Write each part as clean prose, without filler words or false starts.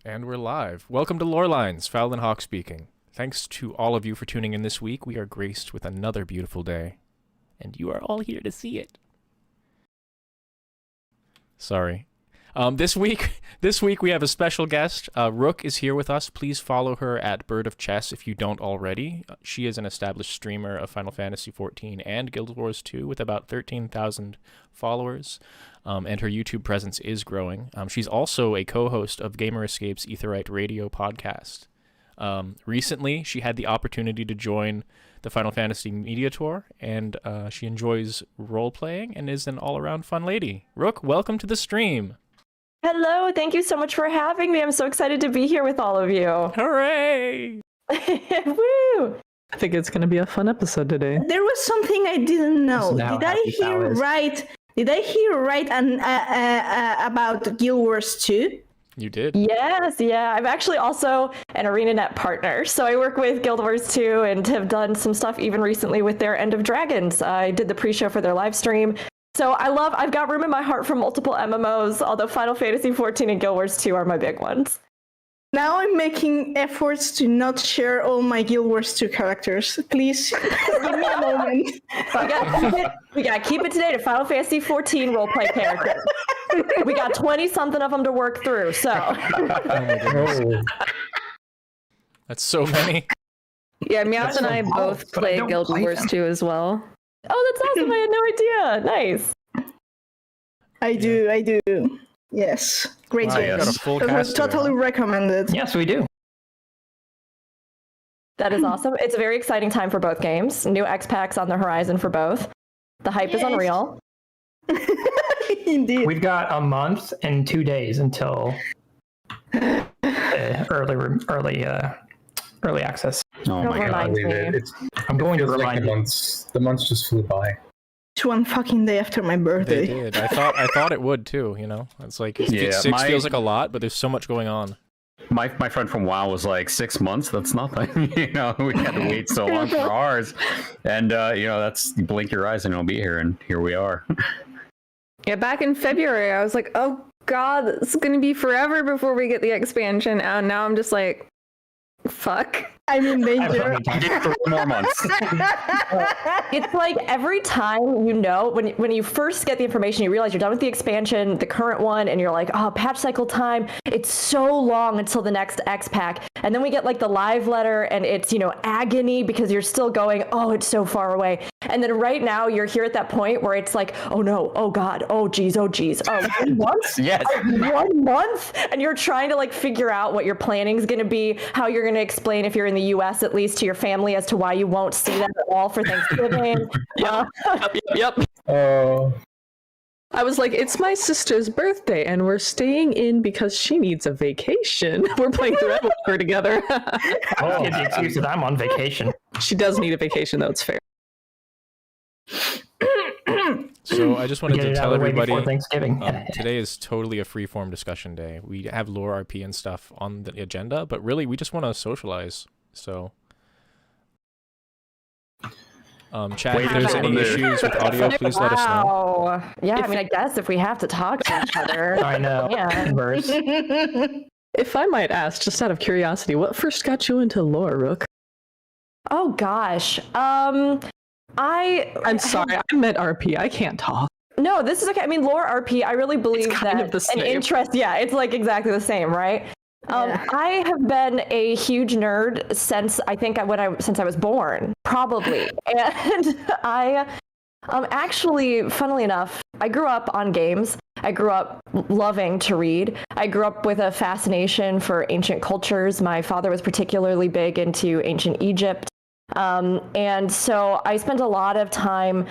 And we're live. Welcome to Lorelines, Fowl and Hawk speaking. Thanks to all of you for tuning in this week. We are graced with another beautiful day, and you are all here to see it. Sorry. This week we have a special guest. Rook is here with us. Please follow her at Bird of Chess if you don't already. She is an established streamer of Final Fantasy XIV and Guild Wars 2 with about 13,000 followers, and her YouTube presence is growing. She's also a co-host of Gamer Escape's Aetheryte Radio podcast. Recently, she had the opportunity to join the Final Fantasy Media Tour, and she enjoys role-playing and is an all-around fun lady. Rook, welcome to the stream. Hello, thank you so much for having me. I'm so excited to be here with all of you. Hooray! Woo! I think it's going to be a fun episode today. There was something I didn't know. Did I hear right? Did I hear right about Guild Wars 2? You did? Yes, yeah. I'm actually also an ArenaNet partner. So I work with Guild Wars 2 and have done some stuff even recently with their End of Dragons. I did the pre-show for their live stream. So I've got room in my heart for multiple MMOs, although Final Fantasy XIV and Guild Wars 2 are my big ones. Now I'm making efforts to not share all my Guild Wars 2 characters. Please, give me a moment. We gotta keep it today to Final Fantasy XIV roleplay characters. We got 20-something of them to work through, so. Oh my goodness. That's so many. Yeah, Meowth and I both play Guild Wars 2 as well. Oh, that's awesome. I had no idea. Nice. I do. Yes. Great Wow, games. got a full I would cast here, totally huh? recommend it. Yes, we do. That is awesome. It's a very exciting time for both games. New X packs on the horizon for both. The hype is unreal. Indeed. We've got a month and 2 days until early access. Oh Don't my god! remind me. I'm going to Feels like remind you. the months just flew by. It's one fucking day after my They birthday. did. I thought it would too, you know? It's like, Yeah, six feels like a lot, but there's so much going on. My friend from WoW was like 6 months. That's nothing. We had to wait so long for ours, and that's you blink your eyes and it'll be here, and here we are. Yeah, back in February, I was like, oh god, it's gonna be forever before we get the expansion. And now I'm just like, fuck. I'm in I have danger. plenty of time. 3 more months. It's like every time when you first get the information, you realize you're done with the expansion, the current one, and you're like, oh, patch cycle time. It's so long until the next X pack. And then we get like the live letter and it's, agony because you're still going, oh, it's so far away. And then right now you're here at that point where it's like, oh no, oh god, oh geez, oh 1 month? Yes. 1 month? And you're trying to like figure out what your planning is going to be, how you're going to explain if you're in the US at least to your family as to why you won't see them at all for Thanksgiving. Yep. Oh. I was like, it's my sister's birthday, and we're staying in because she needs a vacation. We're playing through Everwalker together. I'll give the excuse that I'm on vacation. She does need a vacation, though. It's fair. So I just wanted Get to it out tell of the way everybody, before Thanksgiving. today is totally a freeform discussion day. We have lore RP and stuff on the agenda, but really we just want to socialize. So, chat, if there's any issues with audio, please let us know. Wow. Yeah, I mean, I guess if we have to talk to each other. I know. Yeah. Converse. If I might ask, just out of curiosity, what first got you into lore, Rook? Oh gosh. I'm sorry, I meant RP. I can't talk. No, this is okay. I mean, lore RP, I really believe It's kind that of the an same. interest, yeah, it's like exactly the same, right? Yeah. I have been a huge nerd since I was born, probably. And I actually, funnily enough, I grew up on games. I grew up loving to read. I grew up with a fascination for ancient cultures. My father was particularly big into ancient Egypt. And so I spent a lot of time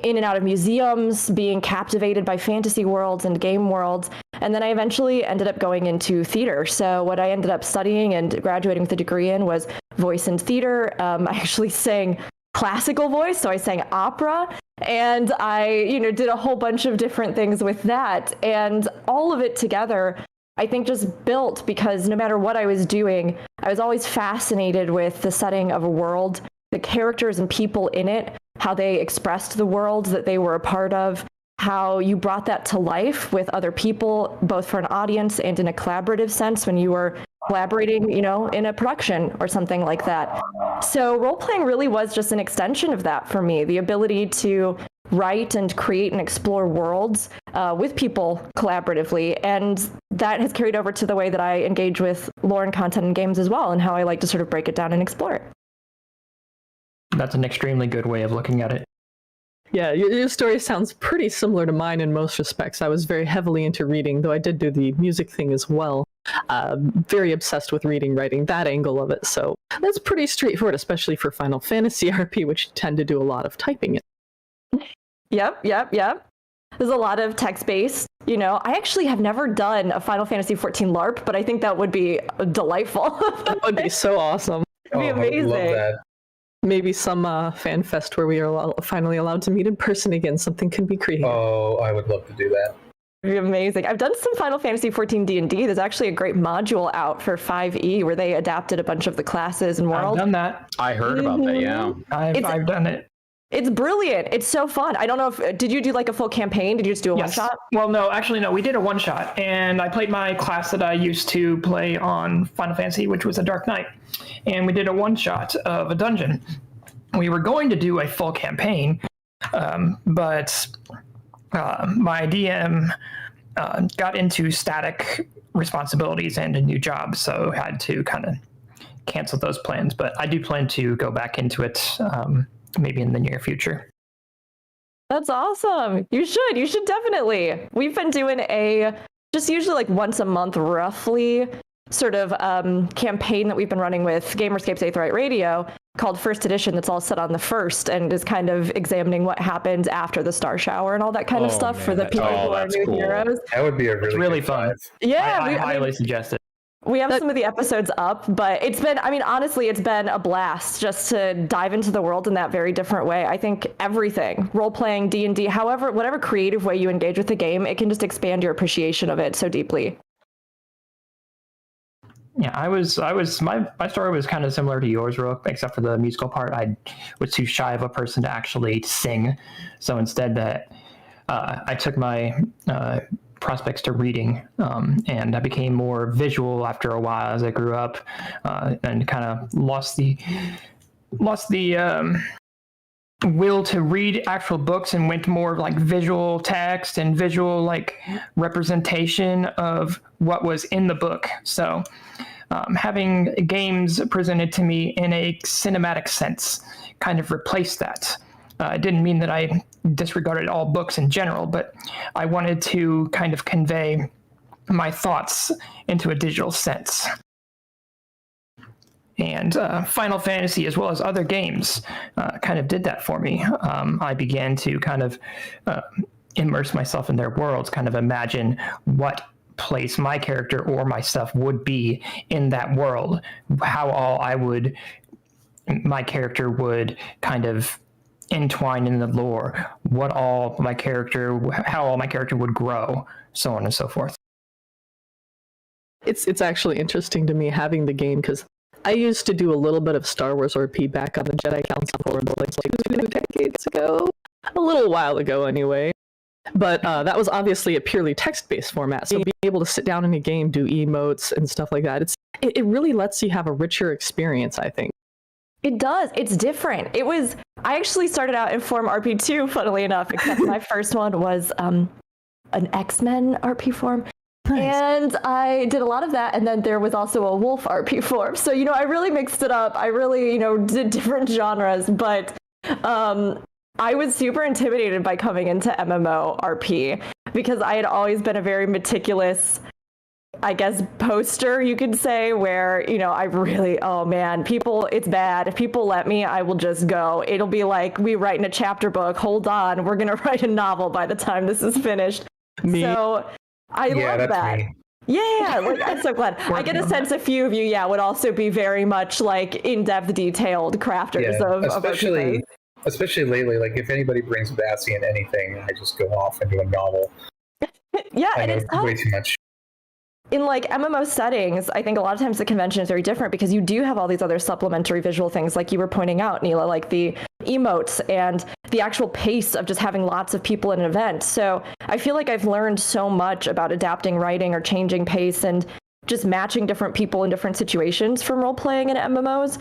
in and out of museums, being captivated by fantasy worlds and game worlds. And then I eventually ended up going into theater. So what I ended up studying and graduating with a degree in was voice and theater. I actually sang classical voice, so I sang opera. And I, did a whole bunch of different things with that. And all of it together, I think just built because no matter what I was doing, I was always fascinated with the setting of a world, the characters and people in it, how they expressed the world that they were a part of, how you brought that to life with other people, both for an audience and in a collaborative sense when you were collaborating, in a production or something like that. So role-playing really was just an extension of that for me, the ability to write and create and explore worlds with people collaboratively. And that has carried over to the way that I engage with lore and content in games as well, and how I like to sort of break it down and explore it. That's an extremely good way of looking at it. Yeah, your story sounds pretty similar to mine in most respects. I was very heavily into reading, though I did do the music thing as well. Very obsessed with reading, writing, that angle of it. So that's pretty straightforward, especially for Final Fantasy RP, which tend to do a lot of typing in. Yep. There's a lot of text-based. I actually have never done a Final Fantasy 14 LARP, but I think that would be delightful. That would be so awesome. It'd be amazing. I would love that. Maybe some fan fest where we are finally allowed to meet in person again. Something can be created. Oh, I would love to do that. It'd be amazing. I've done some Final Fantasy 14 D&D. There's actually a great module out for 5e where they adapted a bunch of the classes and worlds. I've done that. I heard about that, yeah. I've done it. It's brilliant. It's so fun. I don't know did you do like a full campaign? Did you just do a one-shot? Well, no, actually, no. We did a one-shot, and I played my class that I used to play on Final Fantasy, which was a Dark Knight, and we did a one-shot of a dungeon. We were going to do a full campaign, but my DM got into static responsibilities and a new job, so had to kind of cancel those plans. But I do plan to go back into it maybe in the near future. That's awesome. You should definitely. We've been doing just usually like once a month roughly sort of campaign that we've been running with Gamerscape's Aetheryte Radio called First Edition, that's all set on the first and is kind of examining what happens after the Star Shower and all that kind of stuff for the people who are new heroes. That would be a really fun. Yeah, I highly suggest it. We have some of the episodes up, but honestly, it's been a blast just to dive into the world in that very different way. I think everything, role-playing, D&D, whatever creative way you engage with the game, it can just expand your appreciation of it so deeply. Yeah, my story was kind of similar to yours, Rook, except for the musical part. I was too shy of a person to actually sing. So instead I took my prospects to reading, and I became more visual after a while as I grew up, and kind of lost the will to read actual books and went more like visual text and visual like representation of what was in the book. So having games presented to me in a cinematic sense kind of replaced that. It didn't mean that I disregarded all books in general, but I wanted to kind of convey my thoughts into a digital sense. And Final Fantasy, as well as other games, kind of did that for me. I began to kind of immerse myself in their worlds, kind of imagine what place my character or my stuff would be in that world, how my character would kind of entwine in the lore, how all my character would grow, so on and so forth. It's actually interesting to me having the game, because I used to do a little bit of Star Wars RP back on the Jedi Council forums like 2 decades ago, a little while ago anyway. But that was obviously a purely text-based format, so being able to sit down in a game, do emotes and stuff like that, it really lets you have a richer experience, I think. It does. It's different. I actually started out in Form RP2, funnily enough, except my first one was an X-Men RP form. Nice. And I did a lot of that, and then there was also a Wolf RP form. So, I really mixed it up. I really, did different genres, but I was super intimidated by coming into MMO RP because I had always been a very meticulous, I guess, poster, you could say, where, I really, oh man, it's bad. If people let me, I will just go. It'll be like we write in a chapter book, hold on, we're going to write a novel by the time this is finished. So I love that. Me. Yeah, I'm so glad. I get a sense a few of you, would also be very much like in-depth, detailed crafters of especially lately, like if anybody brings Bassy in anything, I just go off and do a novel. Yeah, and it's way too much. in like MMO settings, I think a lot of times the convention is very different because you do have all these other supplementary visual things, like you were pointing out, Neela, like the emotes and the actual pace of just having lots of people in an event. So I feel like I've learned so much about adapting writing or changing pace and just matching different people in different situations from role playing in MMOs.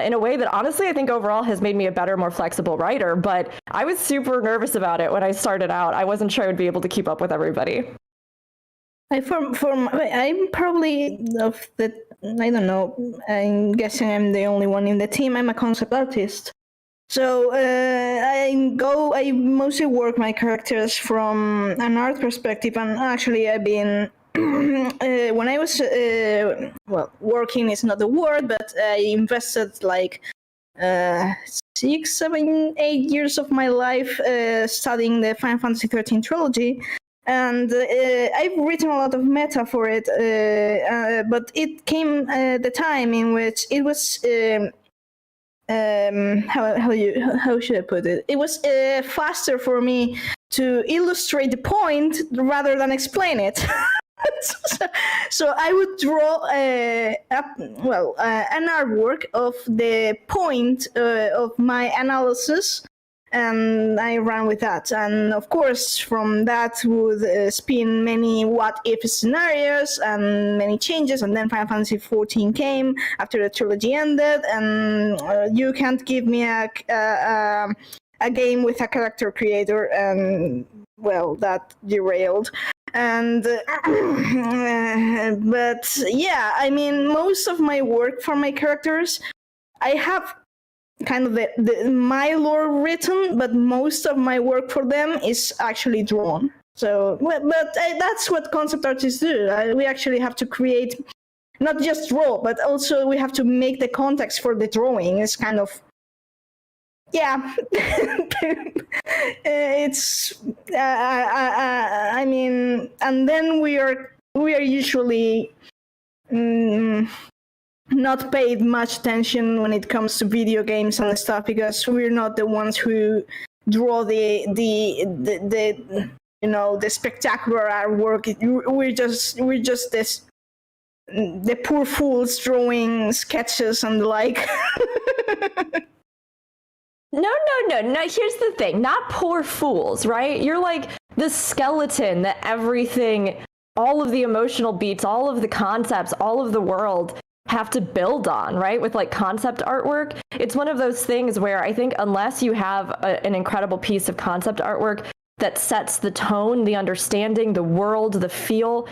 In a way that honestly I think overall has made me a better, more flexible writer, but I was super nervous about it when I started out. I wasn't sure I would be able to keep up with everybody. I'm probably of the, I don't know, I'm guessing I'm the only one in the team. I'm a concept artist. So I mostly work my characters from an art perspective, and actually I've been, when I was, working is not the word, but I invested like 6, 7, 8 years of my life studying the Final Fantasy XIII trilogy. And I've written a lot of meta for it, but it came at the time in which it was how should I put it? It was faster for me to illustrate the point rather than explain it. So I would draw an artwork of the point of my analysis, and I ran with that. And of course, from that would spin many what-if scenarios and many changes. And then Final Fantasy XIV came after the trilogy ended, and you can't give me a game with a character creator, and well, that derailed. And but yeah, I mean, most of my work for my characters, I have kind of my lore written, but most of my work for them is actually drawn. So, but that's what concept artists do. We actually have to create, not just draw, but also we have to make the context for the drawing. It's kind of, yeah. It's I mean, and then we are usually not paid much attention when it comes to video games and stuff, because we're not the ones who draw the spectacular artwork. We're just this the poor fools drawing sketches and the like. No. Here's the thing. Not poor fools, right? You're like the skeleton that everything, all of the emotional beats, all of the concepts, all of the world have to build on, right? With like concept artwork. It's one of those things where I think unless you have an incredible piece of concept artwork that sets the tone, the understanding, the world, the feel,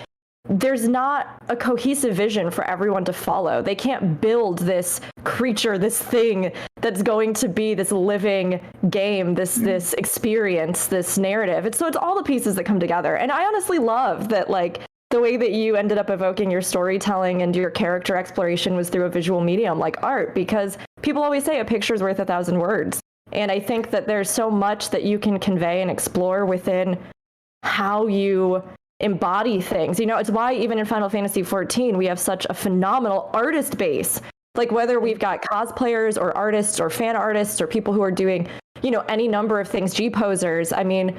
there's not a cohesive vision for everyone to follow. They can't build this creature, this thing that's going to be this living game, this experience, this narrative. It's all the pieces that come together. And I honestly love that, like, the way that you ended up evoking your storytelling and your character exploration was through a visual medium like art, because people always say a picture's worth 1,000 words. And I think that there's so much that you can convey and explore within how you embody things. You know, it's why even in Final Fantasy XIV, we have such a phenomenal artist base. Like whether we've got cosplayers or artists or fan artists or people who are doing, you know, any number of things, G-posers. I mean,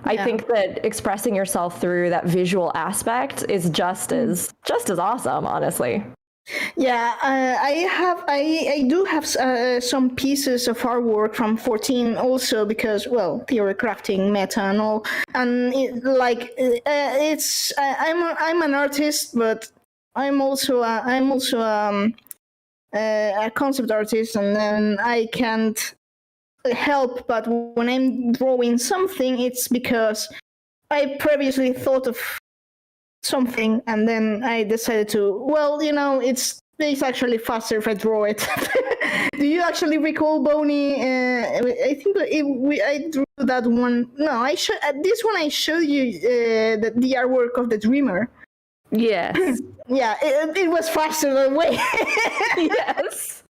I think that expressing yourself through that visual aspect is just as awesome, honestly. Yeah, I do have some pieces of artwork from 14 also, because, well, theory crafting, meta and all, and I'm an artist, but I'm also a concept artist, and then I can't help but when I'm drawing something, it's because I previously thought of something, and then I decided to, well, you know, it's actually faster if I draw it. Do you actually recall, Bonnie? I think I drew that one. No, this one I showed you the artwork of the Dreamer. Yes. Yeah, it was faster that way. Yes.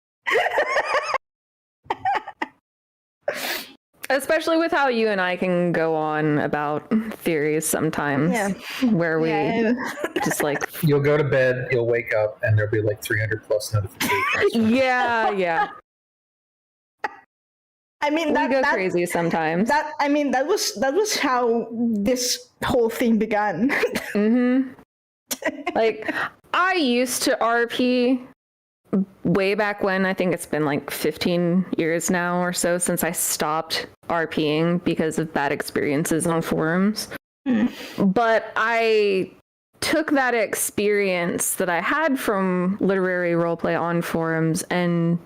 Especially with how you and I can go on about theories sometimes, where we just like... You'll go to bed, you'll wake up, and there'll be like 300 plus notifications. Yeah. I mean, we go crazy sometimes. That was how this whole thing began. Mm-hmm. Like, I used to RP way back when. I think it's been like 15 years now or so since I stopped RPing because of bad experiences on forums. But I took that experience that I had from literary roleplay on forums and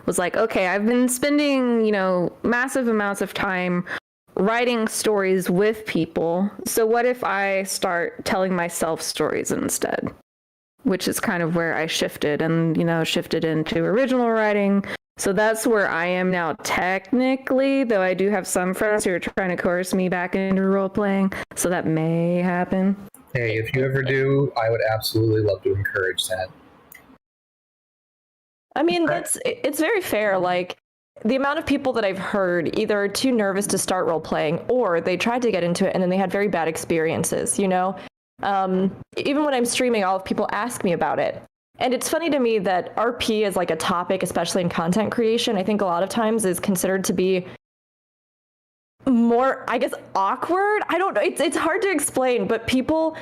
was like, okay, I've been spending, massive amounts of time writing stories with people. So what if I start telling myself stories instead? Which is kind of where I shifted and, shifted into original writing. So that's where I am now technically, though I do have some friends who are trying to coerce me back into role-playing. So that may happen. Hey, if you ever do, I would absolutely love to encourage that. I mean, it's very fair. Like, the amount of people that I've heard either are too nervous to start role-playing or they tried to get into it and then they had very bad experiences, Even when I'm streaming, I'll have people ask me about it. And it's funny to me that RP is like a topic, especially in content creation, I think a lot of times is considered to be more, I guess, awkward. I don't know. It's hard to explain, but people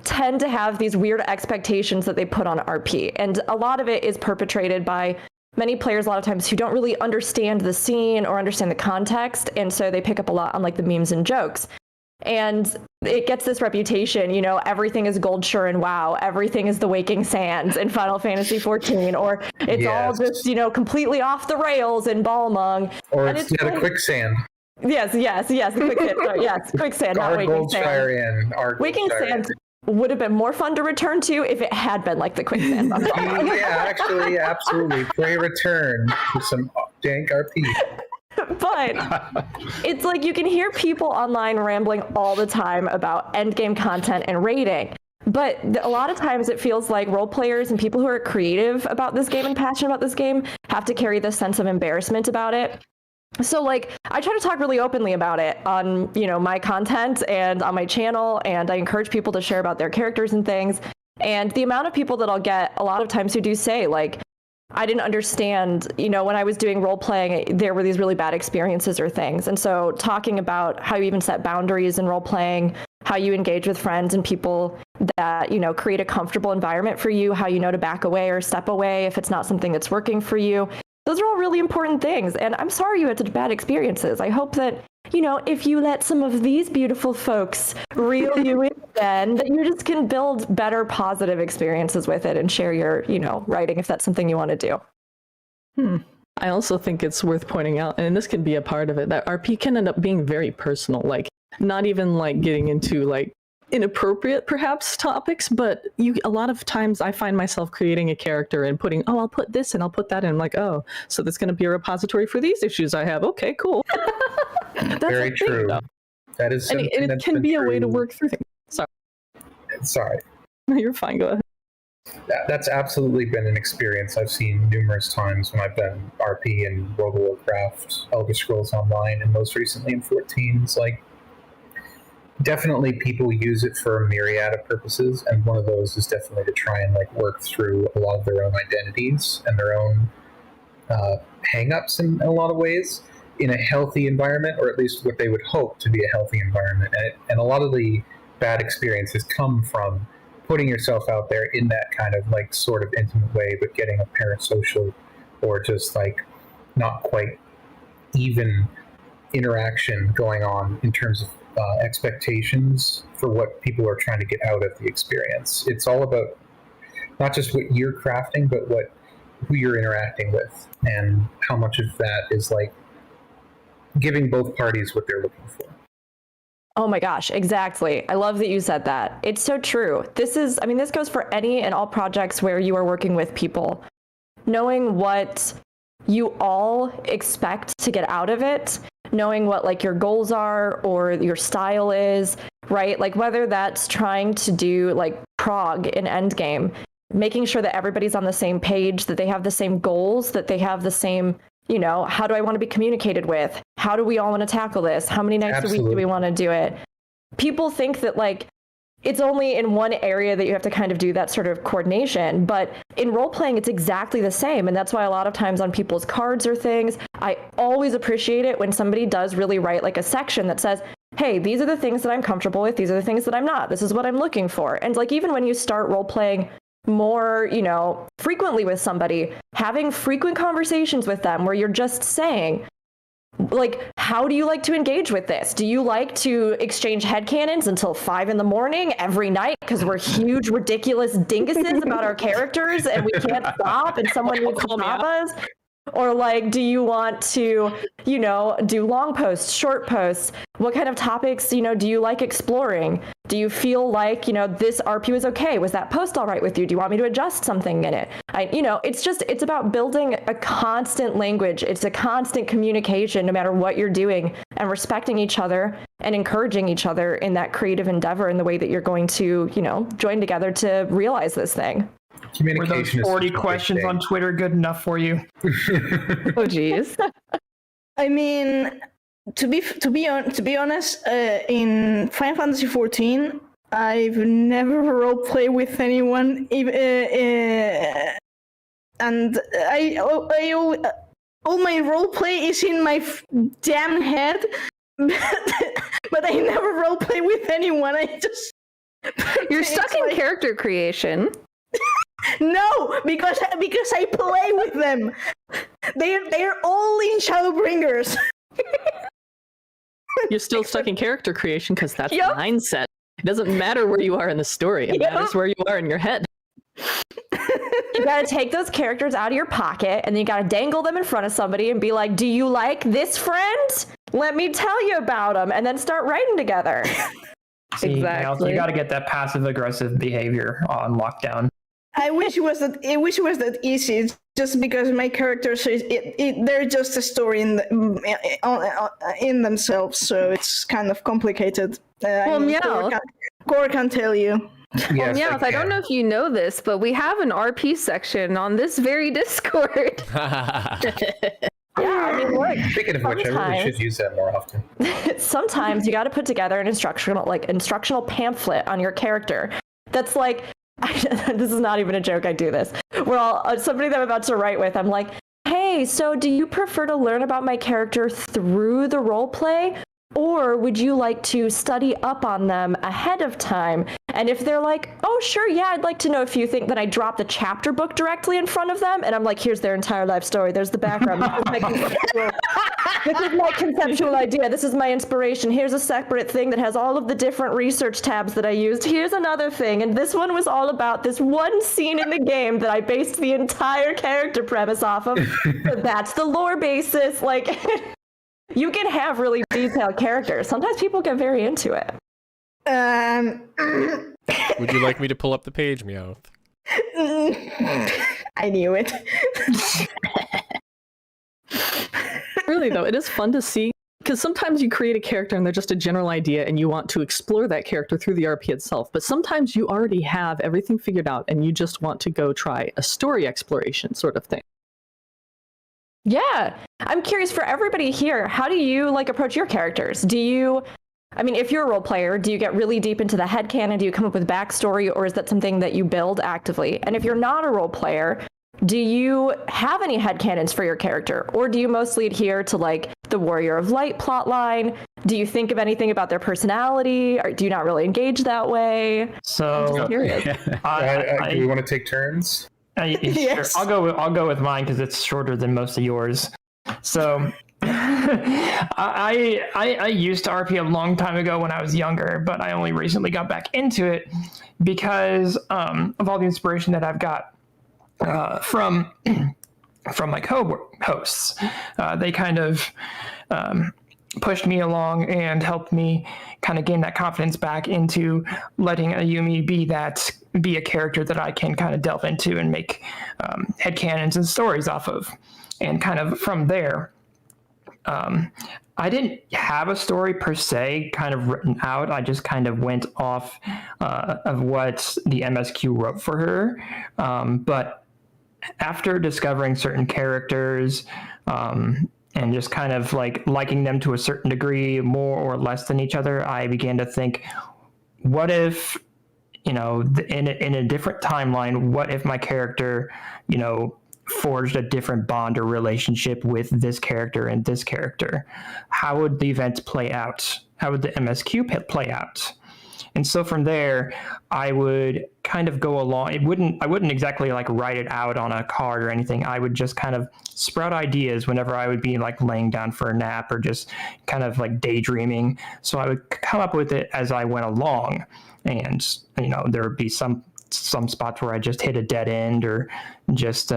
tend to have these weird expectations that they put on RP. And a lot of it is perpetrated by many players a lot of times who don't really understand the scene or understand the context. And so they pick up a lot on like the memes and jokes. And it gets this reputation, everything is Gold Shore and WoW, everything is the Waking Sands in Final Fantasy XIV, or it's all just, completely off the rails in Balmung. Or it's the quicksand. Yes, the quicksand. Sorry, yes, quicksand, not Waking Sands. Waking Sands would have been more fun to return to if it had been like the quicksand. Yeah, actually, absolutely. Play return for some dank RP. But it's like you can hear people online rambling all the time about endgame content and rating. But a lot of times it feels like role players and people who are creative about this game and passionate about this game have to carry this sense of embarrassment about it. So like I try to talk really openly about it on, my content and on my channel, and I encourage people to share about their characters and things. And the amount of people that I'll get a lot of times who do say like, I didn't understand, when I was doing role playing, there were these really bad experiences or things. And so talking about how you even set boundaries in role playing, how you engage with friends and people that, create a comfortable environment for you, how you know to back away or step away if it's not something that's working for you. Those are all really important things. And I'm sorry you had such bad experiences. I hope that, if you let some of these beautiful folks reel you in, then that you just can build better positive experiences with it and share your, writing if that's something you want to do. I also think it's worth pointing out, and this can be a part of it, that RP can end up being very personal, like not even like getting into like inappropriate perhaps topics, but a lot of times I find myself creating a character and putting, I'll put this and I'll put that in. I'm like, oh, so that's going to be a repository for these issues I have. Okay, cool. That's very true. That is, and it can be a way to work through things. Sorry. No, you're fine. Go ahead. That's absolutely been an experience I've seen numerous times when I've done RP in World of Warcraft, Elder Scrolls Online, and most recently in 14. It's like, definitely people use it for a myriad of purposes, and one of those is definitely to try and like work through a lot of their own identities and their own hang-ups in a lot of ways in a healthy environment, or at least what they would hope to be a healthy environment. And a lot of the bad experiences come from putting yourself out there in that kind of like sort of intimate way, but getting a parasocial or just like not quite even interaction going on in terms of expectations for what people are trying to get out of the experience. It's all about not just what you're crafting, but who you're interacting with, and how much of that is like giving both parties what they're looking for. Oh my gosh, exactly. I love that you said that. It's so true. This goes for any and all projects where you are working with people. Knowing what you all expect to get out of it, knowing what like your goals are or your style is, right? Like whether that's trying to do like prog in endgame, making sure that everybody's on the same page, that they have the same goals, that they have the same, how do I want to be communicated with? How do we all want to tackle this? How many nights a week do we want to do it? People think that like it's only in one area that you have to kind of do that sort of coordination, but in role playing, it's exactly the same. And that's why a lot of times on people's cards or things, I always appreciate it when somebody does really write like a section that says, hey, these are the things that I'm comfortable with. These are the things that I'm not. This is what I'm looking for. And like, even when you start role playing more, frequently with somebody, having frequent conversations with them where you're just saying, like, how do you like to engage with this? Do you like to exchange headcanons until 5 a.m. every night because we're huge, ridiculous dinguses about our characters and we can't stop and someone needs to stop us? Or like, do you want to, do long posts, short posts? What kind of topics, do you like exploring? Do you feel like, this RP was okay? Was that post all right with you? Do you want me to adjust something in it? It's about building a constant language. It's a constant communication, no matter what you're doing, and respecting each other and encouraging each other in that creative endeavor in the way that you're going to, join together to realize this thing. Were those 40 questions on Twitter good enough for you? Oh, geez. I mean, to be honest, in Final Fantasy XIV, I've never roleplay with anyone, and all my roleplay is in my damn head, but I never roleplay with anyone. You're stuck in character creation. No, because I play with them. They're all in Shadowbringers. You're still stuck in character creation because that's the mindset. It doesn't matter where you are in the story. It matters where you are in your head. You gotta take those characters out of your pocket and then you gotta dangle them in front of somebody and be like, do you like this friend? Let me tell you about them, and then start writing together. See, Exactly. You got to get that passive aggressive behavior on lockdown. I wish it was that easy. It's just because my characters, they're just a story in themselves, so it's kind of complicated. Core can tell you. Yes, Meowth, I don't know if you know this, but we have an RP section on this very Discord. Yeah, I mean, look. Speaking of which, I really should use that more often. Sometimes you got to put together an instructional pamphlet on your character. That's like, this is not even a joke. I do this. Somebody that I'm about to write with, I'm like, hey, so do you prefer to learn about my character through the role play? Or would you like to study up on them ahead of time? And if they're like, oh, sure, yeah, I'd like to know a few things, then I drop the chapter book directly in front of them. And I'm like, here's their entire life story. There's the background. This is my conceptual idea. This is my inspiration. Here's a separate thing that has all of the different research tabs that I used. Here's another thing. And this one was all about this one scene in the game that I based the entire character premise off of. So that's the lore basis. Like... You can have really detailed characters. Sometimes people get very into it. Would you like me to pull up the page, Meowth? I knew it. Really, though, it is fun to see, because sometimes you create a character and they're just a general idea and you want to explore that character through the RP itself. But sometimes you already have everything figured out and you just want to go try a story exploration sort of thing. Yeah. I'm curious, for everybody here, how do you approach your characters? If you're a role player, do you get really deep into the headcanon? Do you come up with backstory, or is that something that you build actively? And if you're not a role player, do you have any headcanons for your character? Or do you mostly adhere to the Warrior of Light plotline? Do you think of anything about their personality? Or do you not really engage that way? So, I'm just curious. Do we want to take turns? Yes. Sure. I'll go with mine because it's shorter than most of yours. So I used to RP a long time ago when I was younger, but I only recently got back into it because of all the inspiration that I've got from my co-hosts. They kind of pushed me along and helped me kind of gain that confidence back into letting Ayumi be a character that I can kind of delve into and make headcanons and stories off of. And kind of from there, I didn't have a story per se kind of written out. I just kind of went off of what the MSQ wrote for her. But after discovering certain characters, and just kind of liking them to a certain degree, more or less than each other, I began to think, what if, in a different timeline, what if my character, forged a different bond or relationship with this character and this character? How would the events play out? how would the MSQ play out? And so from there, I would kind of go along. I wouldn't exactly like write it out on a card or anything. I would just kind of sprout ideas whenever I would be like laying down for a nap or just kind of like daydreaming. So I would come up with it as I went along. And, there would be some spots where I just hit a dead end or just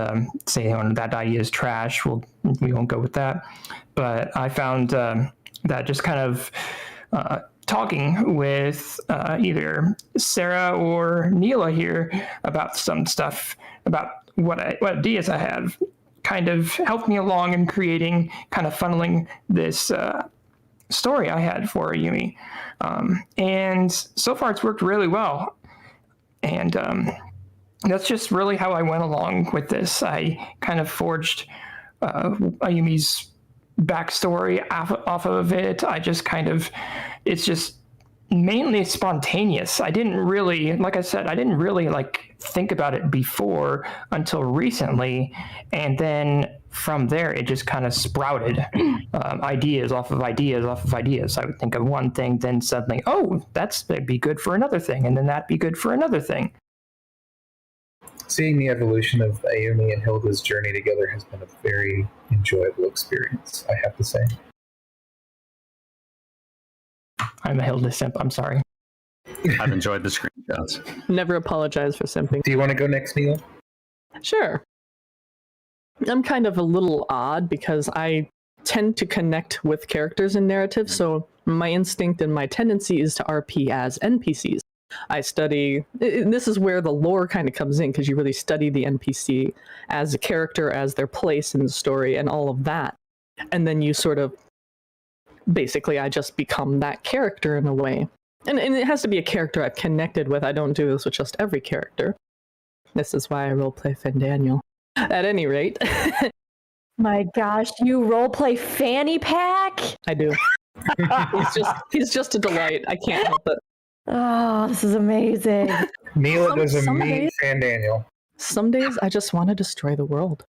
say, that idea is trash. We won't go with that. But I found that just kind of talking with either Sarah or Neela here about some stuff, about what ideas I have, kind of helped me along in creating, kind of funneling this story I had for Yumi. And so far it's worked really well. And that's just really how I went along with this. I kind of forged Ayumi's backstory off of it. It's just mainly spontaneous. I didn't really, like I said, like think about it before until recently. And then from there, it just kind of sprouted ideas off of ideas off of ideas. I would think of one thing, then suddenly, that'd be good for another thing. And then that'd be good for another thing. Seeing the evolution of Ayumi and Hilda's journey together has been a very enjoyable experience, I have to say. I'm a Hilda simp, I'm sorry. I've enjoyed the screenshots. Never apologize for simping. Do you want to go next, Neil? Sure. I'm kind of a little odd because I tend to connect with characters in narratives, so my instinct and my tendency is to RP as NPCs. I study, this is where the lore kind of comes in, because you really study the NPC as a character, as their place in the story, and all of that. And then you sort of, basically, I just become that character in a way. And it has to be a character I've connected with. I don't do this with just every character. This is why I roleplay Fandaniel. At any rate. My gosh, you roleplay Fanny Pack? I do. He's just a delight. I can't help it. Oh, this is amazing. Neela does a some mean days- Fandaniel. Some days I just want to destroy the world.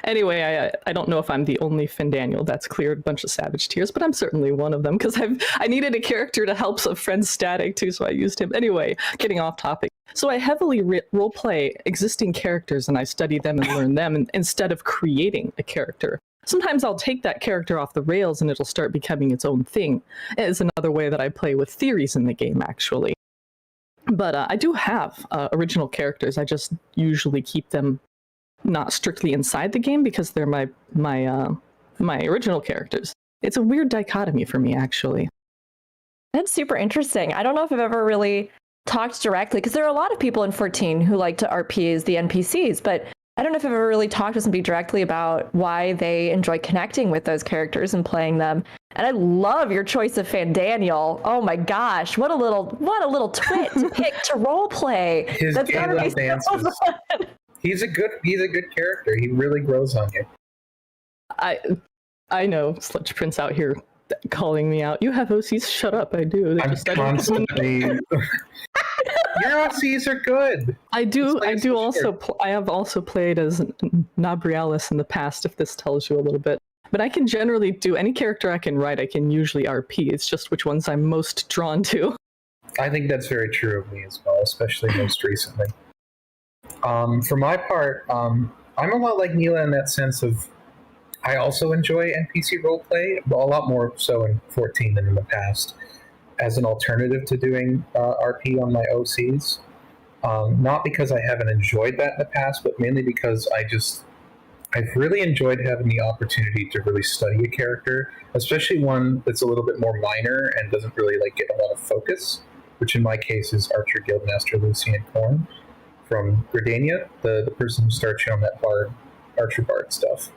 Anyway, I don't know if I'm the only Fandaniel that's cleared a bunch of savage tears, but I'm certainly one of them because I needed a character to help some friends static too, so I used him. Anyway, getting off topic. So I heavily roleplay existing characters and I study them and learn them instead of creating a character. Sometimes I'll take that character off the rails and it'll start becoming its own thing. It's another way that I play with theories in the game, actually. But I do have original characters. I just usually keep them not strictly inside the game because they're my original characters. It's a weird dichotomy for me, actually. That's super interesting. I don't know if I've ever really talked directly, because there are a lot of people in 14 who like to RP as the NPCs, but I don't know if I've ever really talked to somebody directly about why they enjoy connecting with those characters and playing them. And I love your choice of Fandaniel. Oh my gosh, what a little twit to pick to roleplay. His That's gotta be dances. so fun. He's a good character. He really grows on you. I know Sludge Prince out here calling me out. You have OCs, shut up. I do. I'm constantly. Your OCs are good. I have also played as Nabrialis in the past, if this tells you a little bit. But I can generally do any character I can write, I can usually RP. It's just which ones I'm most drawn to. I think that's very true of me as well, especially most recently. For my part, I'm a lot like Neela in that sense of I also enjoy NPC roleplay, a lot more so in 14 than in the past, as an alternative to doing RP on my OCs. Not because I haven't enjoyed that in the past, but mainly because I've really enjoyed having the opportunity to really study a character, especially one that's a little bit more minor and doesn't really get a lot of focus, which in my case is Archer Guildmaster Lucian Korn from Gridania, the person who starts you on that Archer Bard stuff.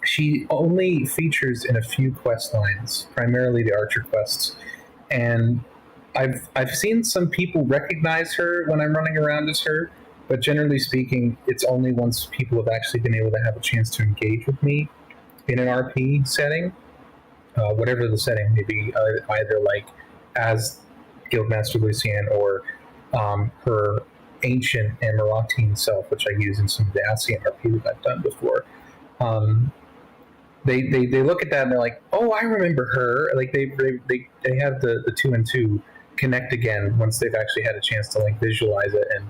She only features in a few quest lines, primarily the Archer quests, and I've seen some people recognize her when I'm running around as her, but generally speaking, it's only once people have actually been able to have a chance to engage with me in an RP setting, whatever the setting may be, either as Guildmaster Lucian or her ancient Amarantian self, which I use in some of the Asian RP that I've done before. they look at that and they're like, oh, I remember her. Like they have the two and two connect again once they've actually had a chance to like visualize it and,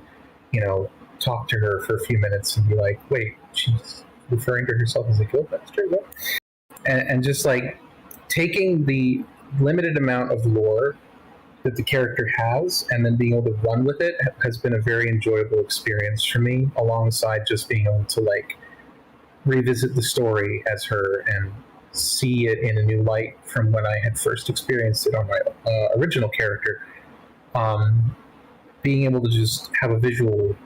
you know, talk to her for a few minutes and be like, wait, she's referring to herself as a guildmaster? What? And just like taking the limited amount of lore that the character has and then being able to run with it has been a very enjoyable experience for me, alongside just being able to like revisit the story as her and see it in a new light from when I had first experienced it on my original character. Being able to just have a visual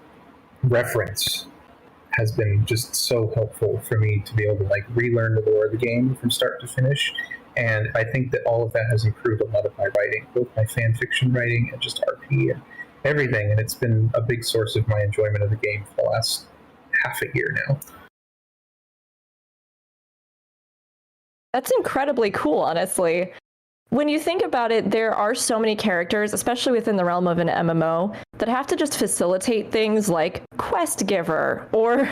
reference has been just so helpful for me to be able to like relearn the lore of the game from start to finish. And I think that all of that has improved a lot of my writing, both my fan fiction writing and just RP and everything. And it's been a big source of my enjoyment of the game for the last half a year now. That's incredibly cool, honestly. When you think about it, there are so many characters, especially within the realm of an MMO, that have to just facilitate things like quest giver or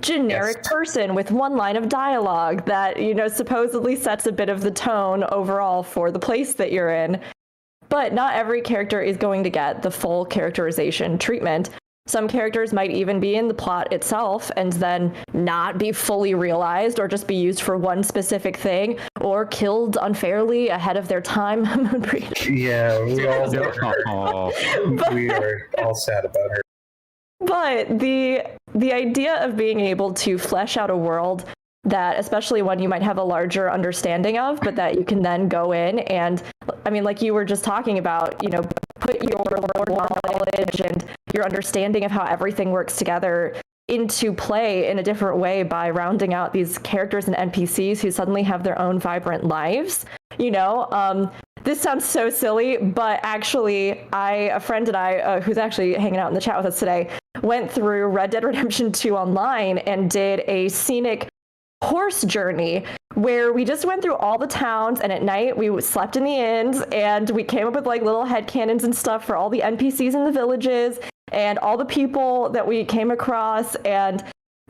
generic person with one line of dialogue that, you know, supposedly sets a bit of the tone overall for the place that you're in. But not every character is going to get the full characterization treatment. Some characters might even be in the plot itself and then not be fully realized or just be used for one specific thing or killed unfairly ahead of their time. Yeah, we are all sad about her. But the idea of being able to flesh out a world that, especially one you might have a larger understanding of, but that you can then go in and, I mean, like you were just talking about, you know, put your knowledge and your understanding of how everything works together into play in a different way by rounding out these characters and NPCs who suddenly have their own vibrant lives. You know, this sounds so silly, but actually, a friend and I, who's actually hanging out in the chat with us today, went through Red Dead Redemption 2 online and did a scenic horse journey where we just went through all the towns, and at night we slept in the inns, and we came up with like little headcanons and stuff for all the NPCs in the villages and all the people that we came across. And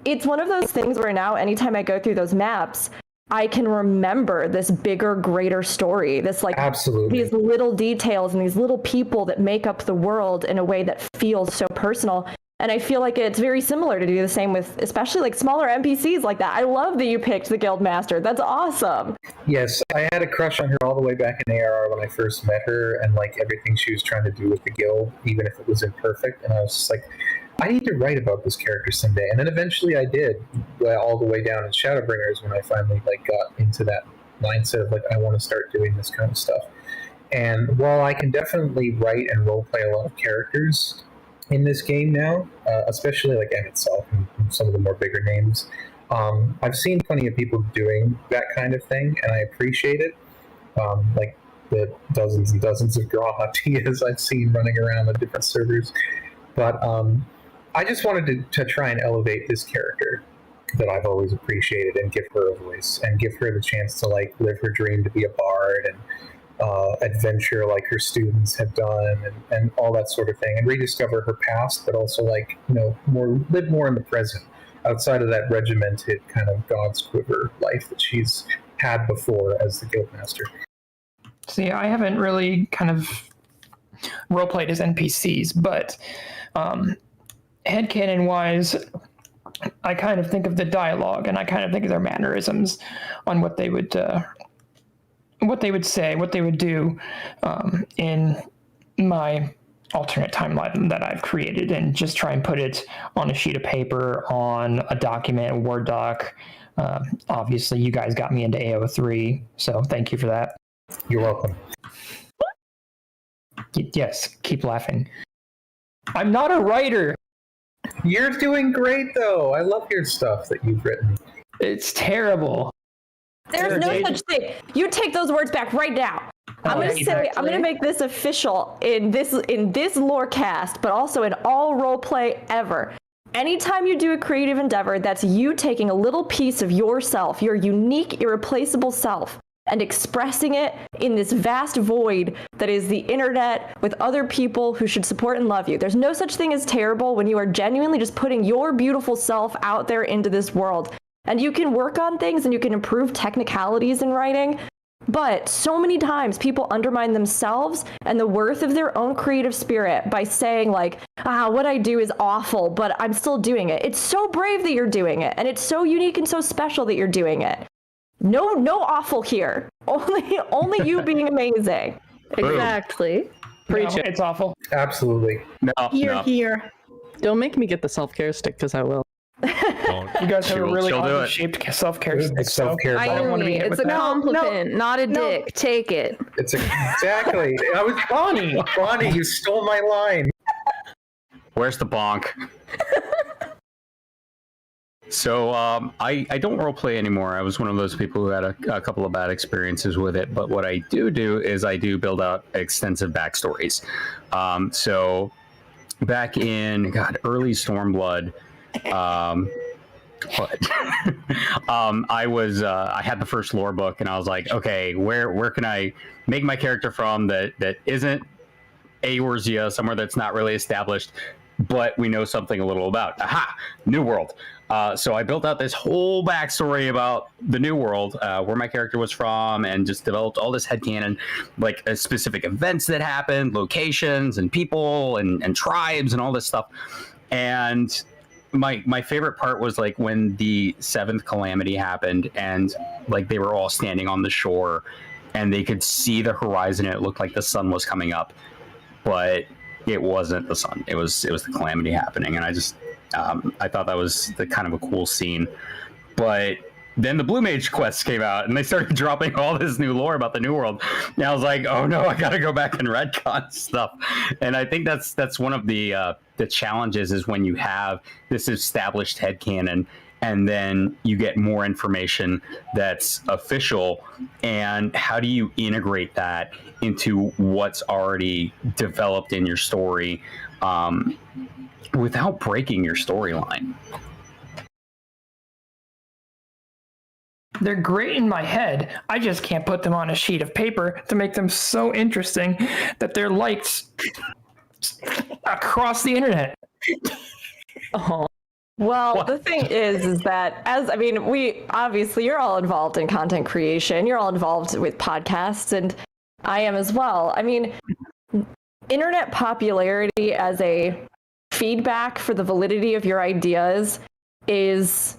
it's one of those things where now anytime I go through those maps, I can remember this bigger, greater story, this like Absolutely. These little details and these little people that make up the world in a way that feels so personal. And I feel like it's very similar to do the same with especially like smaller NPCs like that. I love that you picked the Guildmaster. That's awesome. Yes, I had a crush on her all the way back in ARR when I first met her, and like everything she was trying to do with the guild, even if it was imperfect. And I was just like, I need to write about this character someday. And then eventually I did, all the way down in Shadowbringers when I finally like got into that mindset of like, I want to start doing this kind of stuff. And while I can definitely write and roleplay a lot of characters in this game now, especially like M itself and some of the more bigger names, I've seen plenty of people doing that kind of thing, and I appreciate it. Like the dozens and dozens of Graw Hatias I've seen running around the different servers. But I just wanted to try and elevate this character that I've always appreciated and give her a voice and give her the chance to like live her dream to be a bard and adventure like her students have done and all that sort of thing, and rediscover her past, but also like, you know, live more in the present outside of that regimented kind of God's Quiver life that she's had before as the Guildmaster. See, I haven't really kind of roleplayed as NPCs, but headcanon-wise, I kind of think of the dialogue, and I kind of think of their mannerisms on what they would say, what they would do in my alternate timeline that I've created, and just try and put it on a sheet of paper, on a document, a Word doc. Obviously, you guys got me into AO3, so thank you for that. You're welcome. Yes, keep laughing. I'm not a writer. You're doing great, though. I love your stuff that you've written. It's terrible. There's no such thing. You take those words back right now. I'm gonna make this official in this lore cast, but also in all roleplay ever. Anytime you do a creative endeavor, that's you taking a little piece of yourself, your unique, irreplaceable self, and expressing it in this vast void that is the internet with other people who should support and love you. There's no such thing as terrible when you are genuinely just putting your beautiful self out there into this world. And you can work on things and you can improve technicalities in writing. But so many times people undermine themselves and the worth of their own creative spirit by saying like, what I do is awful, but I'm still doing it. It's so brave that you're doing it. And it's so unique and so special that you're doing it. No awful here. Only you being amazing. Exactly. Preach No, it. it's awful. Absolutely. No, Here. Don't make me get the self-care stick, because I will. You guys have a She'll really do oddly it. shaped self-care. It's self-care. I don't want to be hit It's with a that. compliment, not a dick. Take it. It's exactly. I was Bonnie, you stole my line. Where's the bonk? So I don't roleplay anymore. I was one of those people who had a couple of bad experiences with it. But what I do is I do build out extensive backstories. So back in early Stormblood, I had the first lore book, and I was like, okay, where can I make my character from that isn't Eorzea, somewhere that's not really established, but we know something a little about. Aha, New World. So I built out this whole backstory about the New World, where my character was from, and just developed all this headcanon, like specific events that happened, locations, and people, and tribes, and all this stuff. And my favorite part was like when the 7th calamity happened, and like they were all standing on the shore, and they could see the horizon, and it looked like the sun was coming up, but it wasn't the sun. It was the calamity happening, and I just I thought that was the kind of a cool scene. But then the Blue Mage quests came out, and they started dropping all this new lore about the New World. And I was like, oh no, I gotta go back and retcon stuff. And I think that's one of the challenges, is when you have this established headcanon, and then you get more information that's official, and how do you integrate that into what's already developed in your story, without breaking your storyline? They're great in my head. I just can't put them on a sheet of paper to make them so interesting that they're liked across the internet. Oh, Well, the thing is that you're all involved in content creation. You're all involved with podcasts, and I am as well. I mean, internet popularity as a feedback for the validity of your ideas is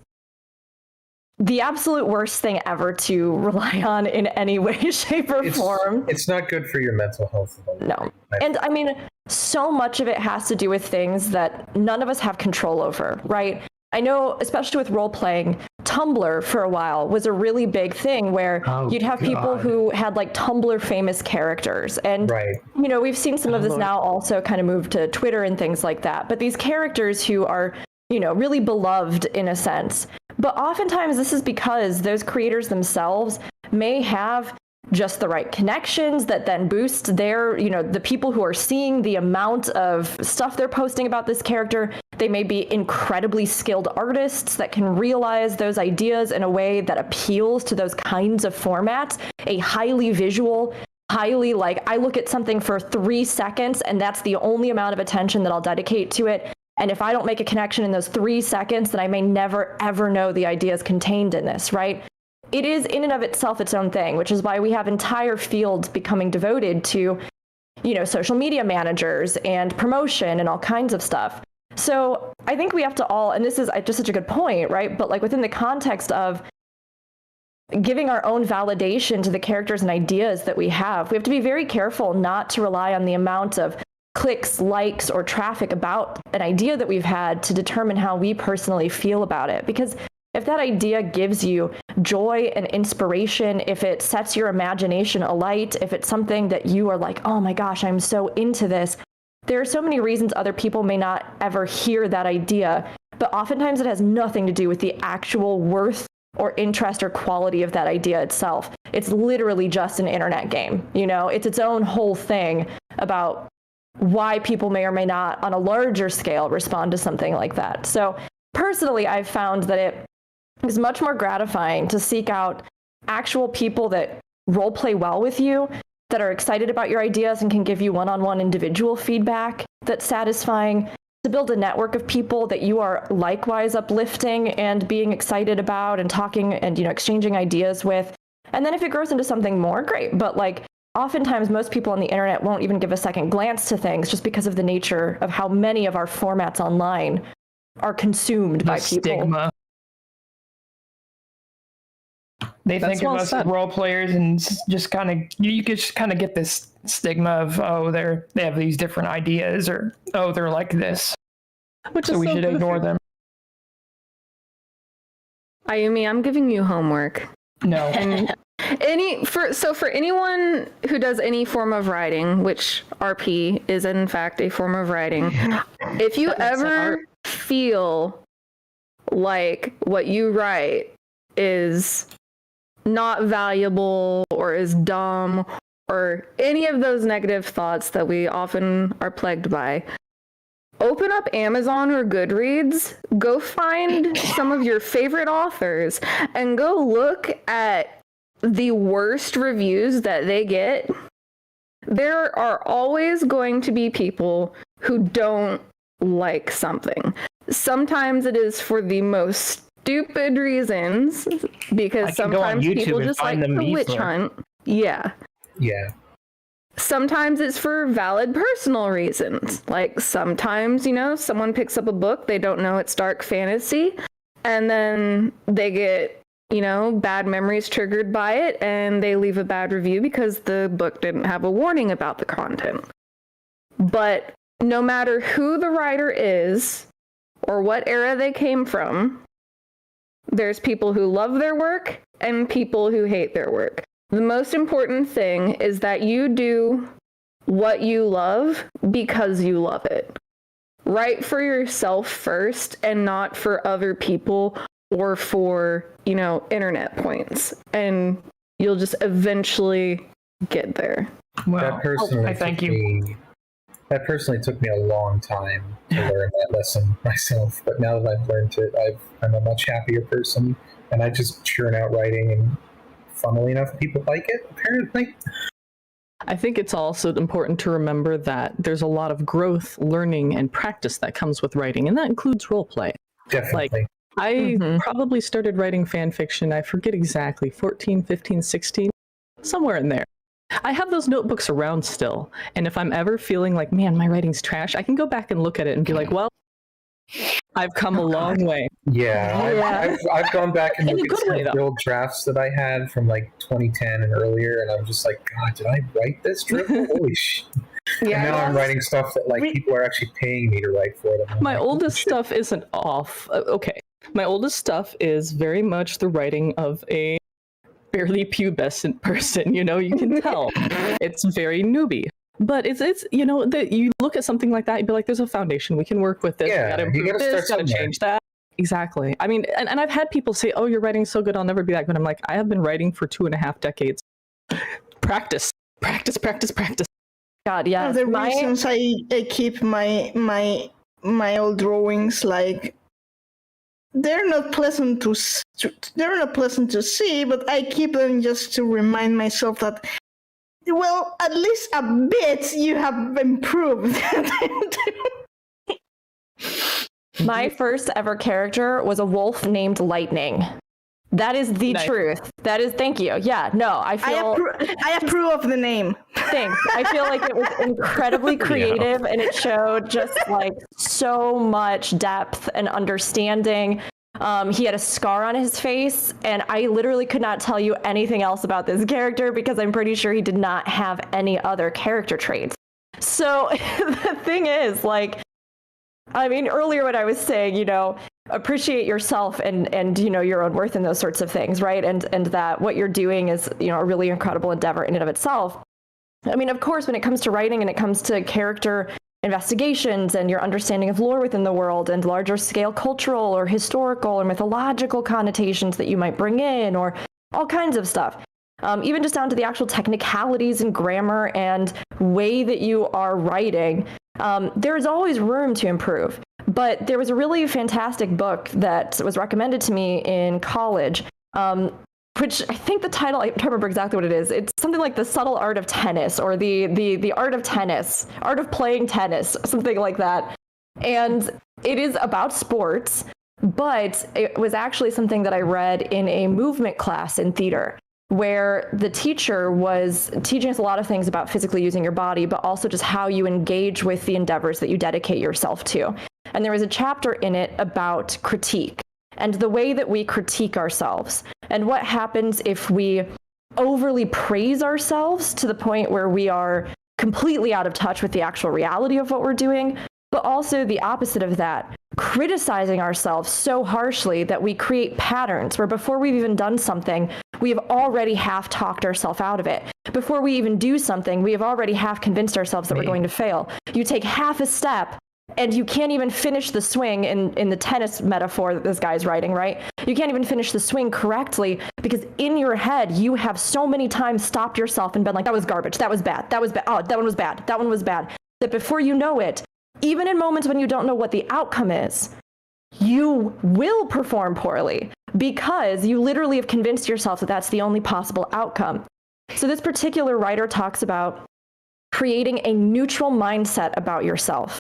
the absolute worst thing ever to rely on in any way, shape, or form. It's not good for your mental health. No. And I mean, so much of it has to do with things that none of us have control over, right? I know, especially with role-playing, Tumblr for a while was a really big thing where you'd have people who had like Tumblr famous characters. And, you know, we've seen some of this now also kind of move to Twitter and things like that. But these characters who are, you know, really beloved in a sense. But oftentimes this is because those creators themselves may have just the right connections that then boost their, you know, the people who are seeing the amount of stuff they're posting about this character. They may be incredibly skilled artists that can realize those ideas in a way that appeals to those kinds of formats, a highly visual, highly like, I look at something for 3 seconds and that's the only amount of attention that I'll dedicate to it. And if I don't make a connection in those 3 seconds, then I may never, ever know the ideas contained in this, right? It is in and of itself its own thing, which is why we have entire fields becoming devoted to, you know, social media managers and promotion and all kinds of stuff. So I think we have to all, and this is just such a good point, right? But like within the context of giving our own validation to the characters and ideas that we have to be very careful not to rely on the amount of clicks, likes, or traffic about an idea that we've had to determine how we personally feel about it. Because if that idea gives you joy and inspiration, if it sets your imagination alight, if it's something that you are like, oh my gosh, I'm so into this, there are so many reasons other people may not ever hear that idea, but oftentimes it has nothing to do with the actual worth or interest or quality of that idea itself. It's literally just an internet game, you know? It's its own whole thing about why people may or may not, on a larger scale, respond to something like that. So personally, I've found that it is much more gratifying to seek out actual people that role play well with you, that are excited about your ideas and can give you one-on-one individual feedback that's satisfying, to build a network of people that you are likewise uplifting and being excited about and talking and, exchanging ideas with. And then if it grows into something more, great. But like, oftentimes most people on the internet won't even give a second glance to things just because of the nature of how many of our formats online are consumed by people. Stigma. They think of us as role players, and just kind of you could just kind of get this stigma of, oh, they have these different ideas, or oh, they're like this, so we should ignore them. Ayumi, I'm giving you homework. No. And for anyone who does any form of writing, which RP is in fact a form of writing, if you ever feel like what you write is not valuable or is dumb or any of those negative thoughts that we often are plagued by, open up Amazon or Goodreads, go find some of your favorite authors and go look at the worst reviews that they get. There are always going to be people who don't like something. Sometimes it is for the most stupid reasons, because sometimes people just like the witch hunt. Yeah. Sometimes it's for valid personal reasons. Like sometimes, someone picks up a book, they don't know it's dark fantasy, and then they get, bad memories triggered by it, and they leave a bad review because the book didn't have a warning about the content. But no matter who the writer is or what era they came from, there's people who love their work and people who hate their work. The most important thing is that you do what you love because you love it. Write for yourself first and not for other people or for, internet points. And you'll just eventually get there. Well, I thank you. That personally took me a long time to learn that lesson myself, but now that I've learned it, I'm a much happier person, and I just churn out writing, and funnily enough, people like it, apparently. I think it's also important to remember that there's a lot of growth, learning, and practice that comes with writing, and that includes roleplay. Definitely. I probably started writing fan fiction, I forget exactly, 14, 15, 16, somewhere in there. I have those notebooks around still, and if I'm ever feeling like, man, my writing's trash, I can go back and look at it and be like, well, I've come a long way. Yeah. I've gone back and looked at some of the old drafts that I had from like 2010 and earlier, and I'm just like, God, did I write this dribble? Holy shit. Yeah, and now I'm writing stuff that like people are actually paying me to write for them. My oldest stuff isn't off. Okay. My oldest stuff is very much the writing of a fairly pubescent person, you can tell. It's very newbie. But it's that you look at something like that, you'd be like, there's a foundation, we can work with this, we gotta improve this, gotta change that. Exactly. I mean, and I've had people say, oh, your writing's so good, I'll never be that good. I'm like, I have been writing for 2.5 decades. Practice. God, yeah. One of the reasons I keep my old drawings, like, they're not pleasant to see, but I keep them just to remind myself that, well, at least a bit you have improved. My first ever character was a wolf named Lightning. That is the truth. That is, thank you. Yeah, no, I approve of the name. Thanks. I feel like it was incredibly creative, and it showed just like so much depth and understanding. He had a scar on his face, and I literally could not tell you anything else about this character because I'm pretty sure he did not have any other character traits. So the thing is, like, I mean, earlier when I was saying, appreciate yourself and your own worth and those sorts of things, right? And that what you're doing is, a really incredible endeavor in and of itself. I mean, of course, when it comes to writing and it comes to character investigations and your understanding of lore within the world and larger scale cultural or historical or mythological connotations that you might bring in, or all kinds of stuff, even just down to the actual technicalities and grammar and way that you are writing, there's always room to improve. But there was a really fantastic book that was recommended to me in college, which I think the title, I don't remember exactly what it is. It's something like The Subtle Art of Tennis, or the Art of Tennis, Art of Playing Tennis, something like that. And it is about sports, but it was actually something that I read in a movement class in theater, where the teacher was teaching us a lot of things about physically using your body, but also just how you engage with the endeavors that you dedicate yourself to. And there was a chapter in it about critique and the way that we critique ourselves and what happens if we overly praise ourselves to the point where we are completely out of touch with the actual reality of what we're doing, but also the opposite of that, criticizing ourselves so harshly that we create patterns where before we've even done something, we have already half talked ourselves out of it. Before we even do something, we have already half convinced ourselves that we're going to fail. You take half a step and you can't even finish the swing in the tennis metaphor that this guy's writing, right? You can't even finish the swing correctly because in your head, you have so many times stopped yourself and been like, that was garbage, that was bad, that was bad, oh, that one was bad, that one was bad. That before you know it, even in moments when you don't know what the outcome is, you will perform poorly because you literally have convinced yourself that that's the only possible outcome. So this particular writer talks about creating a neutral mindset about yourself,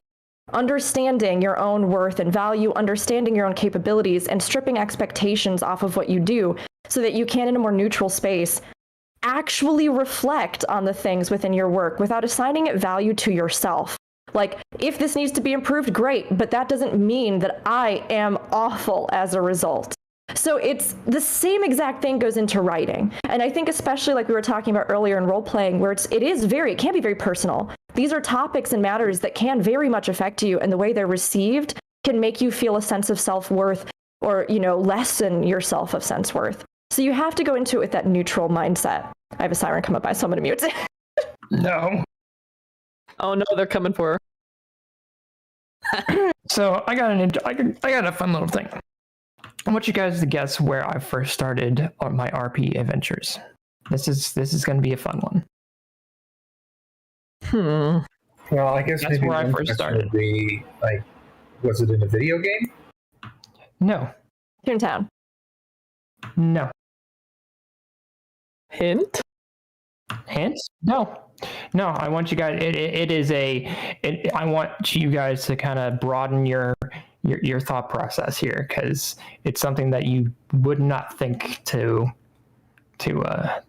understanding your own worth and value, understanding your own capabilities, and stripping expectations off of what you do so that you can, in a more neutral space, actually reflect on the things within your work without assigning it value to yourself. Like, if this needs to be improved, great, but that doesn't mean that I am awful as a result. So it's the same exact thing goes into writing. And I think especially like we were talking about earlier in role-playing, where it can be very personal. These are topics and matters that can very much affect you, and the way they're received can make you feel a sense of self-worth or, lessen your self of sense-worth. So you have to go into it with that neutral mindset. I have a siren come up by, so I'm going to mute. No. Oh no, they're coming for her. So I got a fun little thing. I want you guys to guess where I first started on my RP adventures. This is going to be a fun one. Well, I guess That's maybe where I one first question started. would be, like, was it in a video game? No. Toontown. No. Hint? Hints? No. I want you guys. I want you guys to kind of broaden your thought process here, because it's something that you would not think to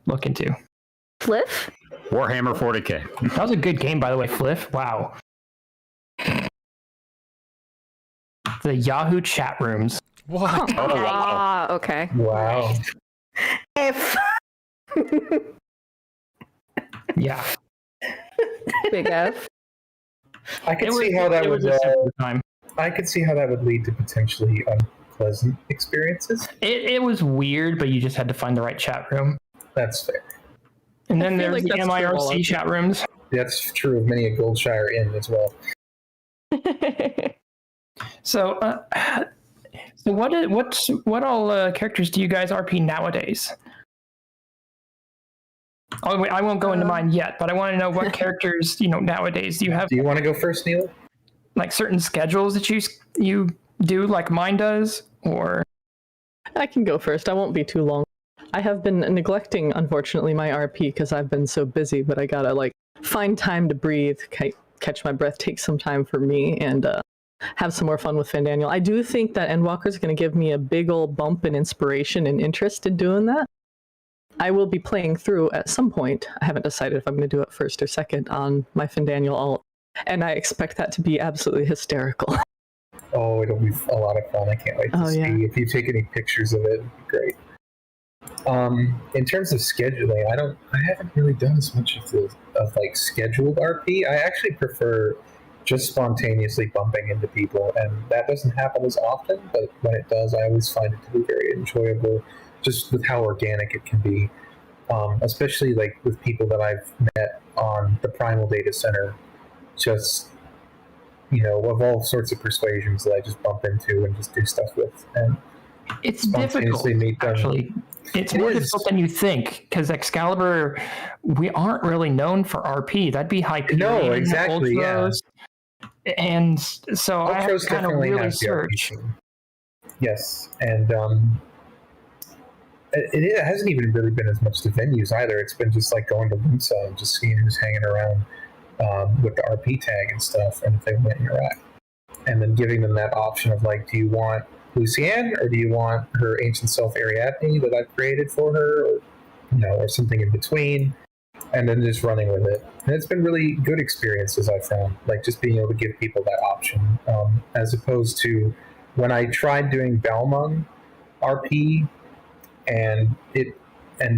look into. Fliff? Warhammer 40K. That was a good game, by the way, Fliff. Wow. The Yahoo chat rooms. What? Oh, wow. Ah, okay. Wow. F. Yeah. Big F. I could see how that would. a simple time. I could see how that would lead to potentially unpleasant experiences. It was weird, but you just had to find the right chat room. That's fair. And then feel there's like the that's true all MIRC of chat rooms. That's true of many a Goldshire Inn as well. So, what all characters do you guys RP nowadays? Oh, wait, I won't go into mine yet, but I want to know what characters nowadays do you have? Do you want to go first, Neil? Like certain schedules that you do, like mine does, or I can go first. I won't be too long. I have been neglecting, unfortunately, my RP because I've been so busy, but I gotta find time to breathe, catch my breath, take some time for me, and have some more fun with Fandaniel. I do think that Endwalker's going to give me a big old bump in inspiration and interest in doing that. I will be playing through at some point. I haven't decided if I'm going to do it first or second on my Fandaniel alt, and I expect that to be absolutely hysterical. Oh, it'll be a lot of fun. I can't wait to see. Yeah. If you take any pictures of it, it'd be great. In terms of scheduling, I haven't really done as much of scheduled RP. I actually prefer just spontaneously bumping into people, and that doesn't happen as often, but when it does, I always find it to be very enjoyable, just with how organic it can be, especially with people that I've met on the Primal Data Center, just of all sorts of persuasions that I just bump into and just do stuff with, and it's difficult. spontaneously meet them. Actually, it's more difficult than you think, because Excalibur, we aren't really known for RP. That'd be Hyperion. No, exactly. Ultros, Yeah. And so I have to kind of really search. Yes, and it hasn't even really been as much the venues either. It's been just going to Vusal and just seeing who's hanging around with the RP tag and stuff, and if they want to interact. and then giving them that option of like, do you want Lucienne or do you want her ancient self Ariadne that I've created for her, or or something in between, and then just running with it. And it's been really good experiences, I found, like just being able to give people that option, as opposed to when I tried doing Balmung RP and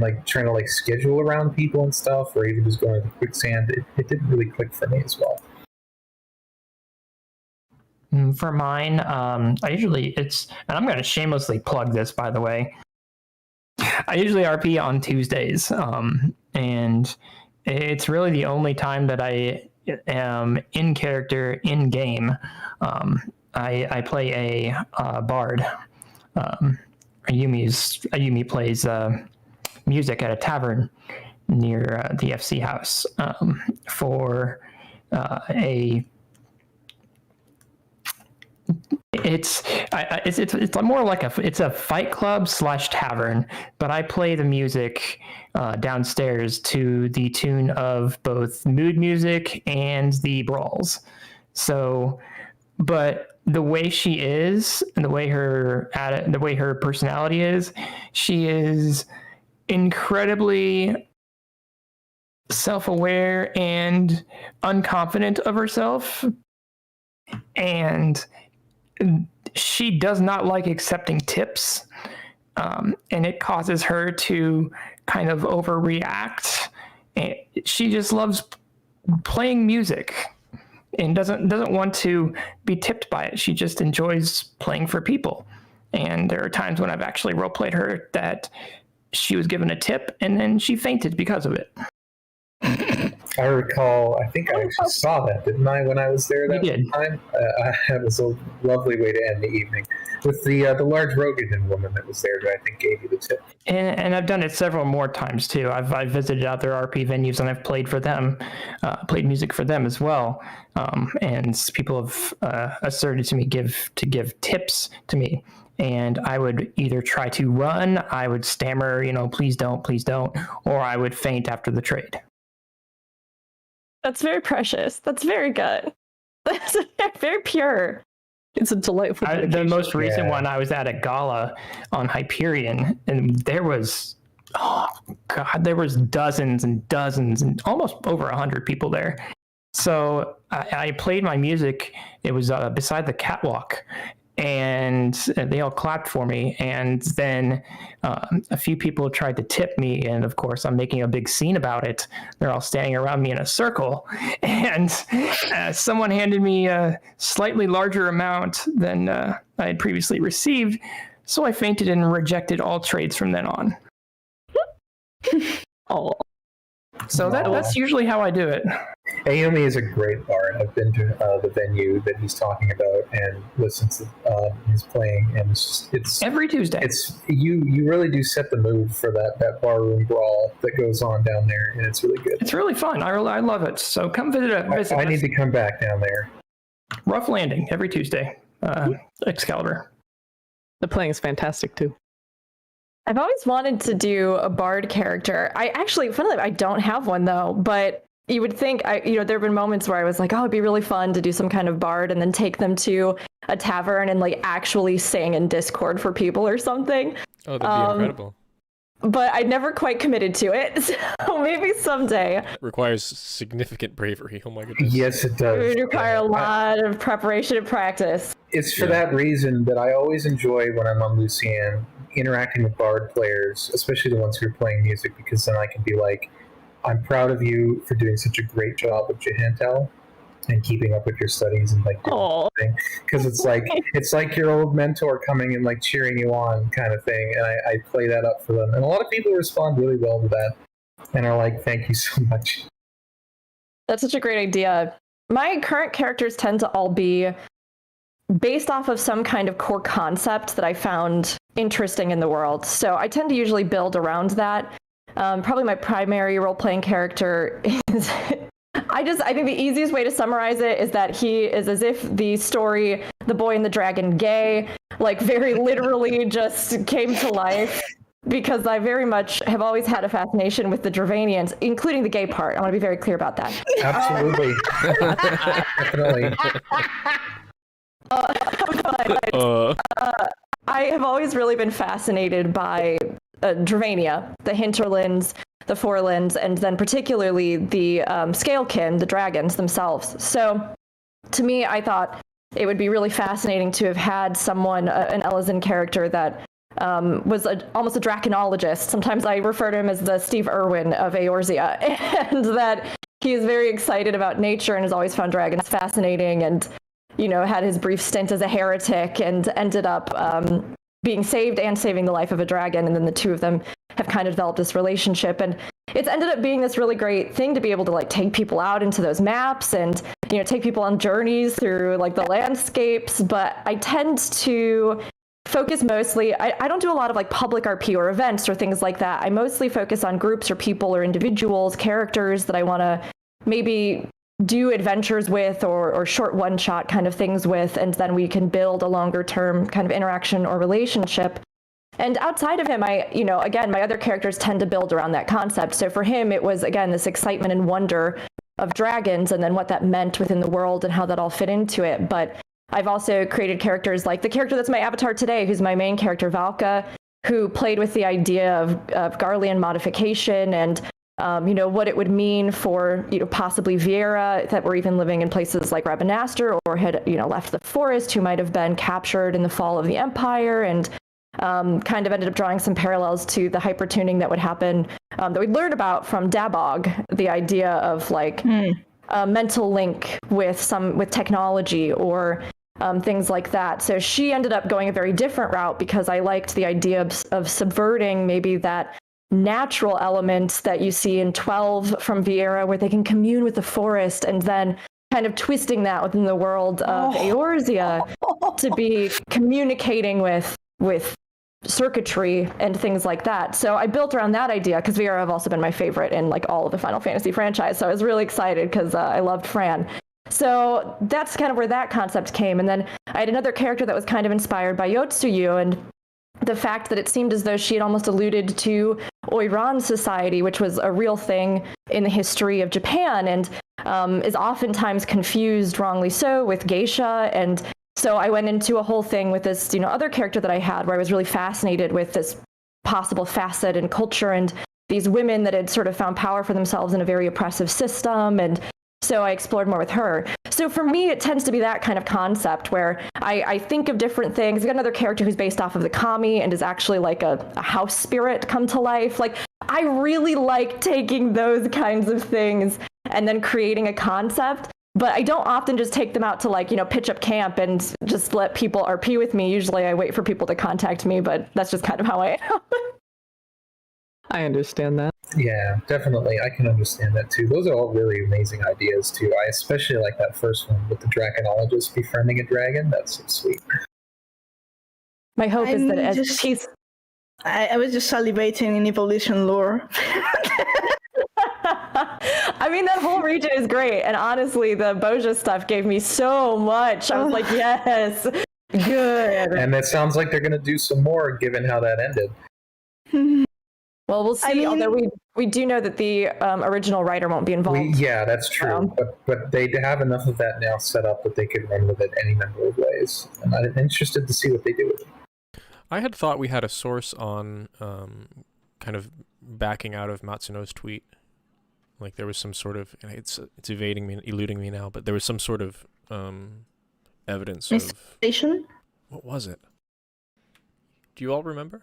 like trying to like schedule around people and stuff, or even just going to quicksand, it didn't really click for me as well. For mine, I usually and I'm going to shamelessly plug this, by the way. I usually RP on Tuesdays, and it's really the only time that I am in character in game. I play a bard. Ayumi plays music at a tavern near the FC house for it's more like it's a fight club / tavern, but I play the music downstairs to the tune of both mood music and the brawls. So, but the way she is and the way her personality is, she is incredibly self-aware and unconfident of herself, and she does not like accepting tips, and it causes her to kind of overreact. And she just loves playing music and doesn't want to be tipped by it. She just enjoys playing for people. And there are times when I've actually roleplayed her that she was given a tip and then she fainted because of it. I recall, I think I actually saw that, didn't I, when I was there that time? That was a lovely way to end the evening. With the large Rogan woman that was there, who I think gave you the tip. And I've done it several more times, too. I've visited other RP venues, and I've played for them, played music for them as well. And people have asserted to me to give tips to me. And I would either try to run, I would stammer, please don't, or I would faint after the trade. That's very precious. That's very good. That's very pure. It's a delightful The most recent one, I was at a gala on Hyperion, and there was dozens and dozens and almost over 100 people there. So I played my music. It was beside the catwalk, and they all clapped for me. And then a few people tried to tip me, and of course I'm making a big scene about it. They're all standing around me in a circle, and someone handed me a slightly larger amount than I had previously received, so I fainted and rejected all trades from then on. Oh, so that's usually how I do it. Ayumi is a great bard. I've been to the venue that he's talking about and listened to his playing, and it's every Tuesday. It's you really do set the mood for that barroom brawl that goes on down there, and it's really good. It's really fun. I love it. So come visit I need to come back down there. Rough Landing every Tuesday. Excalibur. The playing is fantastic too. I've always wanted to do a bard character. Funnily, I don't have one though, but you would think, there have been moments where I was like, oh, it'd be really fun to do some kind of bard and then take them to a tavern and like actually sing in Discord for people or something. Oh, that'd be incredible. But I never quite committed to it, so maybe someday. Requires significant bravery. Oh my goodness. Yes, it does. It would require a lot of preparation and practice. It's for that reason that I always enjoy when I'm on Lucienne interacting with bard players, especially the ones who are playing music, because then I can be like, I'm proud of you for doing such a great job with Jehantel and keeping up with your studies and like doing thing. Because it's like your old mentor coming and like cheering you on kind of thing, and I play that up for them, and a lot of people respond really well to that and are like, thank you so much. That's such a great idea. My current characters tend to all be based off of some kind of core concept that I found interesting in the world, so I tend to usually build around that. Probably my primary role-playing character is I think the easiest way to summarize it is that he is as if the story The Boy and the Dragon Gay, like very literally just came to life, because I very much have always had a fascination with the Dravanians, including the gay part. I want to be very clear about that. Absolutely. Definitely. I have always really been fascinated by Dravania, the hinterlands, the forelands, and then particularly the scalekin, the dragons themselves. So to me, I thought it would be really fascinating to have had someone, an Elysian character that was almost a draconologist. Sometimes I refer to him as the Steve Irwin of Eorzea, and that he is very excited about nature and has always found dragons fascinating, and had his brief stint as a heretic and ended up being saved and saving the life of a dragon, and then the two of them have kind of developed this relationship, and it's ended up being this really great thing to be able to like take people out into those maps and take people on journeys through like the landscapes. But I tend to focus mostly, I don't do a lot of like public RP or events or things like that. I mostly focus on groups or people or individuals, characters that I want to maybe do adventures with or short one-shot kind of things with, and then we can build a longer term kind of interaction or relationship. And outside of him, again, my other characters tend to build around that concept. So for him, it was, again, this excitement and wonder of dragons and then what that meant within the world and how that all fit into it. But I've also created characters like the character that's my avatar today, who's my main character, Valka, who played with the idea of Garlean modification and what it would mean for, possibly Vieira that were even living in places like Rabanastre or had, left the forest, who might have been captured in the fall of the Empire, and kind of ended up drawing some parallels to the hypertuning that would happen that we'd learned about from Dabog, the idea of like a mental link with technology or things like that. So she ended up going a very different route because I liked the idea of subverting maybe that natural elements that you see in 12 from Vieira, where they can commune with the forest, and then kind of twisting that within the world of Eorzea to be communicating with circuitry and things like that. So I built around that idea because Vieira have also been my favorite in like all of the Final Fantasy franchise. So I was really excited because I loved Fran. So that's kind of where that concept came. And then I had another character that was kind of inspired by Yotsuyu, and the fact that it seemed as though she had almost alluded to Oiran society, which was a real thing in the history of Japan and is oftentimes confused, wrongly so, with geisha. And so I went into a whole thing with this, other character that I had, where I was really fascinated with this possible facet and culture and these women that had sort of found power for themselves in a very oppressive system. And so I explored more with her. So for me, it tends to be that kind of concept where I think of different things. I got another character who's based off of the kami and is actually like a house spirit come to life. Like, I really like taking those kinds of things and then creating a concept. But I don't often just take them out to like, pitch up camp and just let people RP with me. Usually I wait for people to contact me, but that's just kind of how I am. I understand that. Yeah, definitely. I can understand that too. Those are all really amazing ideas too. I especially like that first one with the draconologist befriending a dragon. That's so sweet. My hope is that as peace... I was just salivating in evolution lore. I mean, that whole region is great. And honestly, the Boja stuff gave me so much. I was like, yes, good. And it sounds like they're going to do some more given how that ended. Well, we'll see. Although we do know that the original writer won't be involved. Yeah, that's true. But they have enough of that now set up that they could run with it any number of ways. And I'm interested to see what they do with it. I had thought we had a source on kind of backing out of Matsuno's tweet. Like there was some sort of, it's eluding me now, but there was some sort of evidence of... What was it? Do you all remember?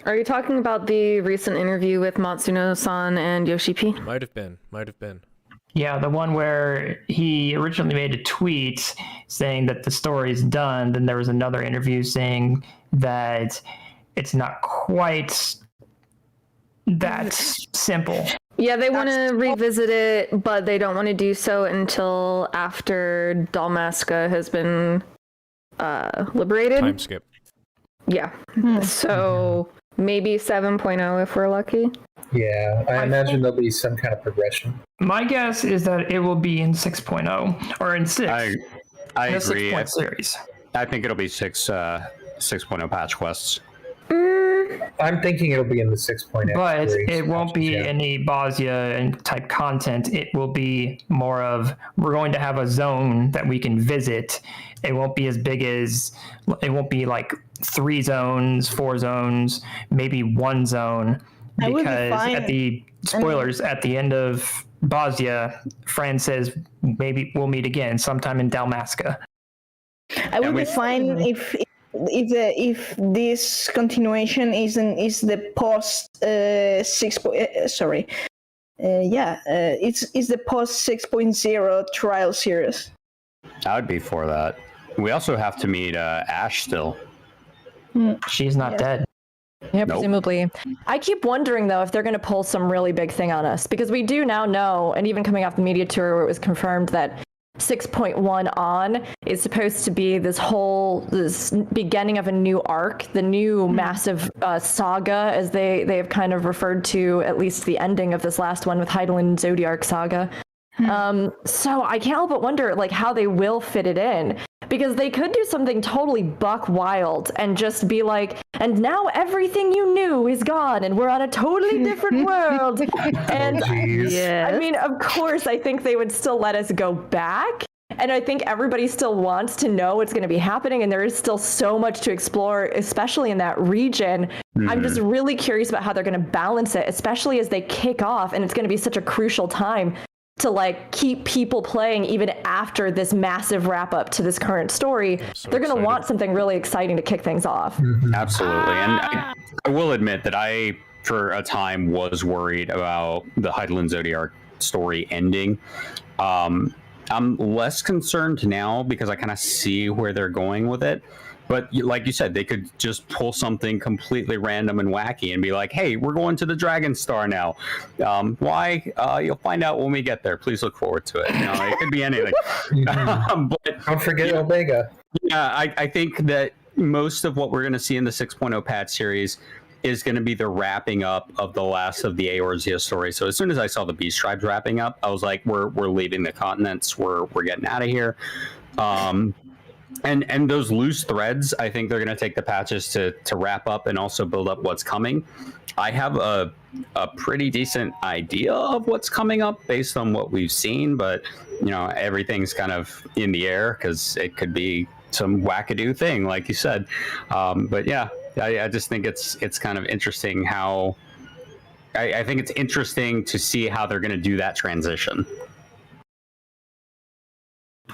Are you talking about the recent interview with Matsuno-san and Yoshi P? Might have been. Yeah, the one where he originally made a tweet saying that the story's done. Then there was another interview saying that it's not quite that simple. Yeah, they want to revisit it, but they don't want to do so until after Dalmasca has been liberated. Time skip. Yeah. So maybe 7.0 if we're lucky. Yeah, I imagine there'll be some kind of progression. My guess is that it will be in 6.0 or in 6. I agree. 6-point series. I think it'll be 6.0 patch quests. I'm thinking it'll be in the 6.x. But it won't be any Bosnia and type content. It will be more of, we're going to have a zone that we can visit. It won't be as big as, it won't be like 3 zones, 4 zones, maybe 1 zone. Because at the spoilers, at the end of Bosnia, Fran says maybe we'll meet again sometime in Dalmasca. I would be fine if this continuation is the post 6. It's the post 6.0 trial series. I would be for that. We also have to meet Ash still. She's not dead. Yeah, Nope. presumably. I keep wondering, though, if they're going to pull some really big thing on us, because we do now know, and even coming off the media tour where it was confirmed that 6.1 on is supposed to be this beginning of a new arc, the new massive saga, as they have kind of referred to at least the ending of this last one with Heidelin Zodiark Saga. So I can't help but wonder like how they will fit it in, because they could do something totally buck wild and just be like, and now everything you knew is gone and we're on a totally different world. And I mean, of course, I think they would still let us go back. And I think everybody still wants to know what's going to be happening. And there is still so much to explore, especially in that region. I'm just really curious about how they're going to balance it, especially as they kick off. And it's going to be such a crucial time to like keep people playing even after this massive wrap up to this current story. They're going to want something really exciting to kick things off. Absolutely. And I will admit that I, for a time, was worried about the Heidelin Zodiark story ending. I'm less concerned now because I kind of see where they're going with it. But like you said, they could just pull something completely random and wacky and be like, hey, we're going to the Dragon Star now. Why? You'll find out when we get there. Please look forward to it. You know, it could be anything. But don't forget Omega. Yeah, I think that most of what we're going to see in the 6.0 patch series is going to be the wrapping up of the last of the Eorzea story. So as soon as I saw the Beast Tribes wrapping up, I was like, we're leaving the continents. We're getting out of here. And those loose threads, I think they're going to take the patches to wrap up and also build up what's coming. I have a pretty decent idea of what's coming up based on what we've seen, but you know, everything's kind of in the air because it could be some wackadoo thing, like you said. But yeah, I just think it's kind of interesting how I think it's interesting to see how they're going to do that transition.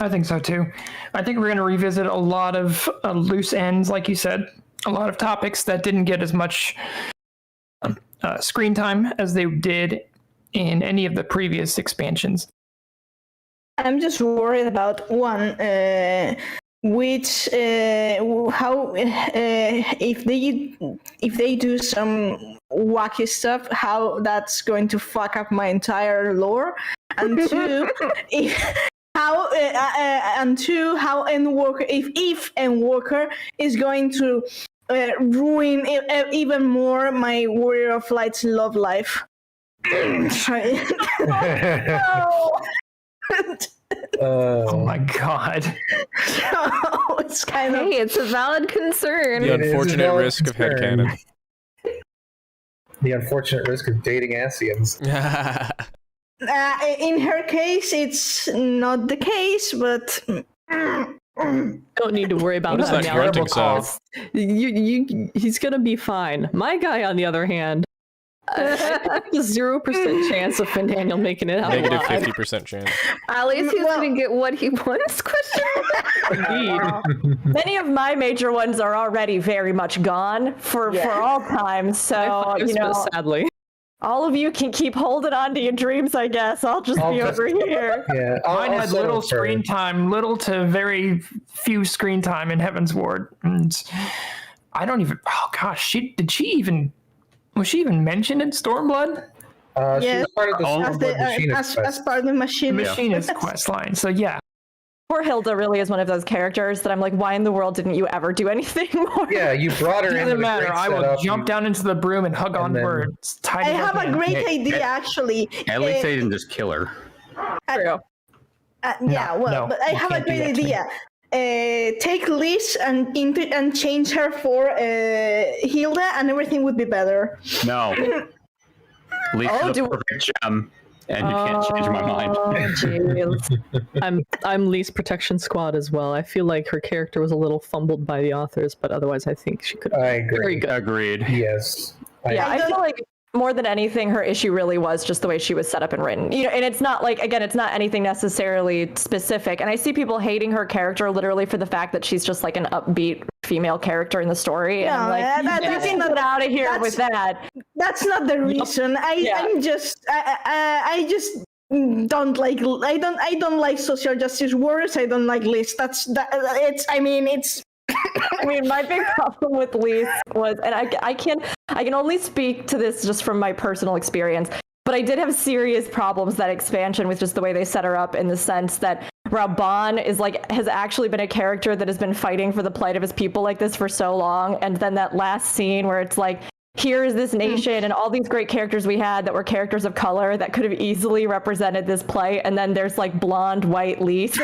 I think so too. I think we're going to revisit a lot of loose ends, like you said, a lot of topics that didn't get as much screen time as they did in any of the previous expansions. I'm just worried about one, which how if they do some wacky stuff, how that's going to fuck up my entire lore, and two, how Endwalker, if Endwalker is going to ruin even more my Warrior of Light's love life. Oh my god. It's kind of... Hey, it's a valid concern. The unfortunate risk of headcanon. The unfortunate risk of dating Asians. In her case, it's not the case, but Don't need to worry about What is that grunting sound? He's gonna be fine. My guy, on the other hand, 0% chance of Finn Daniel making it out Negative alive. 50% chance. At least he's gonna get what he wants. Indeed. Many of my major ones are already very much gone for all time. So, you know, sadly. all of you can keep holding on to your dreams, I guess. I'll just be over here. Yeah, Mine had little screen time, little to very few screen time in Heaven's Ward. And I don't even, oh gosh, was she even mentioned in Stormblood? She Yes. was part of the as part of the machine. Machinist quest line. So yeah. Poor Hilda really is one of those characters that I'm like, why in the world didn't you ever do anything more? Yeah, you brought her in. Doesn't matter. I will jump down into the broom and hug on words. I have a great idea, actually. At least they didn't just kill her. True. But I have a great idea. take Liz and change her for Hilda, and everything would be better. No. Liz is a perfect gem, and you can't change my mind. I'm Lee's Protection Squad as well. I feel like her character was a little fumbled by the authors, but otherwise I think she could. I agree. Very good. Agreed. Yes. I feel like more than anything, her issue really was just the way she was set up and written. And it's not like, again, it's not anything necessarily specific. And I see people hating her character literally for the fact that she's just like an upbeat female character in the story. And I'm like, that's get out of here with that. That's not the reason. I just don't like. I don't like social justice warriors. I don't like Liz. I mean, my big problem with Liz was, and I can only speak to this just from my personal experience, but I did have serious problems that expansion with just the way they set her up, in the sense that Raban has actually been a character that has been fighting for the plight of his people like this for so long, and then that last scene where it's like, here's this nation and all these great characters we had that were characters of color that could have easily represented this plight, and then there's like blonde white Lise.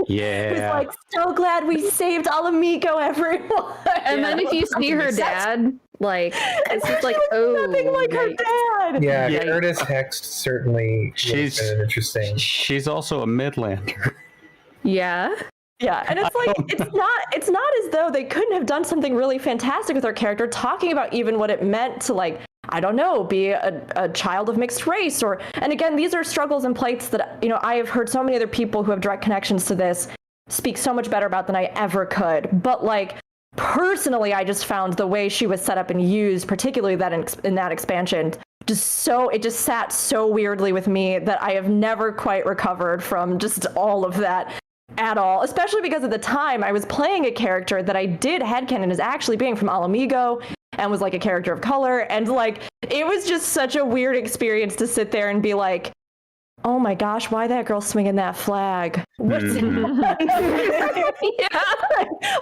Yeah. Who's like, so glad we saved Alamico, everyone. And then if you see her dad, like, it's just like, nothing like her dad. Yeah, Curtis Hext certainly She's interesting. She's also a Midlander. Yeah. Yeah, and it's like, it's not as though they couldn't have done something really fantastic with her character, talking about even what it meant to, like, I don't know, be a child of mixed race, and again, these are struggles and plights that, I have heard so many other people who have direct connections to this speak so much better about than I ever could. But like, personally, I just found the way she was set up and used, particularly in that expansion, it just sat so weirdly with me that I have never quite recovered from just all of that at all, especially because at the time I was playing a character that I did headcanon as actually being from Alamigo and was like a character of color, and like, it was just such a weird experience to sit there and be like, oh my gosh, why that girl swinging that flag? What's I was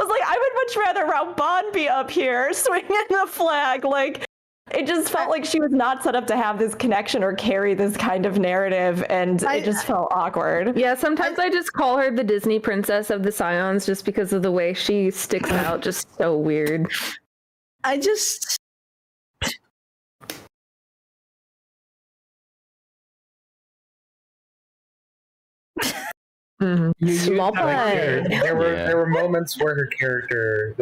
like, I would much rather Raban be up here swinging the flag. Like, it just felt like she was not set up to have this connection or carry this kind of narrative, and it just felt awkward. Yeah, sometimes I just call her the Disney princess of the Scions just because of the way she sticks out, just so weird. I just... There were moments where her character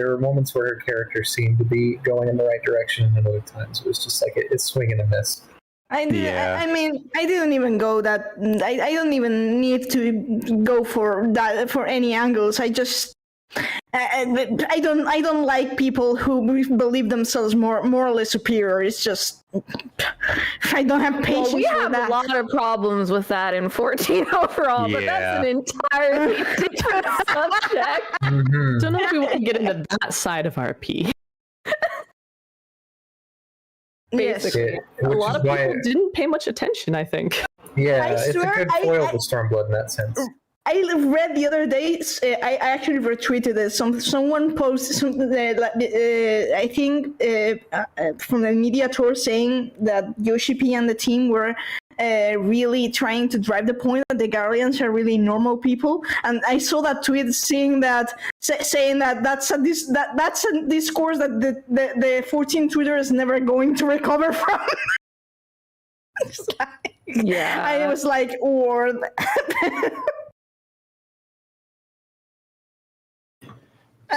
seemed to be going in the right direction, and other times it was just like it's swing and a miss. I mean, I didn't even go that. I don't even need to go for that for any angles. I just. I don't like people who believe themselves morally superior. It's just I don't have patience. Well, we have a lot of problems with that in 14 overall, but that's an entirely different subject. Don't know if we want to get into that side of RP. Basically, a lot of people didn't pay much attention, I think. Yeah, it's a good foil to Stormblood in that sense. I read the other day. I actually retweeted it. Someone posted something. I think from the media tour saying that Yoshi P and the team were really trying to drive the point that the Guardians are really normal people. And I saw that tweet saying that that's a discourse that the 14 Twitter is never going to recover from. Yeah, I was like, or.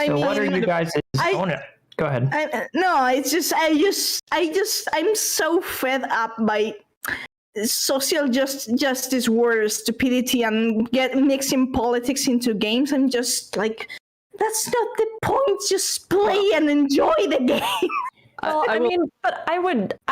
So what are you guys' own it? Go ahead. I'm so fed up by social justice warriors, stupidity, and mixing politics into games. I'm just like, that's not the point. Just play and enjoy the game. Well, but I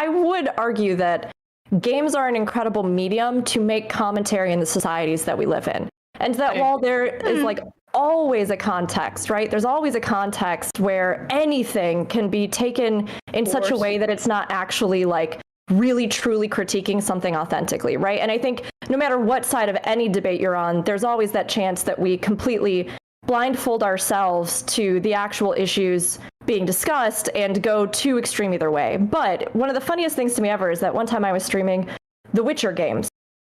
would argue that games are an incredible medium to make commentary in the societies that we live in, and that while there is like always a context, right? There's always a context where anything can be taken in such a way that it's not actually like really truly critiquing something authentically, right? And I think no matter what side of any debate you're on, there's always that chance that we completely blindfold ourselves to the actual issues being discussed and go too extreme either way. But one of the funniest things to me ever is that one time I was streaming The Witcher games,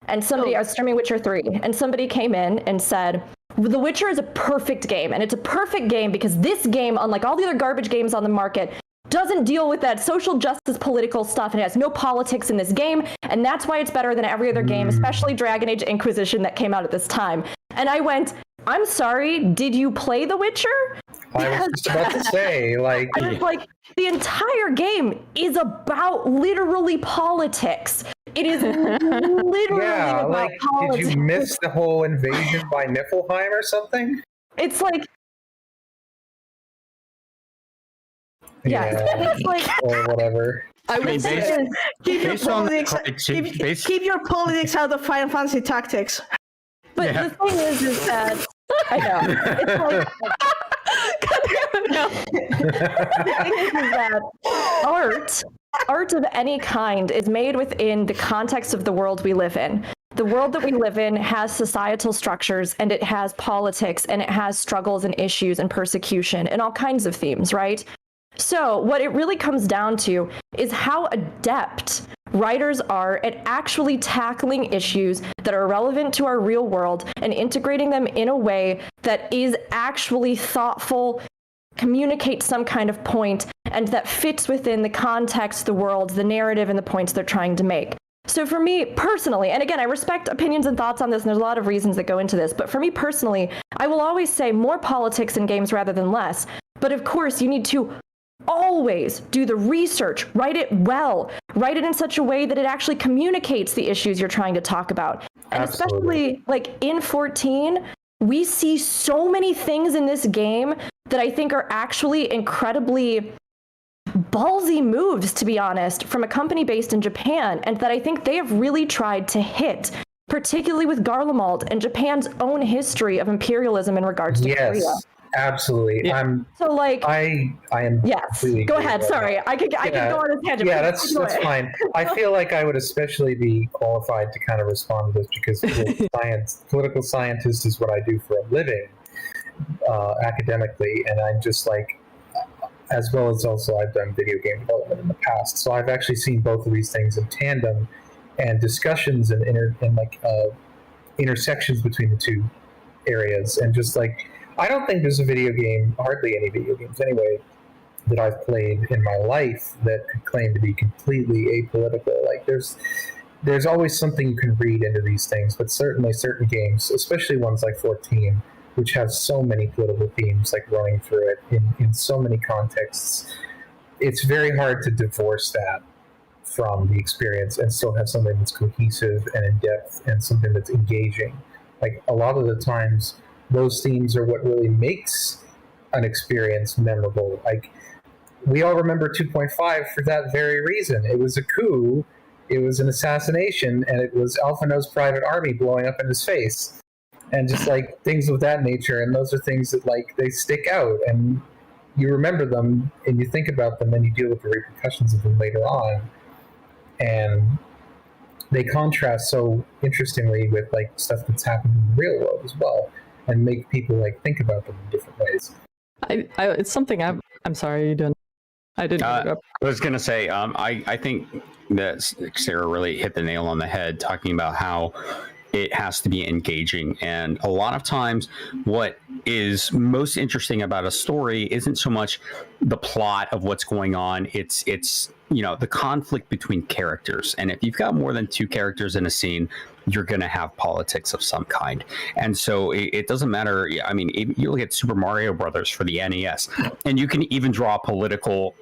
and somebody, I was streaming Witcher 3, and somebody came in and said, The Witcher is a perfect game, and it's a perfect game because this game, unlike all the other garbage games on the market, doesn't deal with that social justice political stuff, and it has no politics in this game, and that's why it's better than every other game, especially Dragon Age Inquisition that came out at this time. And I went, I'm sorry, did you play The Witcher? I was just about to say, like... I was like, the entire game is about literally politics. It is literally about like, politics. did you miss the whole invasion by Niflheim or something? It's like... Yeah, it's like... or whatever. I would say Keep your based on politics. Keep your politics out of Final Fantasy Tactics. But the thing is that I know it's like the thing is that art of any kind is made within the context of the world we live in. The world that we live in has societal structures, and it has politics, and it has struggles and issues and persecution and all kinds of themes, right? So what it really comes down to is how adept writers are at actually tackling issues that are relevant to our real world and integrating them in a way that is actually thoughtful, communicates some kind of point, and that fits within the context, the world, the narrative, and the points they're trying to make. So for me personally, and again, I respect opinions and thoughts on this, and there's a lot of reasons that go into this, but for me personally, I will always say more politics in games rather than less. But of course, you need to always do the research, write it well, write it in such a way that it actually communicates the issues you're trying to talk about. And especially like in 14, we see so many things in this game that I think are actually incredibly ballsy moves, to be honest, from a company based in Japan, and that I think they have really tried to hit, particularly with Garlemald and Japan's own history of imperialism in regards to Korea. Absolutely. Yeah. So like I am yes. Go ahead. Sorry, I could go on a tangent. Yeah, that's fine. I feel like I would especially be qualified to kind of respond to this because political scientist is what I do for a living, academically, and I'm just like, as well as also I've done video game development in the past, so I've actually seen both of these things in tandem, and discussions and intersections between the two areas, and just like. I don't think there's a video game, hardly any video games anyway, that I've played in my life that could claim to be completely apolitical. Like there's always something you can read into these things, but certainly certain games, especially ones like 14, which have so many political themes like running through it in so many contexts, it's very hard to divorce that from the experience and still have something that's cohesive and in depth and something that's engaging. Like a lot of the times, those themes are what really makes an experience memorable. Like we all remember 2.5 for that very reason. It was a coup, it was an assassination, and it was Alphinaud's private army blowing up in his face, and just like things of that nature. And those are things that like they stick out, and you remember them, and you think about them, and you deal with the repercussions of them later on. And they contrast so interestingly with like stuff that's happened in the real world as well. And make people like think about them in different ways. It's something I'm sorry, you didn't. I didn't. I was gonna say, I think that Sarah really hit the nail on the head, talking about how it has to be engaging. And a lot of times, what is most interesting about a story isn't so much the plot of what's going on. It's the conflict between characters. And if you've got more than two characters in a scene, you're going to have politics of some kind. And so it doesn't matter. I mean, you look at Super Mario Brothers for the NES, and you can even draw a political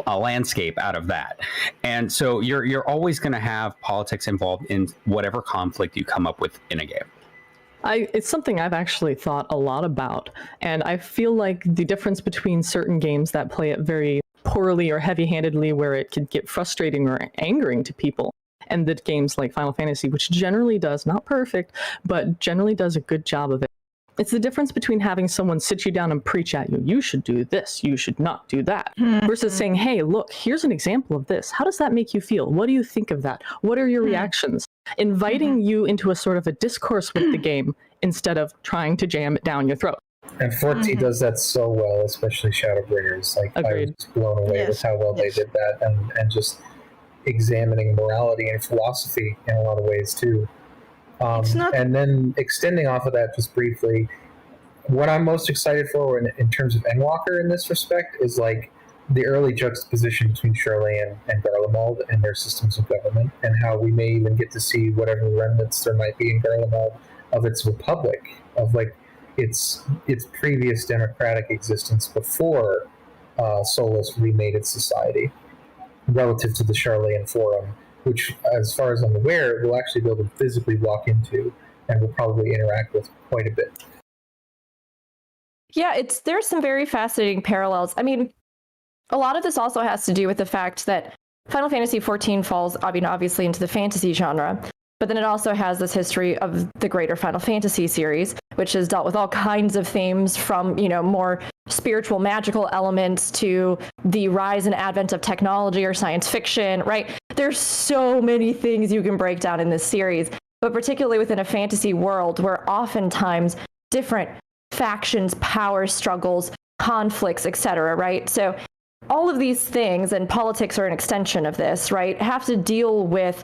landscape out of that. And so you're always going to have politics involved in whatever conflict you come up with in a game. It's something I've actually thought a lot about. And I feel like the difference between certain games that play it very poorly or heavy-handedly, where it could get frustrating or angering to people, and the games like Final Fantasy, which generally does, not perfect, but generally does a good job of it. It's the difference between having someone sit you down and preach at you, you should do this, you should not do that, versus saying, hey, look, here's an example of this. How does that make you feel? What do you think of that? What are your reactions? Inviting you into a sort of a discourse with the game instead of trying to jam it down your throat. And 14 does that so well, especially Shadowbringers. Like, I was blown away with how well they did that, and just examining morality and philosophy in a lot of ways too. It's not- And then extending off of that just briefly, what I'm most excited for in terms of Endwalker in this respect is like the early juxtaposition between Charlayan and Garlemald and their systems of government, and how we may even get to see whatever remnants there might be in Garlemald of its republic, of like its previous democratic existence before Solus remade its society, relative to the Charlayan Forum, which, as far as I'm aware, we'll actually be able to physically walk into and will probably interact with quite a bit. Yeah, there's some very fascinating parallels. I mean, a lot of this also has to do with the fact that Final Fantasy XIV falls, obviously, into the fantasy genre, but then it also has this history of the greater Final Fantasy series, which has dealt with all kinds of themes from, more spiritual, magical elements to the rise and advent of technology or science fiction, right? There's so many things you can break down in this series, but particularly within a fantasy world where oftentimes different factions, power struggles, conflicts, etc., right? So all of these things, and politics are an extension of this, right, have to deal with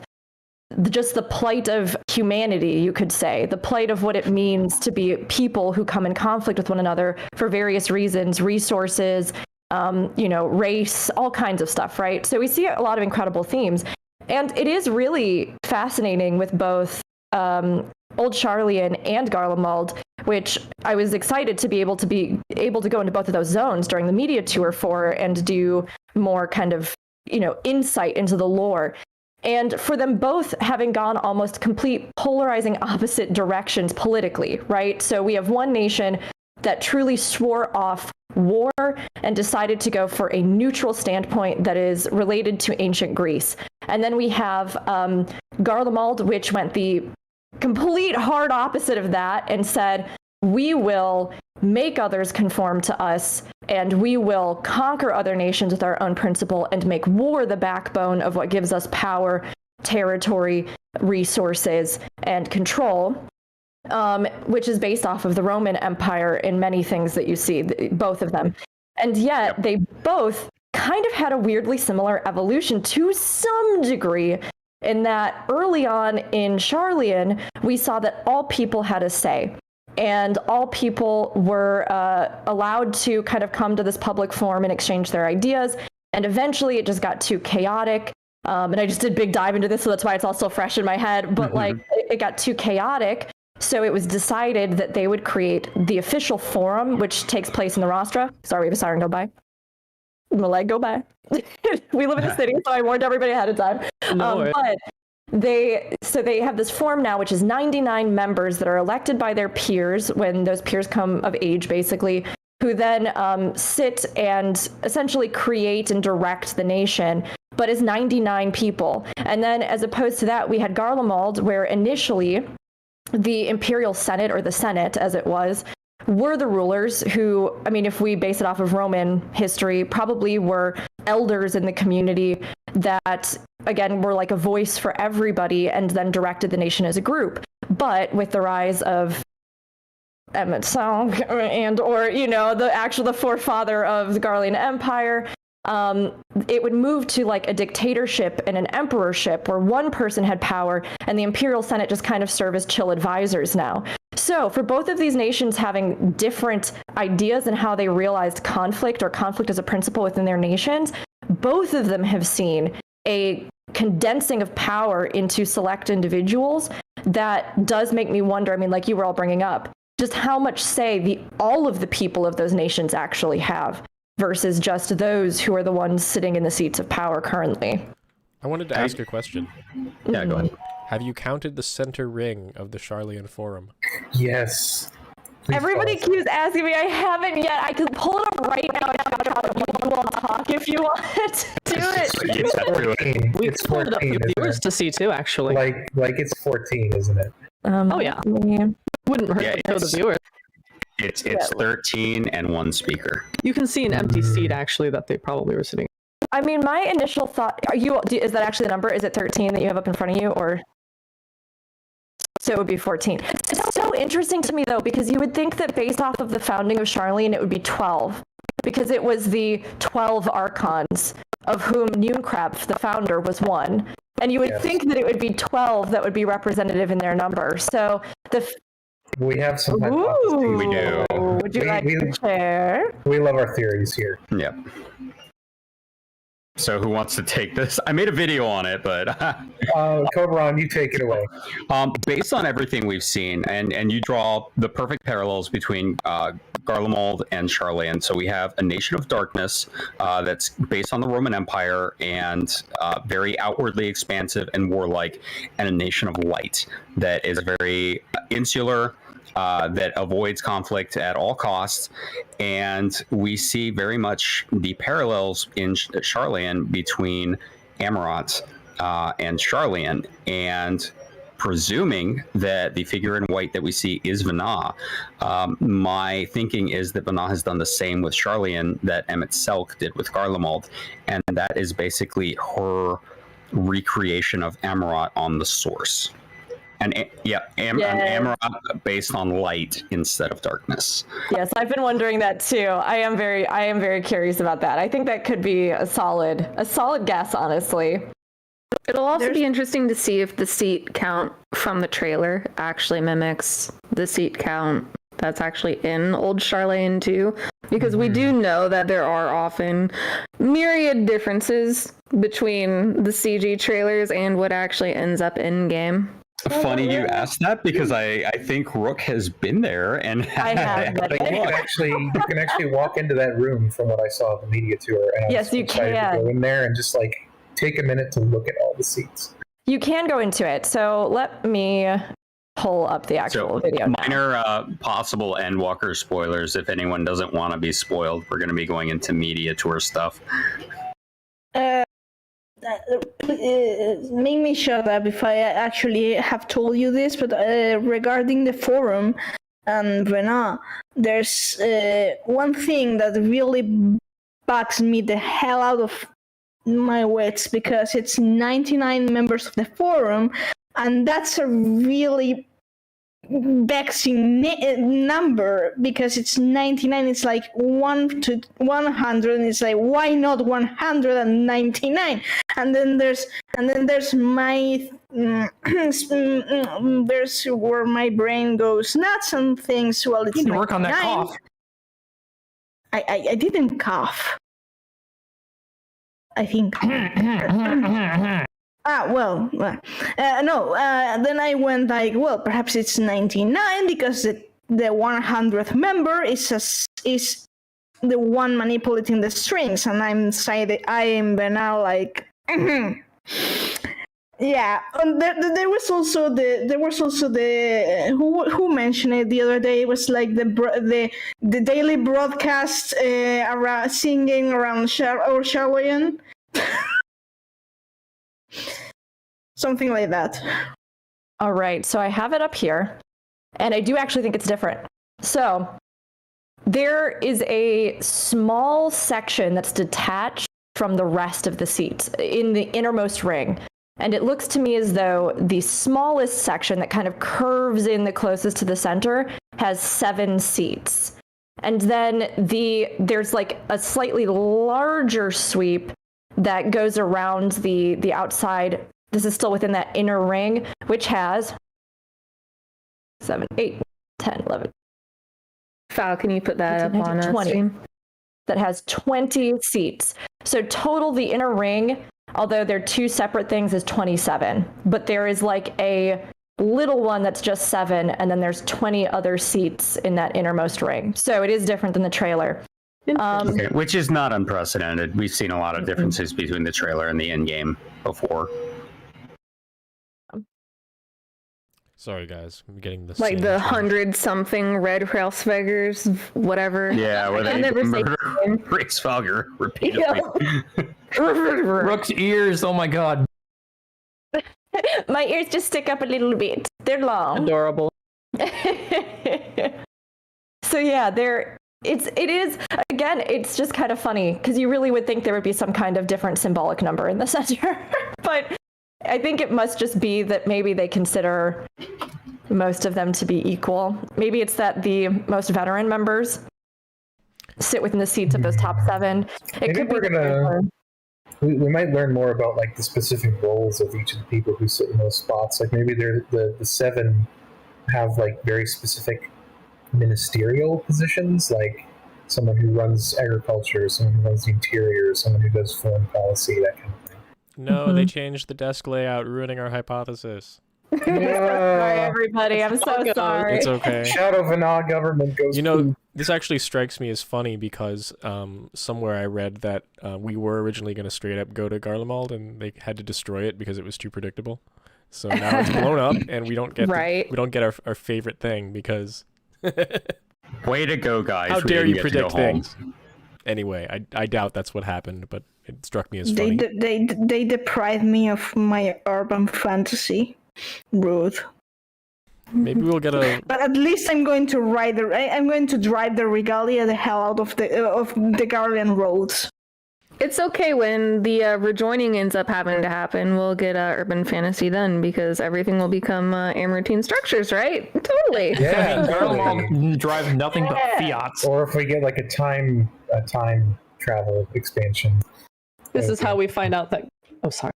just the plight of humanity, you could say, the plight of what it means to be people who come in conflict with one another for various reasons, resources, race, all kinds of stuff, right? So we see a lot of incredible themes. And it is really fascinating with both Old Charlian and Garlemald, which I was excited to be able to go into both of those zones during the media tour for and do more kind of, insight into the lore. And for them both having gone almost complete polarizing opposite directions politically, right? So we have one nation that truly swore off war and decided to go for a neutral standpoint that is related to ancient Greece. And then we have Garlemald, which went the complete hard opposite of that and said, we will make others conform to us, and we will conquer other nations with our own principle and make war the backbone of what gives us power, territory, resources, and control, which is based off of the Roman Empire in many things that you see, both of them. And yet they both kind of had a weirdly similar evolution to some degree, in that early on in Charlian, we saw that all people had a say. And all people were allowed to kind of come to this public forum and exchange their ideas. And eventually it just got too chaotic. And I just did a big dive into this, so that's why it's all so fresh in my head. But it got too chaotic. So it was decided that they would create the official forum, which takes place in the Rostra. Sorry, we have a siren go by. My leg go by. We live in a city, so I warned everybody ahead of time. But they have this forum now, which is 99 members that are elected by their peers when those peers come of age, basically, who then sit and essentially create and direct the nation, but is 99 people. And then as opposed to that, we had Garlemald, where initially the Imperial Senate, or the Senate as it was, were the rulers who, if we base it off of Roman history, probably were elders in the community that, again, were like a voice for everybody and then directed the nation as a group. But with the rise of Emmett Song the forefather of the Garlean Empire, it would move to like a dictatorship and an emperorship where one person had power and the Imperial Senate just kind of serve as chill advisors now. So for both of these nations having different ideas and how they realized conflict, or conflict as a principle within their nations, both of them have seen a condensing of power into select individuals that does make me wonder, like you were all bringing up, just how much say all of the people of those nations actually have versus just those who are the ones sitting in the seats of power currently. I wanted to ask a question. Yeah, go ahead. Have you counted the center ring of the Charlian Forum? Yes. Please Everybody tell us. keeps asking me. I haven't yet. I could pull it up right now. You will talk if you want. Do it. It's pulled it up 14, for isn't viewers it? to see too, actually. Like it's 14, isn't it? Oh yeah. Wouldn't hurt to show the viewers. It's 13 and one speaker. You can see an empty seat actually that they probably were sitting. My initial thought, is that actually the number? Is it 13 that you have up in front of you, or? So it would be 14. It's so interesting to me, though, because you would think that based off of the founding of Charlene, it would be 12, because it was the 12 archons, of whom Nunkrab, the founder, was one, And you would Yes. think that it would be 12 that would be representative in their number. So We have some Ooh, hypotheses. We do. Would you We- like we- to share? We love our theories here. Yep. So who wants to take this? I made a video on it, but Cobron, you take it away. based on everything we've seen, and you draw the perfect parallels between Garlemald and Charlene. So we have a nation of darkness that's based on the Roman Empire and very outwardly expansive and warlike, and a nation of light that is very insular, that avoids conflict at all costs. And we see very much the parallels in Charlene between Amarant and Charlene. And presuming that the figure in white that we see is Vana, my thinking is that Vana has done the same with Charlene that Emmett Selk did with Garlemald, and that is basically her recreation of Amarant on the source. And an Amarant based on light instead of darkness. Yes, I've been wondering that too. I am very curious about that. I think that could be a solid guess, honestly. It'll also be interesting to see if the seat count from the trailer actually mimics the seat count that's actually in Old Charlene too, because we do know that there are often myriad differences between the CG trailers and what actually ends up in game. Funny you asked that, because I think Rook has been there and I have been there. You can actually walk into that room from what I saw of the media tour, and I Yes, was you excited can. to go in there and just like take a minute to look at all the seats. You can go into it. So let me pull up the actual video now. minor possible Endwalker spoilers. If anyone doesn't want to be spoiled, we're going to be going into media tour stuff. Make me shut up if I actually have told you this, but regarding the forum and Vena, there's one thing that really bugs me the hell out of my wits, because it's 99 members of the forum, and that's a really vexing number, because it's 99. It's like 1 to 100, and it's like, why not 199? And then there's my there's where my brain goes nuts and thinks, well, it's You need to work on that 99. cough. I didn't cough, I think. No. Then I went like, well, perhaps it's 99 because the 100th member is the one manipulating the strings, and I'm now like, yeah. And there was also the who mentioned it the other day. It was like the daily broadcast around singing around Charlene. Something like that. All right, so I have it up here, and I do actually think it's different. So there is a small section that's detached from the rest of the seats in the innermost ring. And it looks to me as though the smallest section that kind of curves in the closest to the center has 7 seats. And then there's like a slightly larger sweep that goes around the outside. This is still within that inner ring, which has 7, 8, 10, 11. Fal, can you put that up 19, on 20. screen? That has 20 seats. So total, the inner ring, although they're 2 separate things, is 27. But there is like a little one that's just 7, and then there's 20 other seats in that innermost ring. So it is different than the trailer. Okay, which is not unprecedented. We've seen a lot of differences between the trailer and the in-game before. Sorry, guys. I'm getting this. Like the 100-something Red Railsveggers, whatever. Yeah, where I they never say murder Racefelger repeatedly. Rook's ears, oh my god. My ears just stick up a little bit. They're long. Adorable. So yeah, it is again, it's just kind of funny because you really would think there would be some kind of different symbolic number in the center. But I think it must just be that maybe they consider most of them to be equal. Maybe it's that the most veteran members sit within the seats of those top 7. It Maybe could be we're gonna we might learn more about like the specific roles of each of the people who sit in those spots. Like maybe the seven have like very specific ministerial positions, like someone who runs agriculture, someone who runs the interior, someone who does foreign policy, that kind of thing. No, they changed the desk layout, ruining our hypothesis. Sorry, everybody. I'm so sorry. It's okay. Shadow Vanah government goes. You know, this actually strikes me as funny because somewhere I read that we were originally going to straight up go to Garlemald, and they had to destroy it because it was too predictable. So now it's blown up, and we don't get we don't get our favorite thing because. Way to go, guys! How dare you predict things? Anyway, I doubt that's what happened, but it struck me as funny. They deprived me of my urban fantasy. Rude. Maybe we'll get a. But at least I'm going to I'm going to drive the regalia the hell out of the Garlean roads. It's okay when the rejoining ends up having to happen. We'll get urban fantasy then because everything will become amortine structures, right? Totally. Yeah, Garlemald drive nothing but fiats. or if we get like a time travel expansion. This is how we find out that. Oh, sorry.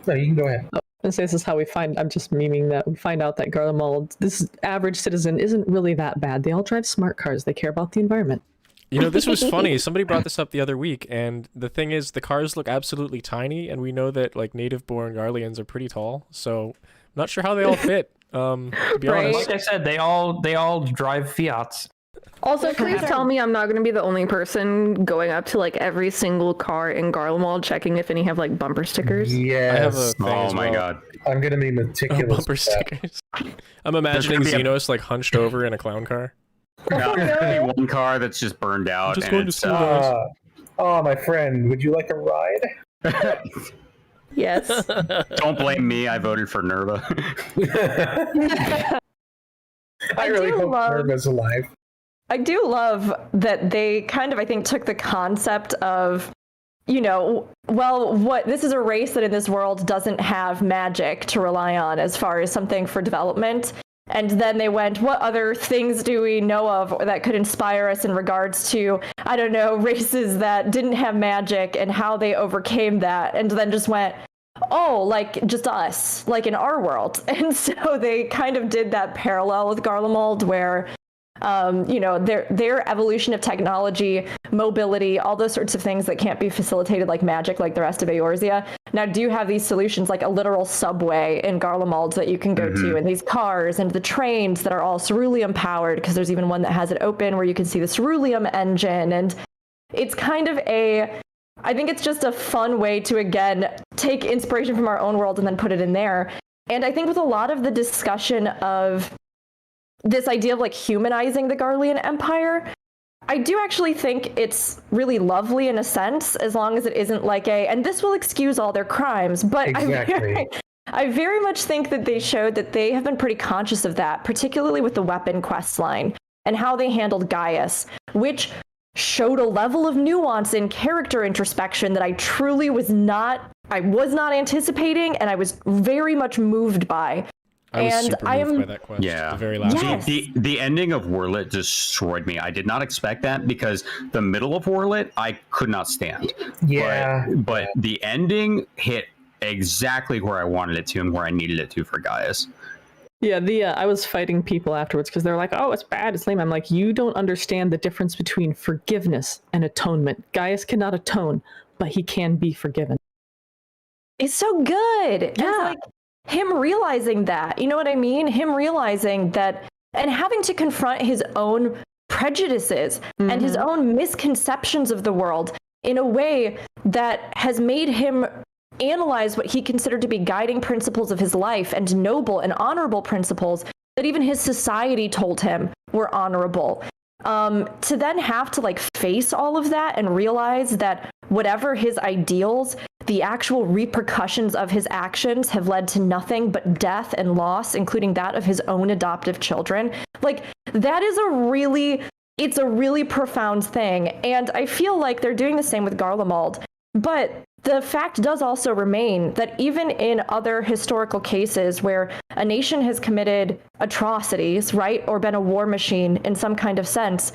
No, you can go ahead. This is how we find. I'm just memeing that we find out that Garlemald, this average citizen, isn't really that bad. They all drive smart cars. They care about the environment. You know, this was funny. Somebody brought this up the other week, and the thing is, the cars look absolutely tiny, and we know that like native-born Garleans are pretty tall. So, I'm not sure how they all fit. To be honest. Like I said, they all drive fiats. Also, please tell me I'm not going to be the only person going up to like every single car in Garlemald checking if any have like bumper stickers. Yes. I have a thing Oh as my well. god! I'm gonna be meticulous. Bumper with that. stickers. I'm imagining There's gonna be Xenos like hunched over in a clown car. No, there's gonna be one car that's just burned out. Just and going to it's, school, guys. Oh, my friend, would you like a ride? Yes. Don't blame me. I voted for Nerva. I really do hope love- Nerva's alive. I do love that they kind of, I think, took the concept of, you know, well, this is a race that in this world doesn't have magic to rely on as far as something for development. And then they went, what other things do we know of that could inspire us in regards to, I don't know, races that didn't have magic and how they overcame that. And then just went, oh, like just us, like in our world. And so they kind of did that parallel with Garlemald where you know, their evolution of technology, mobility, all those sorts of things that can't be facilitated like magic, like the rest of Eorzea, now do have these solutions like a literal subway in Garlemald that you can go to, and these cars and the trains that are all ceruleum powered, because there's even one that has it open where you can see the ceruleum engine. And it's kind of I think it's just a fun way to, again, take inspiration from our own world and then put it in there. And I think with a lot of the discussion of this idea of like humanizing the Garlean Empire, I do actually think it's really lovely in a sense, as long as it isn't like and this will excuse all their crimes. But Exactly. I very much think that they showed that they have been pretty conscious of that, particularly with the weapon quest line and how they handled Gaius, which showed a level of nuance in character introspection that I truly was not anticipating, and I was very much moved by. I was super moved by that quest. Yeah. The very last one. The ending of Warlit destroyed me. I did not expect that because the middle of Warlit I could not stand. Yeah. But the ending hit exactly where I wanted it to and where I needed it to for Gaius. Yeah, I was fighting people afterwards because they're like, oh, it's bad, it's lame. I'm like, you don't understand the difference between forgiveness and atonement. Gaius cannot atone, but he can be forgiven. It's so good. Yeah. It's like him realizing that, you know what I mean? Him realizing that and having to confront his own prejudices and his own misconceptions of the world in a way that has made him analyze what he considered to be guiding principles of his life and noble and honorable principles that even his society told him were honorable. To then have to like face all of that and realize that whatever his ideals, the actual repercussions of his actions have led to nothing but death and loss, including that of his own adoptive children. Like that is it's a really profound thing. And I feel like they're doing the same with Garlemald. But the fact does also remain that even in other historical cases where a nation has committed atrocities, right, or been a war machine in some kind of sense,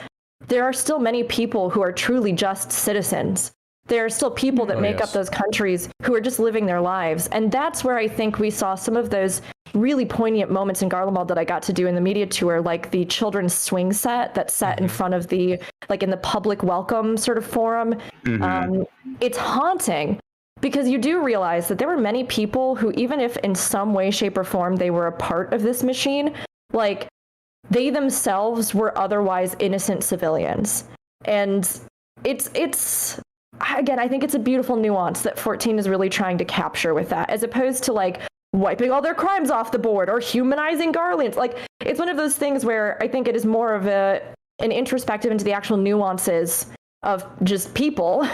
there are still many people who are truly just citizens. There are still people that make up yes. those countries who are just living their lives. And that's where I think we saw some of those really poignant moments in Garlemald that I got to do in the media tour, like the children's swing set that's set in front of the, like in the public welcome sort of forum. It's haunting because you do realize that there were many people who, even if in some way, shape, or form they were a part of this machine, like they themselves were otherwise innocent civilians. And it's again, I think it's a beautiful nuance that 14 is really trying to capture with that, as opposed to like wiping all their crimes off the board or humanizing Garleans. Like, it's one of those things where I think it is more of an introspective into the actual nuances of just people.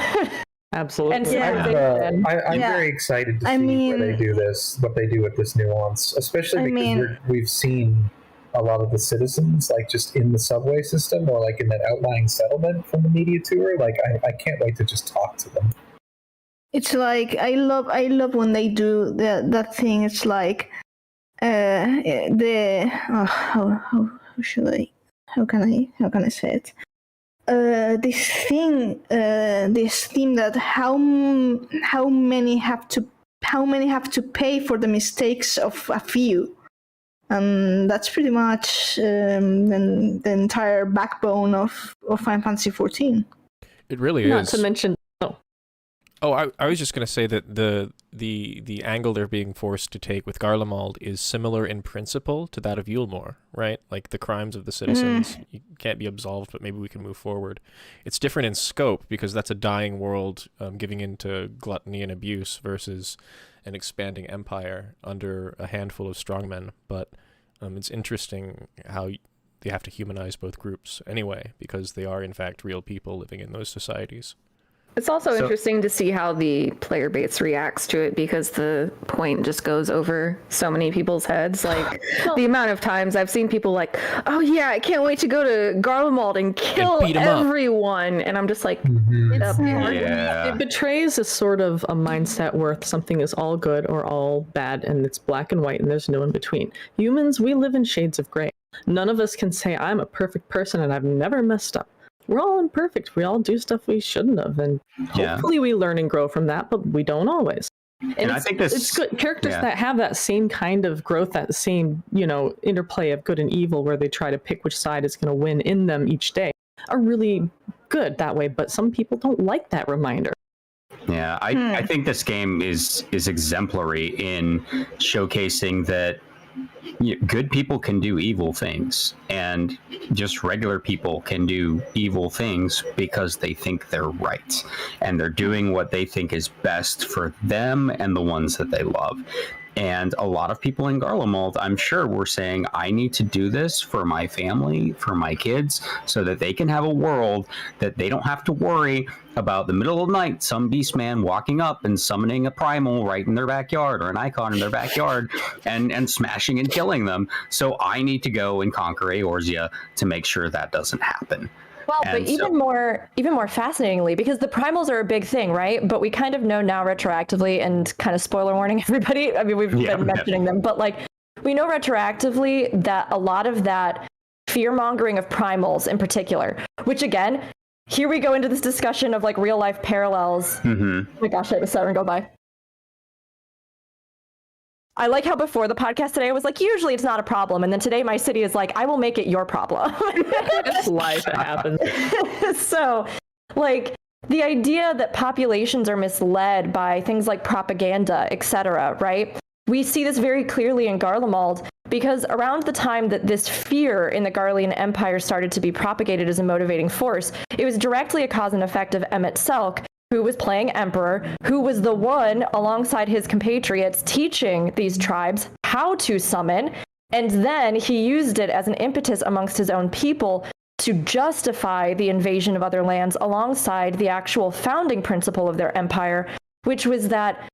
Absolutely. And I'm very excited to see where they do this, what they do with this nuance, especially because we've seen a lot of the citizens like just in the subway system or like in that outlying settlement from the media tour. Like I can't wait to just talk to them. It's like I love when they do that thing. It's like how can I say it? This theme that how many have to pay for the mistakes of a few. And that's pretty much the entire backbone of Final Fantasy XIV. It really Not is. to mention, I was just going to say that the angle they're being forced to take with Garlemald is similar in principle to that of Yulmore, right? Like the crimes of the citizens, you can't be absolved, but maybe we can move forward. It's different in scope because that's a dying world giving into gluttony and abuse versus an expanding empire under a handful of strongmen. But it's interesting how they have to humanize both groups anyway, because they are in fact real people living in those societies. It's also interesting to see how the player base reacts to it, because the point just goes over so many people's heads. Like the amount of times I've seen people like, oh yeah, I can't wait to go to Garlemald and kill everyone. And I'm just like, it betrays a sort of a mindset where something is all good or all bad, and it's black and white and there's no in between. Humans, we live in shades of gray. None of us can say I'm a perfect person and I've never messed up. We're all imperfect. We all do stuff we shouldn't have, and hopefully we learn and grow from that, but we don't always. And I think it's good. Characters that have that same kind of growth, that same, interplay of good and evil, where they try to pick which side is going to win in them each day, are really good that way. But some people don't like that reminder. Yeah, I think this game is exemplary in showcasing that good people can do evil things, and just regular people can do evil things because they think they're right, and they're doing what they think is best for them and the ones that they love. And a lot of people in Garlemald, I'm sure, were saying, I need to do this for my family, for my kids, so that they can have a world that they don't have to worry about the middle of the night, some beast man walking up and summoning a primal right in their backyard, or an icon in their backyard, and smashing and killing them. So I need to go and conquer Eorzea to make sure that doesn't happen. Well, but even more fascinatingly, because the primals are a big thing, right? But we kind of know now retroactively, and kind of spoiler warning, everybody. I mean, we've been mentioning them, but like we know retroactively that a lot of that fear mongering of primals in particular, which again, here we go into this discussion of like real life parallels. Oh my gosh, I had a siren go by. I like how before the podcast today I was like, usually it's not a problem, and then today my city is like, I will make it your problem. It's life, it happens. So, like, the idea that populations are misled by things like propaganda, etc., right? We see this very clearly in Garlemald, because around the time that this fear in the Garlean Empire started to be propagated as a motivating force, it was directly a cause and effect of Emmett Selk, who was playing Emperor, who was the one, alongside his compatriots, teaching these tribes how to summon, and then he used it as an impetus amongst his own people to justify the invasion of other lands alongside the actual founding principle of their empire, which was that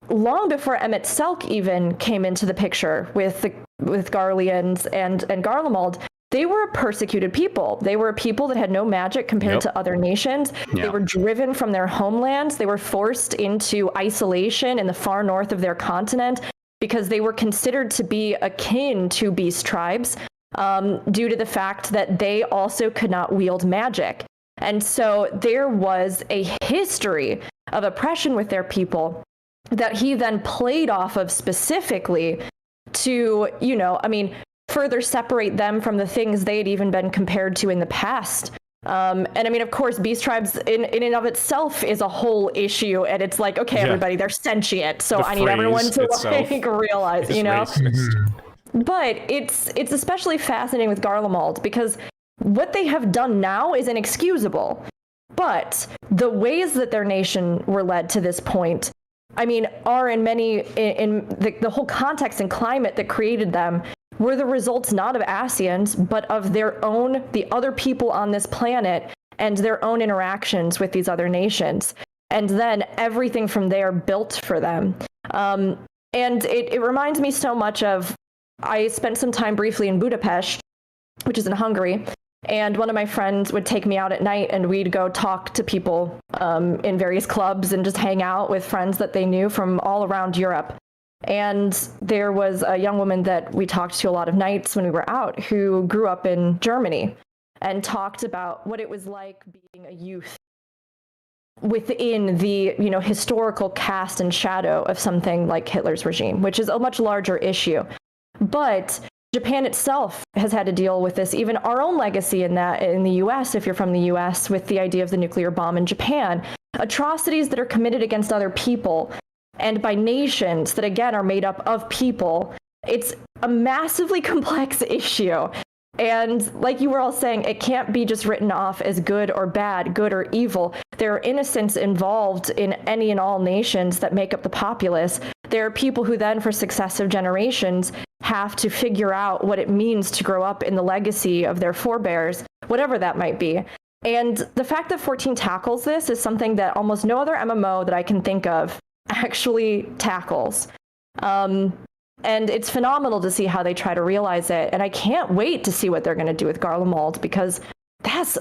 long before Emmett Selk even came into the picture with Garleans and Garlemald, they were a persecuted people. They were a people that had no magic compared to other nations. They were driven from their homelands. They were forced into isolation in the far north of their continent because they were considered to be akin to beast tribes due to the fact that they also could not wield magic. And so there was a history of oppression with their people that he then played off of specifically to, further separate them from the things they had even been compared to in the past. And I mean, of course, beast tribes in and of itself is a whole issue, and it's like, okay, everybody, they're sentient, so I need everyone to realize, But it's especially fascinating with Garlemald because what they have done now is inexcusable. But the ways that their nation were led to this point, I mean, are in the whole context and climate that created them were the results not of Ascians, but of the other people on this planet and their own interactions with these other nations. And then everything from there built for them. And it reminds me so much of, I spent some time briefly in Budapest, which is in Hungary. And one of my friends would take me out at night and we'd go talk to people in various clubs and just hang out with friends that they knew from all around Europe. And there was a young woman that we talked to a lot of nights when we were out who grew up in Germany and talked about what it was like being a youth within the, historical cast and shadow of something like Hitler's regime, which is a much larger issue. But Japan itself has had to deal with this, even our own legacy in the US, if you're from the US, with the idea of the nuclear bomb in Japan, atrocities that are committed against other people and by nations that, again, are made up of people. It's a massively complex issue. And like you were all saying, it can't be just written off as good or bad, good or evil. There are innocents involved in any and all nations that make up the populace. There are people who then, for successive generations, have to figure out what it means to grow up in the legacy of their forebears, whatever that might be. And the fact that 14 tackles this is something that almost no other MMO that I can think of actually tackles. And it's phenomenal to see how they try to realize it. And I can't wait to see what they're going to do with Garlemald, because that's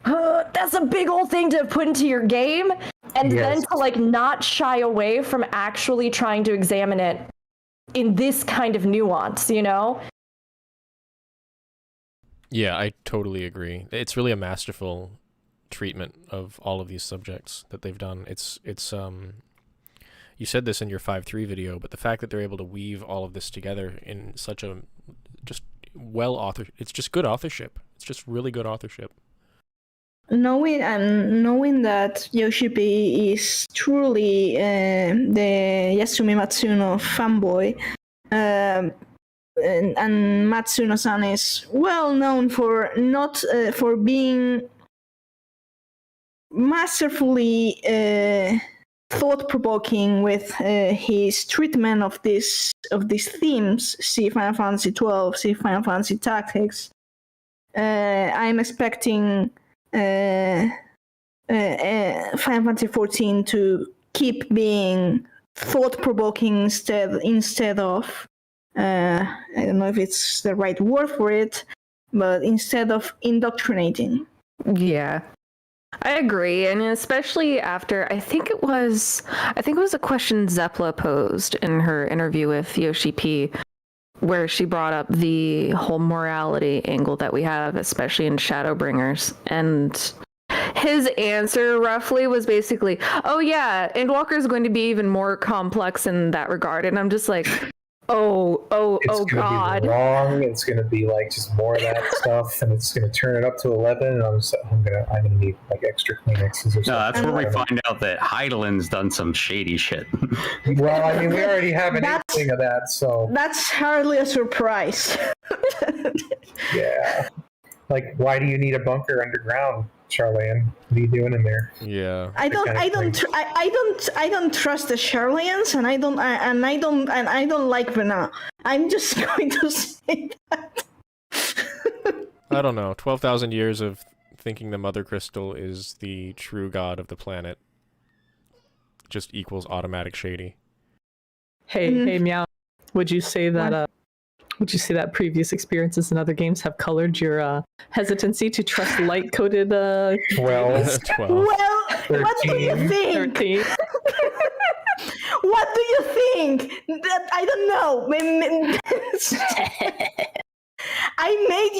that's a big old thing to put into your game. And then to not shy away from actually trying to examine it in this kind of nuance, Yeah, I totally agree. It's really a masterful treatment of all of these subjects that they've done. It's you said this in your 5.3 video, but the fact that they're able to weave all of this together in such a just it's just good authorship. It's just really good authorship. Knowing that Yoshipi is truly the Yasumi Matsuno fanboy, and Matsuno-san is well known for not for being masterfully thought-provoking with his treatment of these themes. See Final Fantasy XII, see Final Fantasy Tactics. I'm expecting Final Fantasy XIV to keep being thought-provoking instead of I don't know if it's the right word for it, but instead of indoctrinating. Yeah, I agree, and especially after I think it was a question Zepla posed in her interview with Yoshi P, where she brought up the whole morality angle that we have, especially in Shadowbringers, and his answer roughly was basically, "Oh yeah, Endwalker is going to be even more complex in that regard," and I'm just like, Oh God! Be wrong. It's gonna be just more of that stuff, and it's gonna turn it up to 11. And I'm gonna need extra Kleenexes or something. No, that's where we find out that Heidelin's done some shady shit. Well, I mean, we already have an inkling of that, so that's hardly a surprise. Yeah, why do you need a bunker underground, Charlene? What are you doing in there? Yeah, I don't trust the Charlians, and I don't like Vena. I'm just going to say that. I don't know. 12,000 years of thinking the Mother Crystal is the true god of the planet just equals automatic shady. Hey, Meow. Would you say that previous experiences in other games have colored your hesitancy to trust light-coded 12. Well, 13. What do you think? 13? What do you think? I don't know. I made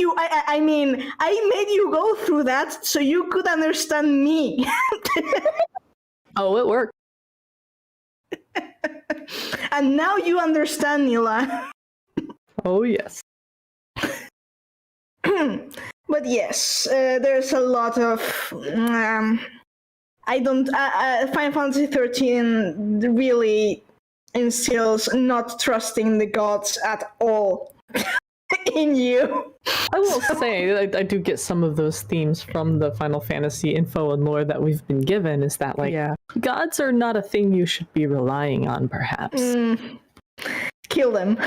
you go through that so you could understand me. Oh, it worked. And now you understand, Nila. Oh, yes. But yes, there's a lot of Final Fantasy 13 really instills not trusting the gods at all in you. I will say, I do get some of those themes from the Final Fantasy info and lore that we've been given, is that, like, gods are not a thing you should be relying on, perhaps. Kill them.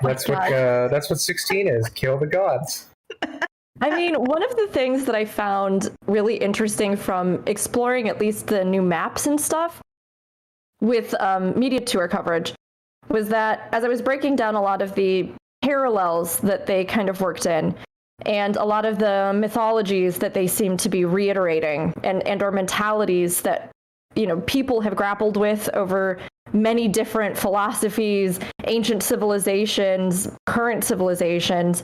That's what 16 is. Kill the gods. I mean, one of the things that I found really interesting from exploring at least the new maps and stuff with media tour coverage was that as I was breaking down a lot of the parallels that they kind of worked in and a lot of the mythologies that they seem to be reiterating and or mentalities that, you know, people have grappled with over many different philosophies, ancient civilizations, current civilizations,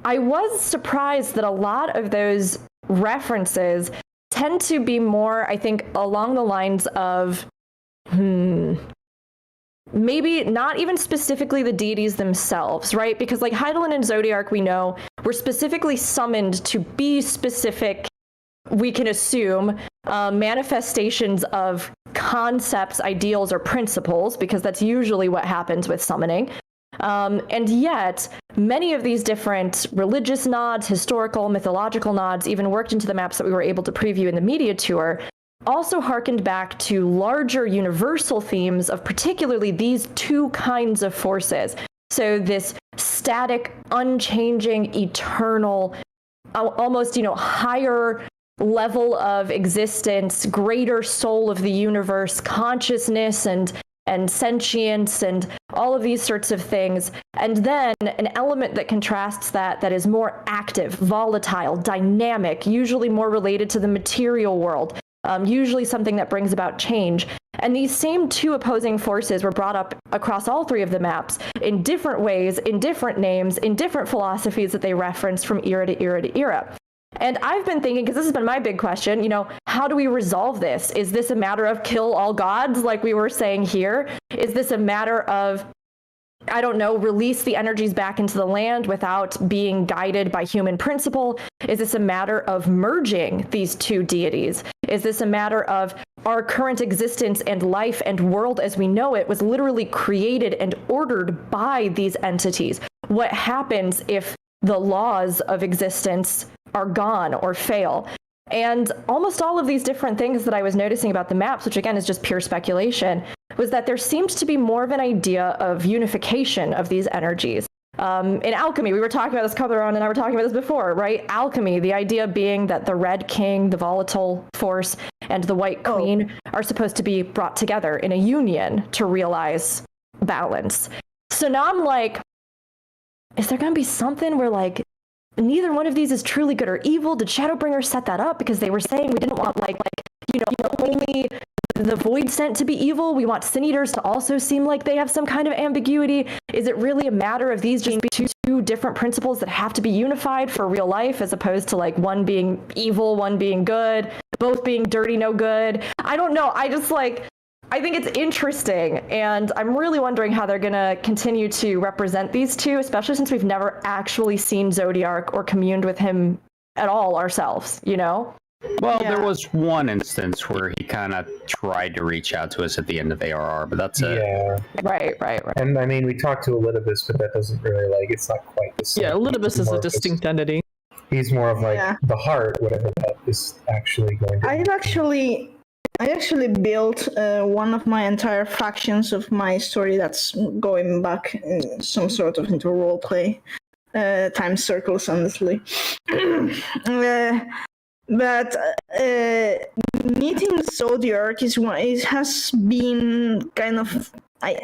I was surprised that a lot of those references tend to be more, I think, along the lines of, maybe not even specifically the deities themselves, right? Because like Hydaelyn and Zodiark, we know, were specifically summoned to be specific, we can assume, manifestations of concepts, ideals, or principles, because that's usually what happens with summoning. And yet, many of these different religious nods, historical, mythological nods, even worked into the maps that we were able to preview in the media tour, also harkened back to larger universal themes of particularly these two kinds of forces. So this static, unchanging, eternal, almost, higher level of existence, greater soul of the universe, consciousness and sentience and all of these sorts of things. And then an element that contrasts that is more active, volatile, dynamic, usually more related to the material world, usually something that brings about change. And these same two opposing forces were brought up across all three of the maps in different ways, in different names, in different philosophies that they referenced from era to era to era. And I've been thinking, because this has been my big question, how do we resolve this? Is this a matter of kill all gods, like we were saying here? Is this a matter of, release the energies back into the land without being guided by human principle? Is this a matter of merging these two deities? Is this a matter of our current existence and life and world as we know it was literally created and ordered by these entities? What happens if the laws of existence are gone or fail? And almost all of these different things that I was noticing about the maps, which again is just pure speculation, was that there seems to be more of an idea of unification of these energies. In alchemy, we were talking about this, Caballero and I were talking about this before, right? Alchemy, the idea being that the Red King, the volatile force, and the White Queen are supposed to be brought together in a union to realize balance. So now I'm like, is there going to be something where neither one of these is truly good or evil? Did Shadowbringers set that up because they were saying we didn't want only the Void Sent to be evil? We want Sin Eaters to also seem like they have some kind of ambiguity. Is it really a matter of these just being two different principles that have to be unified for real life, as opposed to one being evil, one being good, both being dirty, no good? I don't know. I think it's interesting, and I'm really wondering how they're going to continue to represent these two, especially since we've never actually seen Zodiark or communed with him at all ourselves, Well, there was one instance where he kind of tried to reach out to us at the end of ARR, but that's it. Yeah. Right. And I mean, we talked to Elidibus, but that doesn't really, it's not quite the same. Yeah, Elidibus is a distinct entity. He's more of the heart, whatever that is actually going to be. I actually built one of my entire factions of my story that's going back in some sort of into roleplay. Time circles, honestly. But meeting Zodiark has been kind of I'll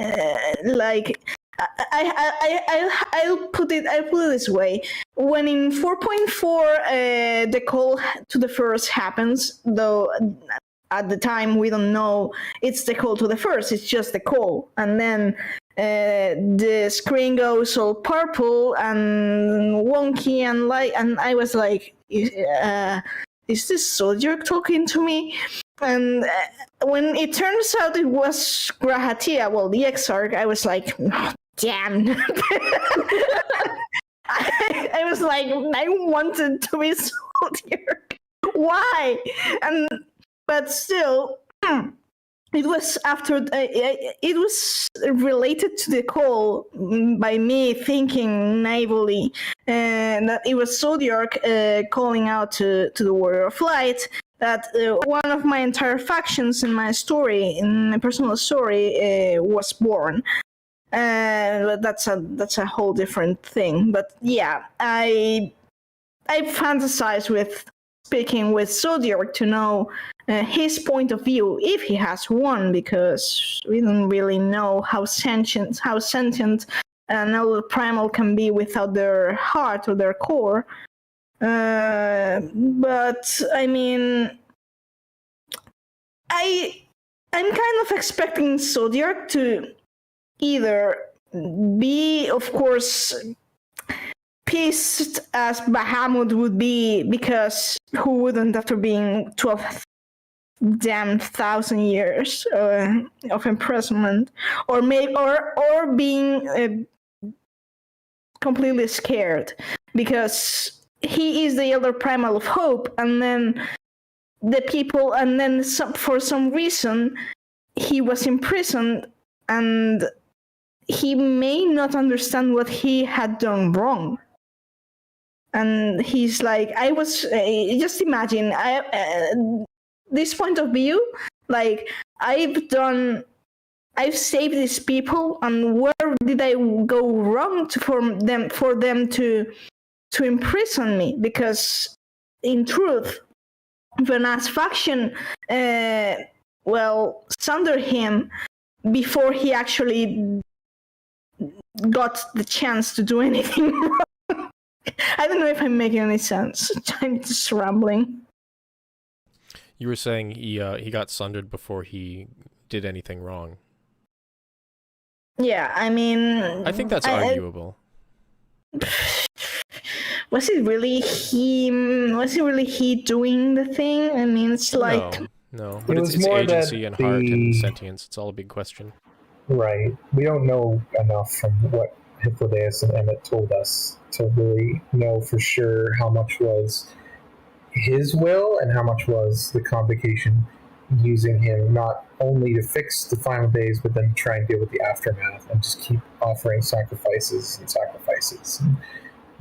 put it this way. When in 4.4 the call to the first happens, though at the time we don't know it's the call to the first, it's just the call, and then the screen goes all purple and wonky and I was like, is this Zodiac talking to me? And when it turns out it was Grahatia, well, the Exarch, I was like, oh, damn. I was like, I wanted to be Zodiac. Why? But still, it was after it was related to the call by me thinking naively that it was Zodiac calling out to the Warrior of Light, that one of my entire factions in my story, in my personal story, was born. But that's a whole different thing. But yeah, I fantasize with speaking with Zodiac to know his point of view, if he has one, because we don't really know how sentient an elder primal can be without their heart or their core. But I mean, I'm kind of expecting Zodiac to either be, of course, pissed as Bahamut would be, because who wouldn't after being 12,000 years of imprisonment, or being completely scared because he is the elder primal of hope, and then for some reason he was imprisoned, and he may not understand what he had done wrong. And he's like, just imagine, this point of view, like, I've saved these people, and where did I go wrong for them to imprison me? Because in truth, Vena's faction, sundered him before he actually got the chance to do anything wrong. I don't know if I'm making any sense. I'm just rambling. You were saying he got sundered before he did anything wrong. Yeah, I mean, I think that's arguable. Was it really him? Was it really he doing the thing? I mean, it's like no, but it's agency and heart and sentience. It's all a big question. Right. We don't know enough from what Hippolytus and Emmett told us to really know for sure how much was his will and how much was the convocation using him not only to fix the final days, but then to try and deal with the aftermath and just keep offering sacrifices and sacrifices. And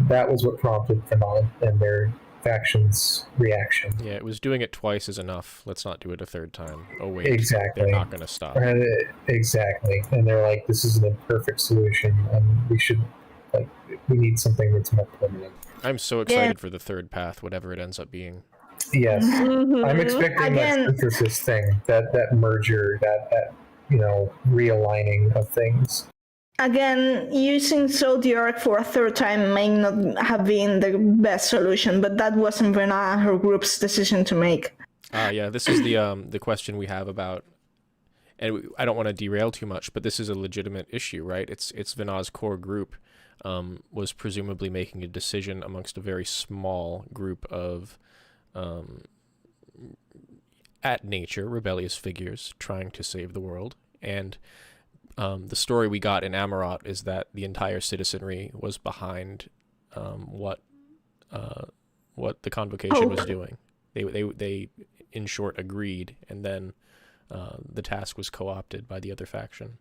that was what prompted Venon and their faction's reaction. Yeah, it was doing it twice is enough. Let's not do it a third time. Oh wait, exactly. They're not going to stop. Exactly. And they're like, this is an imperfect solution, and we need something that's more permanent. I'm so excited for the third path, whatever it ends up being. Yes. I'm expecting that synthesis thing, that merger, that realigning of things. Again, using Zodiac for a third time may not have been the best solution, but that wasn't Vena and her group's decision to make. Yeah, this is the question we have about, and I don't want to derail too much, but this is a legitimate issue, right? It's Vena's core group was presumably making a decision amongst a very small group of at nature rebellious figures trying to save the world. And the story we got in Amarot is that the entire citizenry was behind what the convocation was doing. They in short agreed, and then the task was co-opted by the other faction.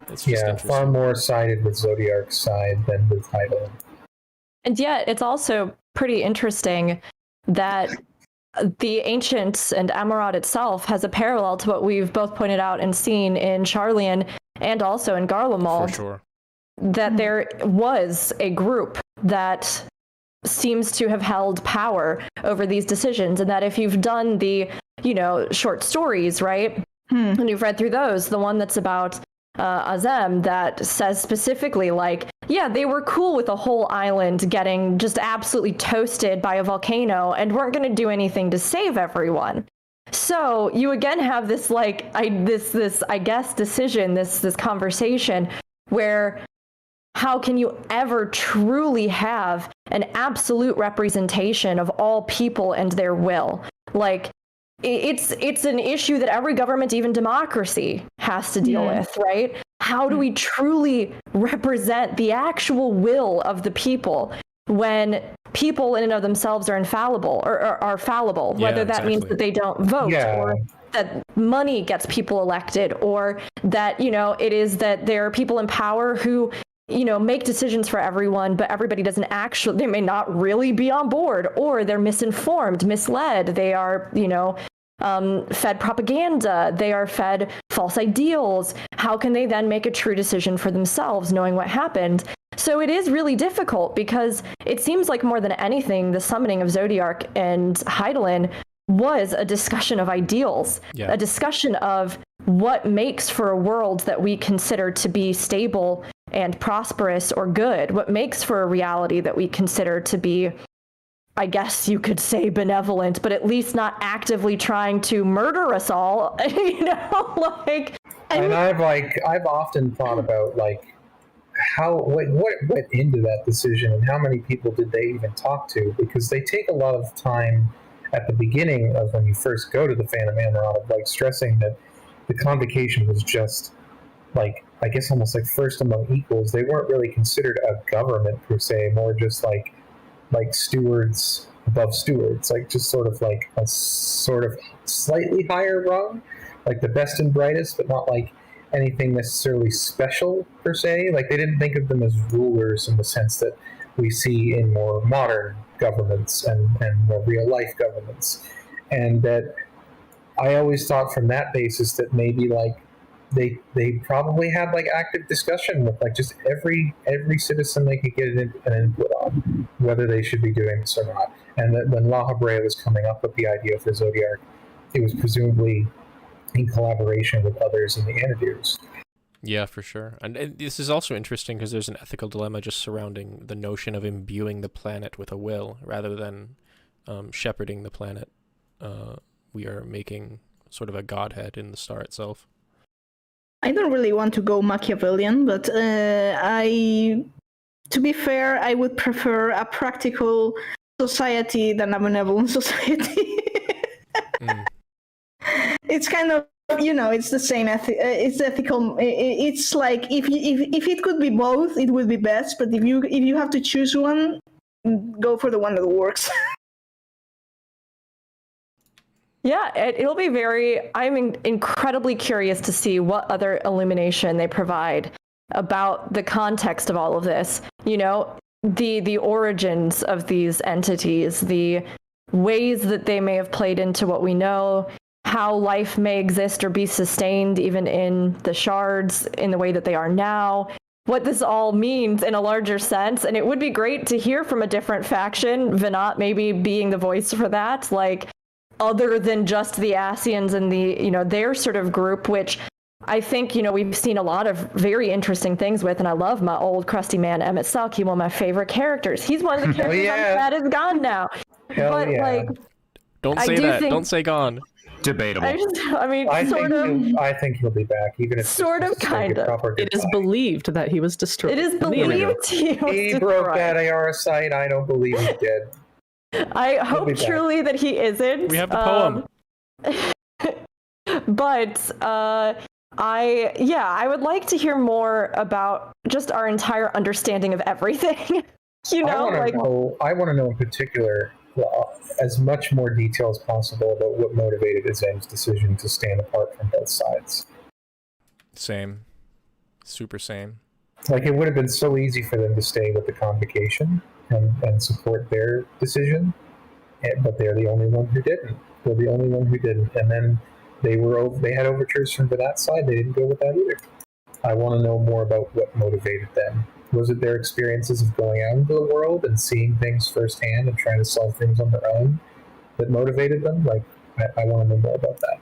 It's just far more sided with Zodiac's side than with Heidel. And yet, it's also pretty interesting that the Ancients and Amarot itself has a parallel to what we've both pointed out and seen in Charlian and also in Garlemald. For sure. That there was a group that seems to have held power over these decisions, and that if you've done the, short stories, right, and you've read through those, the one that's about Azem that says specifically, like, yeah, they were cool with a whole island getting just absolutely toasted by a volcano and weren't going to do anything to save everyone. So you again have this, this I guess decision, this conversation where how can you ever truly have an absolute representation of all people and their will? Like, it's an issue that every government, even democracy, has to deal with, right? How do we truly represent the actual will of the people when people in and of themselves are infallible or are fallible, whether that means that they don't vote or that money gets people elected, or that, it is that there are people in power who, make decisions for everyone, but everybody doesn't actually, they may not really be on board, or they're misinformed, misled. They are, fed propaganda. They are fed false ideals. How can they then make a true decision for themselves, knowing what happened? So it is really difficult, because it seems like more than anything, the summoning of Zodiark and Hydaelyn was a discussion of ideals, a discussion of what makes for a world that we consider to be stable and prosperous or good, what makes for a reality that we consider to be, I guess you could say, benevolent, but at least not actively trying to murder us all, And I've often thought about what went into that decision, and how many people did they even talk to? Because they take a lot of time at the beginning of when you first go to the Phantom Amarant of stressing that the convocation was just I guess almost first among equals. They weren't really considered a government per se, more just like stewards above stewards, just sort of a sort of slightly higher rung, the best and brightest, but not anything necessarily special per se. They didn't think of them as rulers in the sense that we see in more modern governments and more real life governments. And that I always thought from that basis that maybe they probably had active discussion with just every citizen they could get an input on whether they should be doing this or not. And that when La Habrea was coming up with the idea for Zodiark, it was presumably in collaboration with others in the Anadirs. Yeah, for sure. And this is also interesting because there's an ethical dilemma just surrounding the notion of imbuing the planet with a will rather than shepherding the planet. We are making sort of a godhead in the star itself. I don't really want to go Machiavellian, but to be fair, I would prefer a practical society than a benevolent society. It's kind of, it's the same. It's ethical. It's if it could be both, it would be best. But if you have to choose one, go for the one that works. Yeah, it'll be I'm incredibly curious to see what other illumination they provide about the context of all of this. The origins of these entities, the ways that they may have played into what we know, how life may exist or be sustained even in the shards in the way that they are now, what this all means in a larger sense. And it would be great to hear from a different faction, Venat maybe being the voice for that, other than just the Asians and their sort of group, which I think, we've seen a lot of very interesting things with, and I love my old crusty man, Emmett Selk. He's one of my favorite characters. He's one of the characters I'm sad is gone now. Don't say that. Don't say gone. Debatable. I think he'll be back, even if sort of, kind of. It is believed that he was destroyed. It is believed he broke that AR site. I don't believe he did. I hope truly that he isn't. We have the poem. But I would like to hear more about just our entire understanding of everything. I want to know in particular as much more detail as possible about what motivated Azem's decision to stand apart from both sides. Same. Super same. It would have been so easy for them to stay with the convocation and support their decision, but they're the only one who didn't. They're the only one who didn't. And then they had overtures from that side. They didn't go with that either. I want to know more about what motivated them. Was it their experiences of going out into the world and seeing things firsthand and trying to solve things on their own that motivated them? I want to know more about that.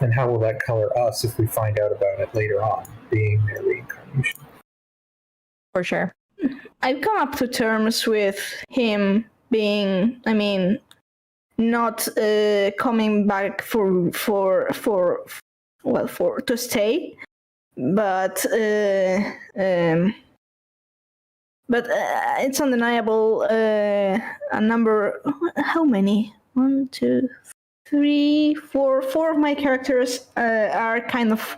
And how will that color us if we find out about it later on, being their reincarnation? For sure. I've come up to terms with him being, not coming back to stay, but it's undeniable. A number. How many? 1, 2, 3, 4. 4 of my characters are kind of,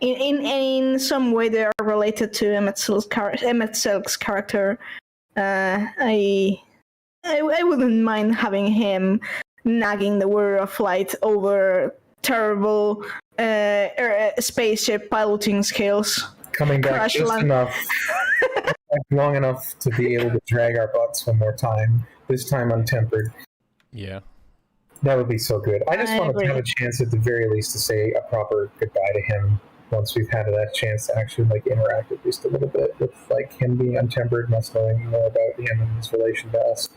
in some way, they are related to Emmett Silk's character. I wouldn't mind having him nagging the word of light over terrible spaceship piloting skills. Coming back just enough, long enough to be able to drag our butts one more time. This time untempered. Yeah. That would be so good. I just want to have a chance at the very least to say a proper goodbye to him once we've had that chance to actually like interact at least a little bit with like him being untempered and us knowing more about him and his relation to us.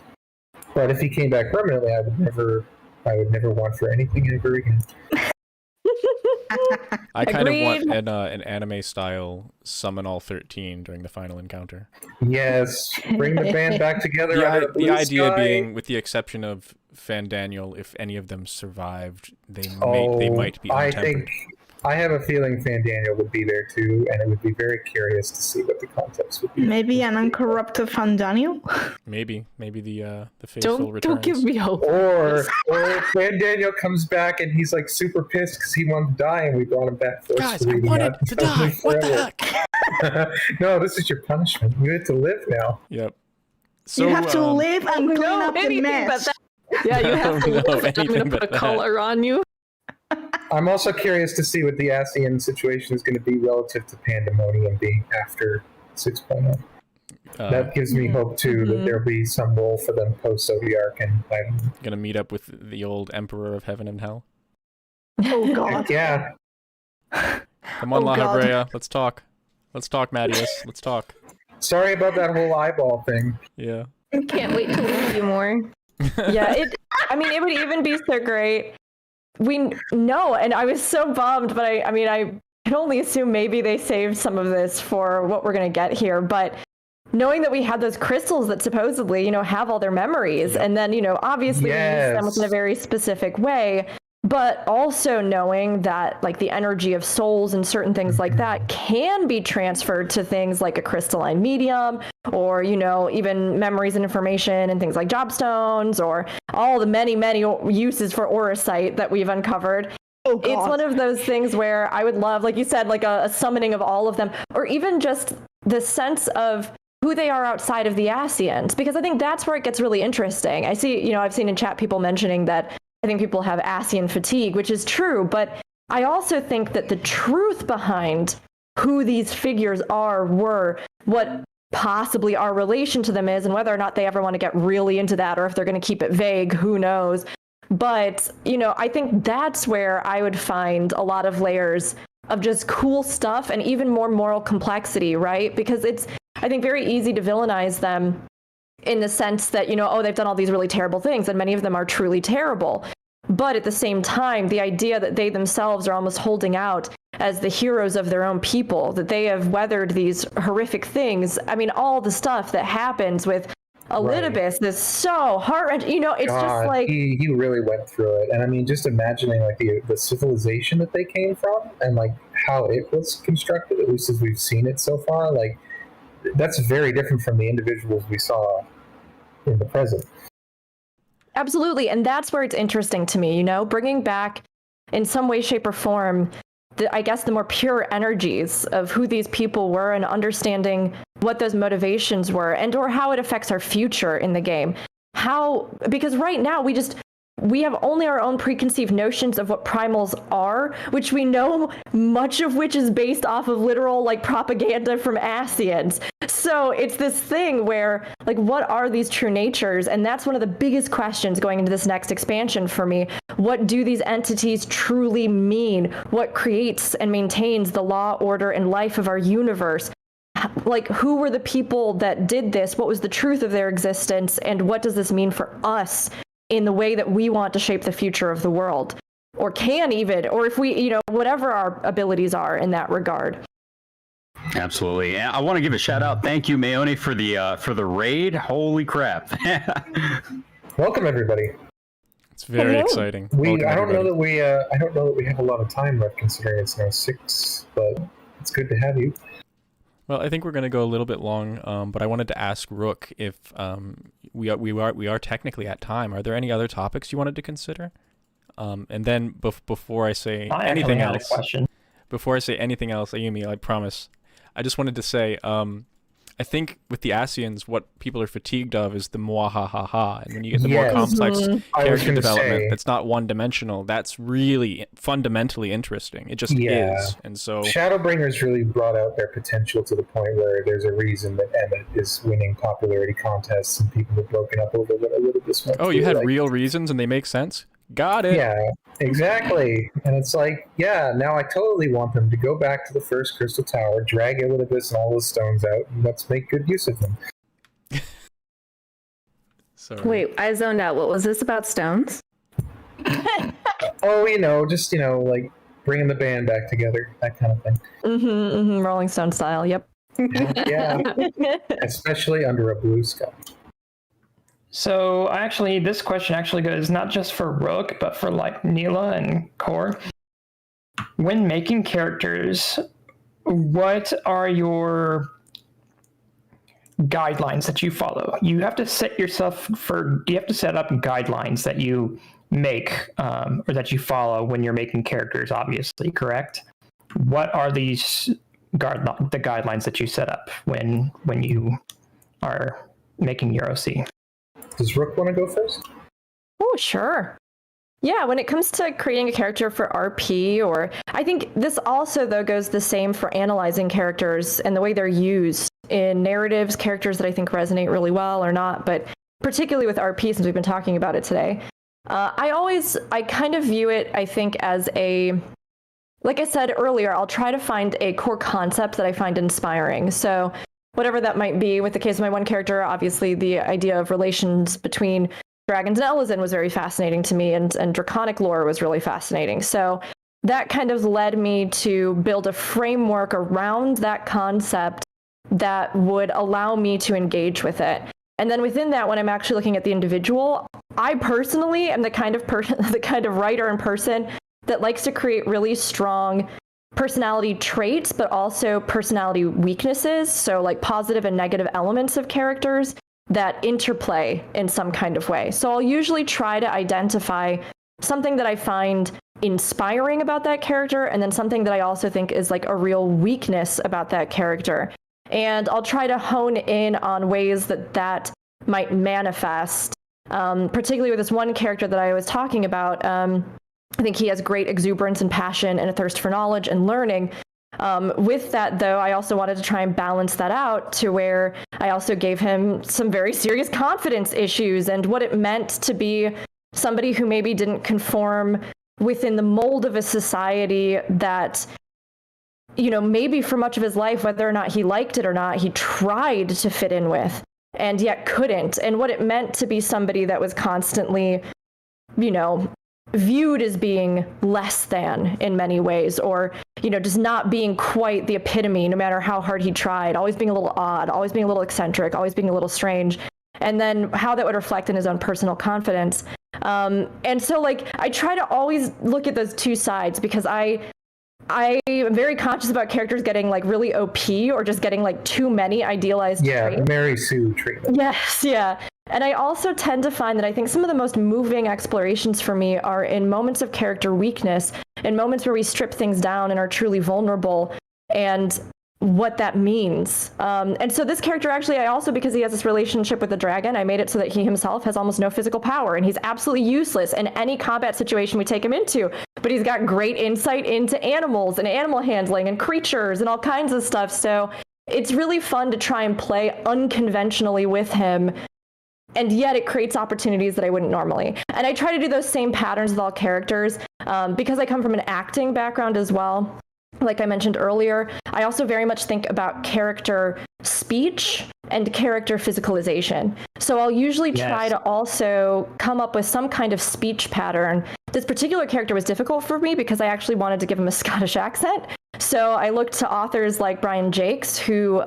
But if he came back permanently, I would never want for anything ever again. I kind of want an anime style summon all 13 during the final encounter. Yes, bring the band back together. The idea being, with the exception of Fandaniel, if any of them survived, they might be untempered. I have a feeling Fandaniel would be there too, and it would be very curious to see what the context would be. Maybe an uncorrupted Fandaniel? Maybe the faithful returns. Don't give me hope. Or Fandaniel comes back and he's like super pissed because he wanted to die and we brought him back for Guys, I wanted to die. What the heck? No, this is your punishment. You have to live now. Yep. So, you have to live and clean up the mess. Yeah, you have to live. I'm going to put a collar on you. I'm also curious to see what the ASEAN situation is going to be relative to Pandemonium being after 6.0. That gives me hope too that there'll be some role for them post Zodiac, and I'm gonna meet up with the old Emperor of Heaven and Hell. Oh God! Yeah. Come on, La Habrea. Let's talk. Let's talk, Mattias. Let's talk. Sorry about that whole eyeball thing. Yeah. Can't wait to learn you more. Yeah, it would even be so great. We know, and I was so bummed, but I can only assume maybe they saved some of this for what we're gonna get here, but knowing that we had those crystals that supposedly, have all their memories, and then, obviously we use them in a very specific way, but also knowing that, like, the energy of souls and certain things like that can be transferred to things like a crystalline medium, or, even memories and information and things like jobstones, or all the many, many uses for Auracite that we've uncovered. Oh, God. It's one of those things where I would love, like you said, like a summoning of all of them, or even just the sense of who they are outside of the ASEANs, because I think that's where it gets really interesting. I see, I've seen in chat people mentioning that I think people have ASEAN fatigue, which is true, but I also think that the truth behind who these figures were, what possibly our relation to them is, and whether or not they ever want to get really into that, or if they're going to keep it vague, who knows. But, I think that's where I would find a lot of layers of just cool stuff and even more moral complexity, right? Because it's, I think, very easy to villainize them in the sense that, they've done all these really terrible things, and many of them are truly terrible. But at the same time, the idea that they themselves are almost holding out as the heroes of their own people, that they have weathered these horrific things. I mean, all the stuff that happens with Elidibus, this so heart-wrenching, it's just like... He really went through it. And I mean, just imagining like the civilization that they came from and like how it was constructed, at least as we've seen it so far, like that's very different from the individuals we saw in the present. Absolutely. And that's where it's interesting to me, bringing back in some way, shape, or form, I guess the more pure energies of who these people were, and understanding what those motivations were, and or how it affects our future in the game. Because right now we have only our own preconceived notions of what primals are, which we know much of which is based off of literal like propaganda from ASEANs. So it's this thing where, like, what are these true natures? And that's one of the biggest questions going into this next expansion for me. What do these entities truly mean? What creates and maintains the law, order, and life of our universe? Like, who were the people that did this? What was the truth of their existence? And what does this mean for us in the way that we want to shape the future of the world? Or can even, or if we, whatever our abilities are in that regard. Absolutely. And I want to give a shout out. Thank you, Mayone, for the raid. Holy crap. Welcome, everybody. It's very exciting. I don't know that we have a lot of time left, considering it's now 6, but It's good to have you. Well, I think we're going to go a little bit long, but I wanted to ask Rook if we are technically at time. Are there any other topics you wanted to consider? And then before I say anything else, Ayumi, I promise, I just wanted to say, I think with the Asians, what people are fatigued of is the mwahaha, and when you get the more complex character development that's not one-dimensional, that's really fundamentally interesting. It just is, and so Shadowbringers really brought out their potential to the point where there's a reason that Emmett is winning popularity contests, and people have broken up over what a little bit. Oh, you had real reasons, and they make sense. Got it. Yeah, exactly. And it's like, yeah, now I totally want them to go back to the first Crystal Tower, drag Elidibus and all those stones out, and let's make good use of them. Sorry. Wait, I zoned out. What was this about stones? Oh, just, like bringing the band back together, that kind of thing. Rolling Stone style, yep. Yeah, especially under a blue sky. So this question actually goes not just for Rook, but for like Neela and Core. When making characters, what are your guidelines that you follow? You have to set up guidelines that you make or that you follow when you're making characters, obviously, correct? What are these the guidelines that you set up when you are making your OC? Does Rook want to go first? Oh, sure. Yeah, when it comes to creating a character for RP, or I think this also, though, goes the same for analyzing characters and the way they're used in narratives, characters that I think resonate really well or not, but particularly with RP, since we've been talking about it today. I kind of view it, I think, as like I said earlier, I'll try to find a core concept that I find inspiring. So whatever that might be. With the case of my one character, obviously the idea of relations between dragons and Elyzin was very fascinating to me, and draconic lore was really fascinating. So that kind of led me to build a framework around that concept that would allow me to engage with it. And then within that, when I'm actually looking at the individual, I personally am the kind of writer and person that likes to create really strong personality traits, but also personality weaknesses. So like positive and negative elements of characters that interplay in some kind of way. So I'll usually try to identify something that I find inspiring about that character, and then something that I also think is like a real weakness about that character. And I'll try to hone in on ways that might manifest, particularly with this one character that I was talking about. I think he has great exuberance and passion and a thirst for knowledge and learning. With that, though, I also wanted to try and balance that out to where I also gave him some very serious confidence issues and what it meant to be somebody who maybe didn't conform within the mold of a society that, maybe for much of his life, whether or not he liked it or not, he tried to fit in with and yet couldn't. And what it meant to be somebody that was constantly, viewed as being less than in many ways, or just not being quite the epitome no matter how hard he tried, always being a little odd, always being a little eccentric, always being a little strange, and then how that would reflect in his own personal confidence. And so I try to always look at those two sides, because I am very conscious about characters getting really OP or just getting too many idealized traits. Yeah, Mary Sue treatment. Yes, yeah. And I also tend to find that I think some of the most moving explorations for me are in moments of character weakness, in moments where we strip things down and are truly vulnerable, and what that means. And so this character actually, I also, because he has this relationship with the dragon, I made it so that he himself has almost no physical power, and he's absolutely useless in any combat situation we take him into. But he's got great insight into animals and animal handling and creatures and all kinds of stuff. So it's really fun to try and play unconventionally with him, and yet it creates opportunities that I wouldn't normally. And I try to do those same patterns with all characters, because I come from an acting background as well. Like I mentioned earlier, I also very much think about character speech and character physicalization. So I'll usually try to also come up with some kind of speech pattern. This particular character was difficult for me because I actually wanted to give him a Scottish accent. So I looked to authors like Brian Jakes, who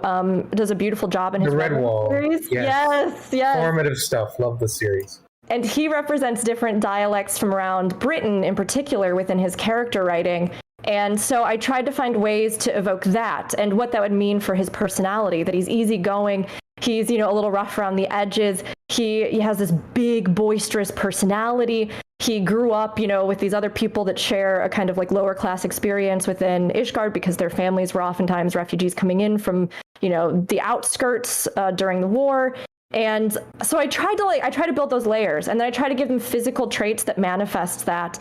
does a beautiful job in his Redwall series. Yes. Yes. Formative stuff. Love the series. And he represents different dialects from around Britain in particular within his character writing. And so I tried to find ways to evoke that and what that would mean for his personality, that he's easygoing, he's, a little rough around the edges, he has this big, boisterous personality. He grew up, with these other people that share a kind of like lower class experience within Ishgard because their families were oftentimes refugees coming in from, the outskirts during the war. And so I tried to build those layers, and then I try to give them physical traits that manifest that.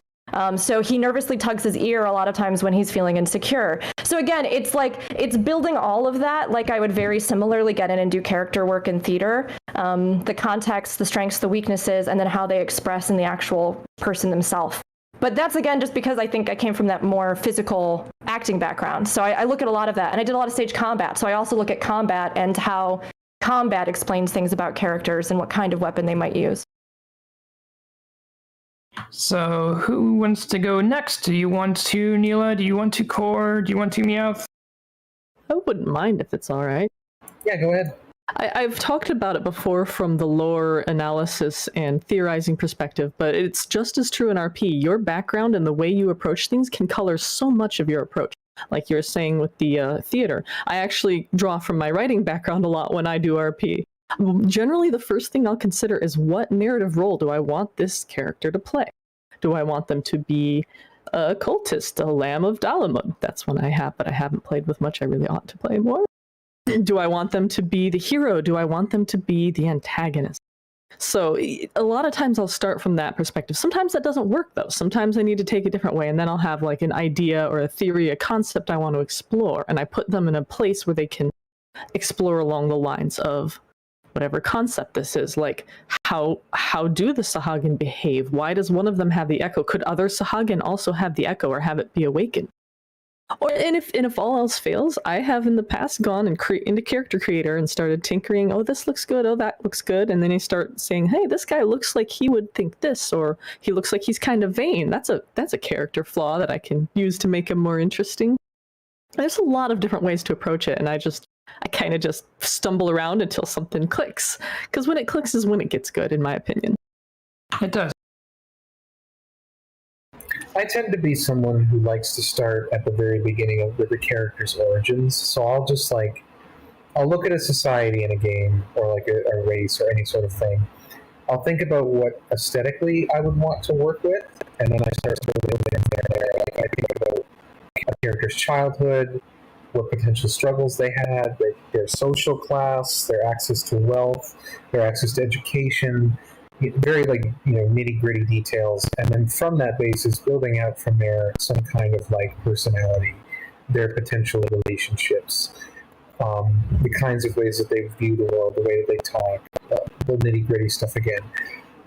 So he nervously tugs his ear a lot of times when he's feeling insecure. So again, it's building all of that like I would very similarly get in and do character work in theater. The context, the strengths, the weaknesses, and then how they express in the actual person themselves. But that's, again, just because I think I came from that more physical acting background. So I look at a lot of that. And I did a lot of stage combat. So I also look at combat and how combat explains things about characters and what kind of weapon they might use. So who wants to go next? Do you want to, Neela? Do you want to, Core? Do you want to, Meowth? I wouldn't mind if it's all right. Yeah, go ahead. I've talked about it before from the lore analysis and theorizing perspective, but it's just as true in RP. Your background and the way you approach things can color so much of your approach. Like you were saying with the theater, I actually draw from my writing background a lot when I do RP. Generally, the first thing I'll consider is what narrative role do I want this character to play? Do I want them to be a cultist, a Lamb of Dalamud? That's one I have, but I haven't played with much. I really ought to play more. Do I want them to be the hero? Do I want them to be the antagonist? So a lot of times I'll start from that perspective. Sometimes that doesn't work, though. Sometimes I need to take a different way, and then I'll have like an idea or a theory, a concept I want to explore, and I put them in a place where they can explore along the lines of whatever concept this is. Like, how do the Sahagin behave? Why does one of them have the echo? Could other Sahagin also have the echo or have it be awakened? And if all else fails, I have in the past gone and into Character Creator and started tinkering. Oh, this looks good. Oh, that looks good. And then I start saying, hey, this guy looks like he would think this, or he looks like he's kind of vain. That's a character flaw that I can use to make him more interesting. There's a lot of different ways to approach it, and I kind of just stumble around until something clicks. Because when it clicks is when it gets good, in my opinion. It does. I tend to be someone who likes to start at the very beginning of the character's origins. So I'll look at a society in a game, or like a race or any sort of thing. I'll think about what aesthetically I would want to work with, and then I start building in there. Like, I think about a character's childhood, what potential struggles they had, their social class, their access to wealth, their access to education, very nitty gritty details, and then from that basis, building out from there some kind of like personality, their potential relationships, the kinds of ways that they view the world, the way that they talk, the nitty gritty stuff again.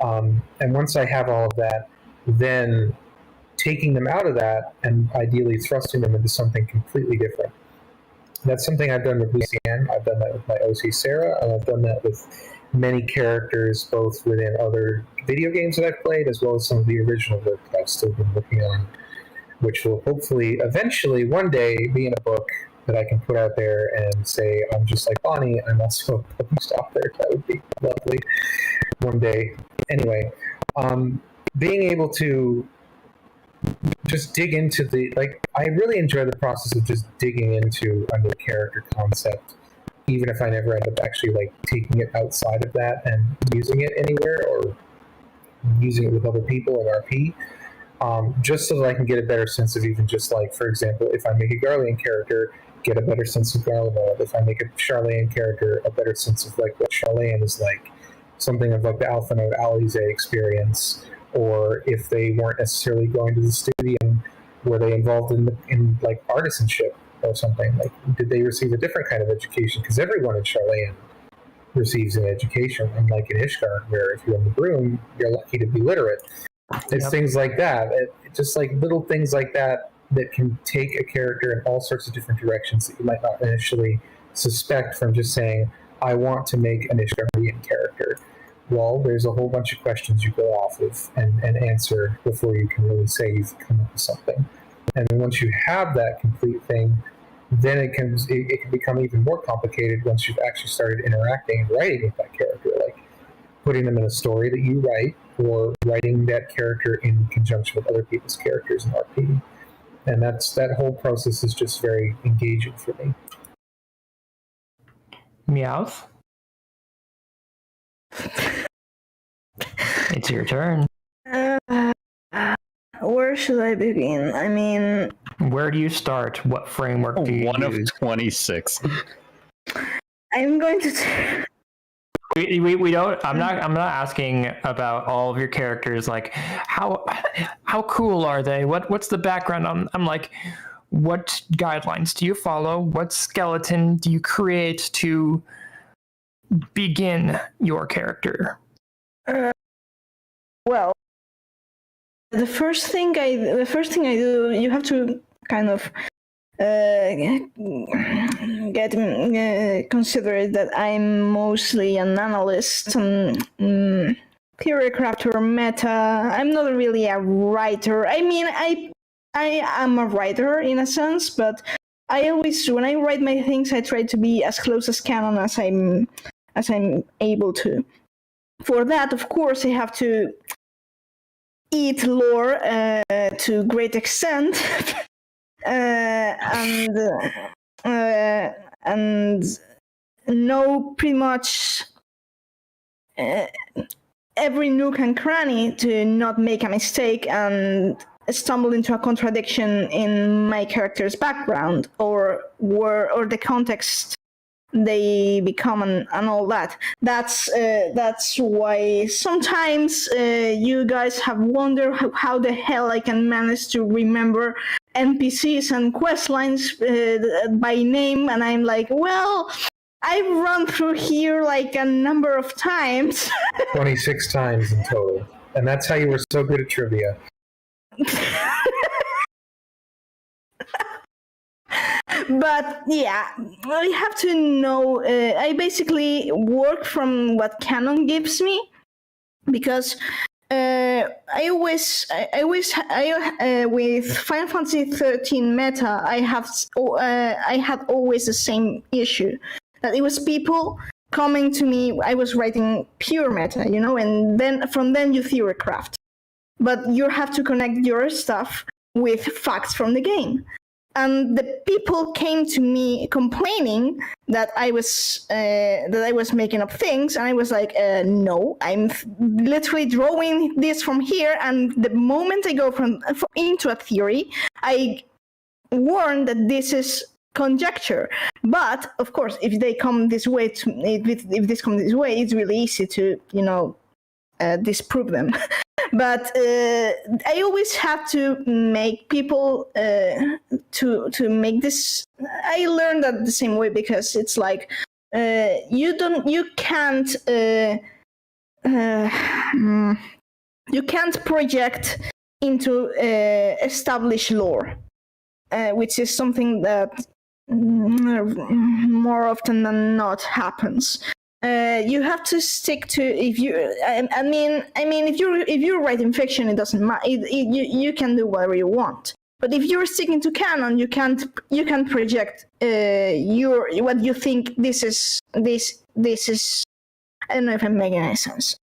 And once I have all of that, then taking them out of that and ideally thrusting them into something completely different. That's something I've done with Lucienne, I've done that with my OC Sarah, and I've done that with many characters, both within other video games that I've played, as well as some of the original work that I've still been working on, which will hopefully, eventually, one day, be in a book that I can put out there and say, I'm just like Bonnie, I'm also a published author. That would be lovely one day. Anyway, being able to just dig into I really enjoy the process of just digging into a new character concept, even if I never end up actually taking it outside of that and using it anywhere or using it with other people in RP, just so that I can get a better sense of even just for example, if I make a Garlean character, get a better sense of Garlemald. If I make a Charlayan character, a better sense of what Charlayan is like, something of the Alpha Node Alize experience, or if they weren't necessarily going to the studium, were they involved in artisanship or something? Did they receive a different kind of education? Because everyone in Charlayan receives an education, unlike in Ishgard, where if you're in the broom, you're lucky to be literate. It's things like that. Just little things like that can take a character in all sorts of different directions that you might not initially suspect from just saying, I want to make an Ishgardian character. Well, there's a whole bunch of questions you go off of and answer before you can really say you've come up with something. And then once you have that complete thing, then it can become even more complicated once you've actually started interacting and writing with that character, like putting them in a story that you write, or writing that character in conjunction with other people's characters in RP. and that whole process is just very engaging for me. Meowth. It's your turn. Where should I begin? I mean, where do you start? What framework do you One use? of 26. I'm going to. We don't. I'm not asking about all of your characters. Like, how cool are they? What's the background? I'm like, what guidelines do you follow? What skeleton do you create to begin your character? Well, the first thing I do, you have to kind of consider that I'm mostly an analyst and theory crafter, meta. I'm not really a writer. I mean, I am a writer in a sense, but I always, when I write my things, I try to be as close as canon as I'm able to. For that, of course, I have to eat lore to great extent. And know pretty much every nook and cranny to not make a mistake and stumble into a contradiction in my character's background or the context they become and all that. That's why sometimes you guys have wondered how the hell I can manage to remember NPCs and quest lines by name, and I'm like, well, I've run through here like a number of times. 26 times in total. And that's how you were so good at trivia. But yeah, I have to know. I basically work from what canon gives me, because I always with Final Fantasy 13 meta, I had always the same issue, that it was people coming to me. I was writing pure meta, and then from then you theory craft, but you have to connect your stuff with facts from the game. And the people came to me complaining that I was making up things, and I was like, no, I'm literally drawing this from here. And the moment I go into a theory, I warn that this is conjecture. But of course, if they come this way, if this comes this way, it's really easy to disprove them. But I always have to make people to make this. I learned that the same way, because it's like you can't project into established lore, which is something that more often than not happens. You have to stick to, if you're writing fiction, it doesn't matter. You can do whatever you want. But if you're sticking to canon, you can't project what you think this is. I don't know if I'm making any sense.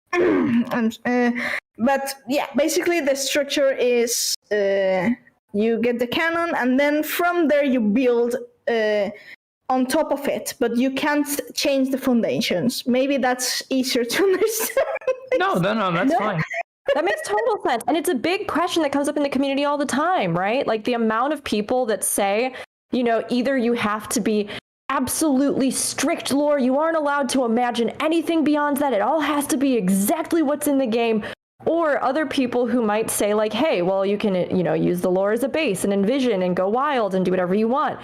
But yeah, basically the structure is you get the canon, and then from there you build on top of it, but you can't change the foundations. Maybe that's easier to understand. No, that's fine. That makes total sense. And it's a big question that comes up in the community all the time, right? Like the amount of people that say, either you have to be absolutely strict lore, you aren't allowed to imagine anything beyond that, it all has to be exactly what's in the game. Or other people who might say like, hey, well, you can, use the lore as a base and envision and go wild and do whatever you want.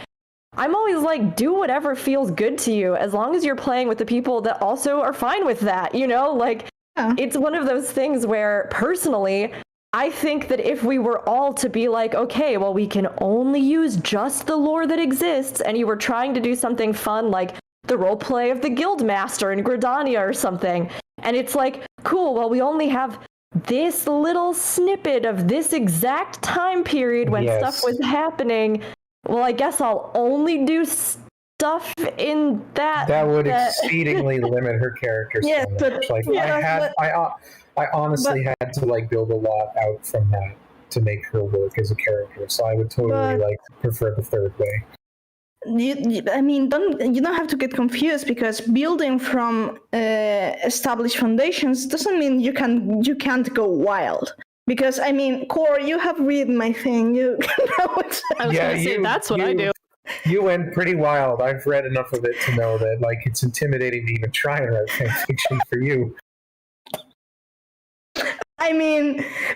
I'm always like, do whatever feels good to you, as long as you're playing with the people that also are fine with that, It's one of those things where, personally, I think that if we were all to be like, okay, well, we can only use just the lore that exists, and you were trying to do something fun like the roleplay of the Guildmaster in Gridania or something, and it's like, cool, well, we only have this little snippet of this exact time period when stuff was happening. Well, I guess I'll only do stuff in that. That would exceedingly limit her character. Yeah, so much. I honestly had to build a lot out from that. to make her work as a character. So I would totally prefer the third way. You don't have to get confused, because building from established foundations doesn't mean you can't go wild. Because Core, you have read my thing. You know what I was going to say that's what I do. You went pretty wild. I've read enough of it to know that it's intimidating to even try and write fan fiction for you.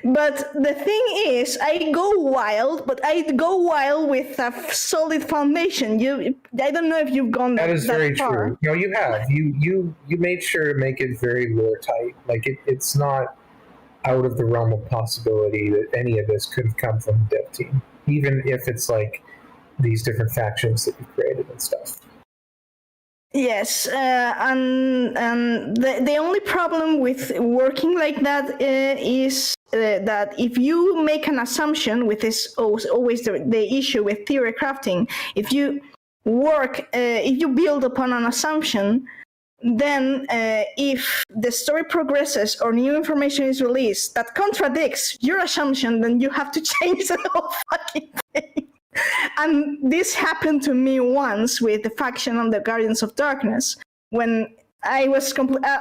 But the thing is, I go wild, but I go wild with a solid foundation. I don't know if you've gone that far. That is very true. No, you have. You made sure to make it very lore tight. It's not out of the realm of possibility that any of this could have come from the dev team, even if it's these different factions that you've created and stuff. Yes, and the only problem with working like that is that if you make an assumption, with this always the issue with theory crafting, if you build upon an assumption, then if the story progresses or new information is released that contradicts your assumption, then you have to change the whole fucking thing. And this happened to me once with the faction of the Guardians of Darkness, when I was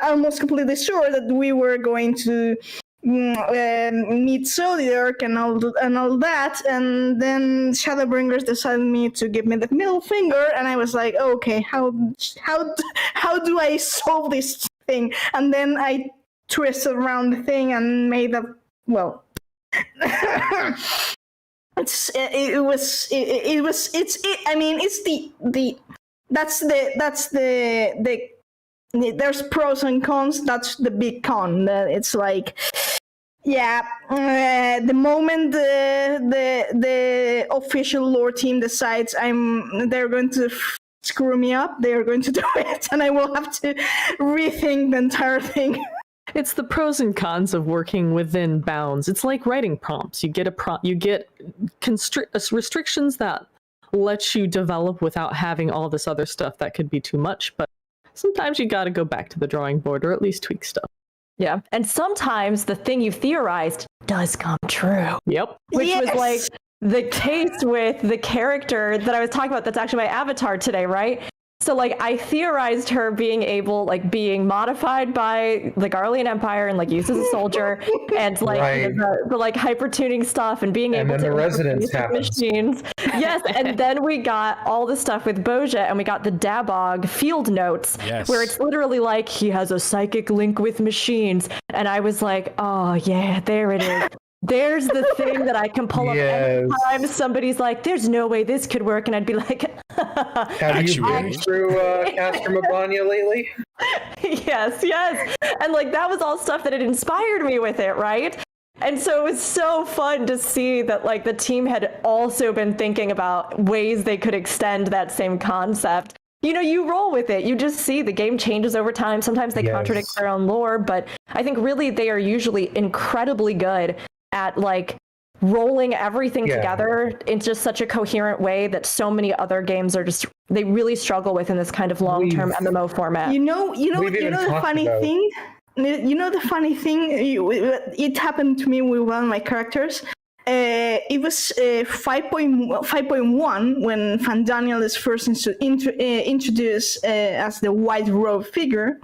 almost completely sure that we were going to meet Zodiac and all that, and then Shadowbringers decided to give me the middle finger, and I was like, okay, how do I solve this thing? And then I twisted around the thing and made That's the there's pros and cons. That's the big con. It's the moment the official lore team decides they're going to screw me up, they're going to do it, and I will have to rethink the entire thing. It's the pros and cons of working within bounds. It's like writing prompts. You get restrictions that let you develop without having all this other stuff that could be too much. But sometimes you got to go back to the drawing board or at least tweak stuff. Yeah, and sometimes the thing you theorized does come true. Yep. Which was the case with the character that I was talking about. That's actually my avatar today, right? So I theorized her being being modified by the Garlean Empire and used as a soldier, and the hyper tuning stuff and being able to the resonance machines. Yes, and then we got all the stuff with Boja, and we got the Dabog field notes, where it's literally he has a psychic link with machines, and I was like, oh yeah, there it is. There's the thing that I can pull up anytime somebody's like, there's no way this could work. And I'd be like, have you been through Castor Mabania lately? Yes. And that was all stuff that had inspired me with it, right? And so it was so fun to see that the team had also been thinking about ways they could extend that same concept. You roll with it. You just see the game changes over time. Sometimes they contradict their own lore, but I think really they are usually incredibly good at rolling everything together in just such a coherent way that so many other games are they really struggle with in this kind of long-term MMO format. The funny thing? The funny thing? It happened to me with one of my characters. It was 5.1 when Van Daniel is first introduced as the white robe figure,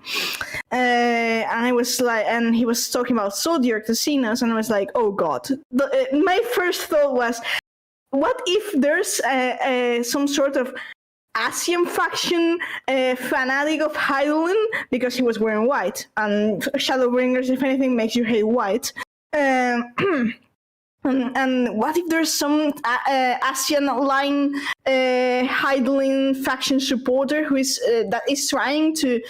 and I was and he was talking about Zodiac casinos, and I was like, oh god. My first thought was, what if there's some sort of Asian faction fanatic of Hydaelyn, because he was wearing white, and Shadowbringers, if anything, makes you hate white. And what if there's some Asian line Hydaelyn faction supporter who is that is trying to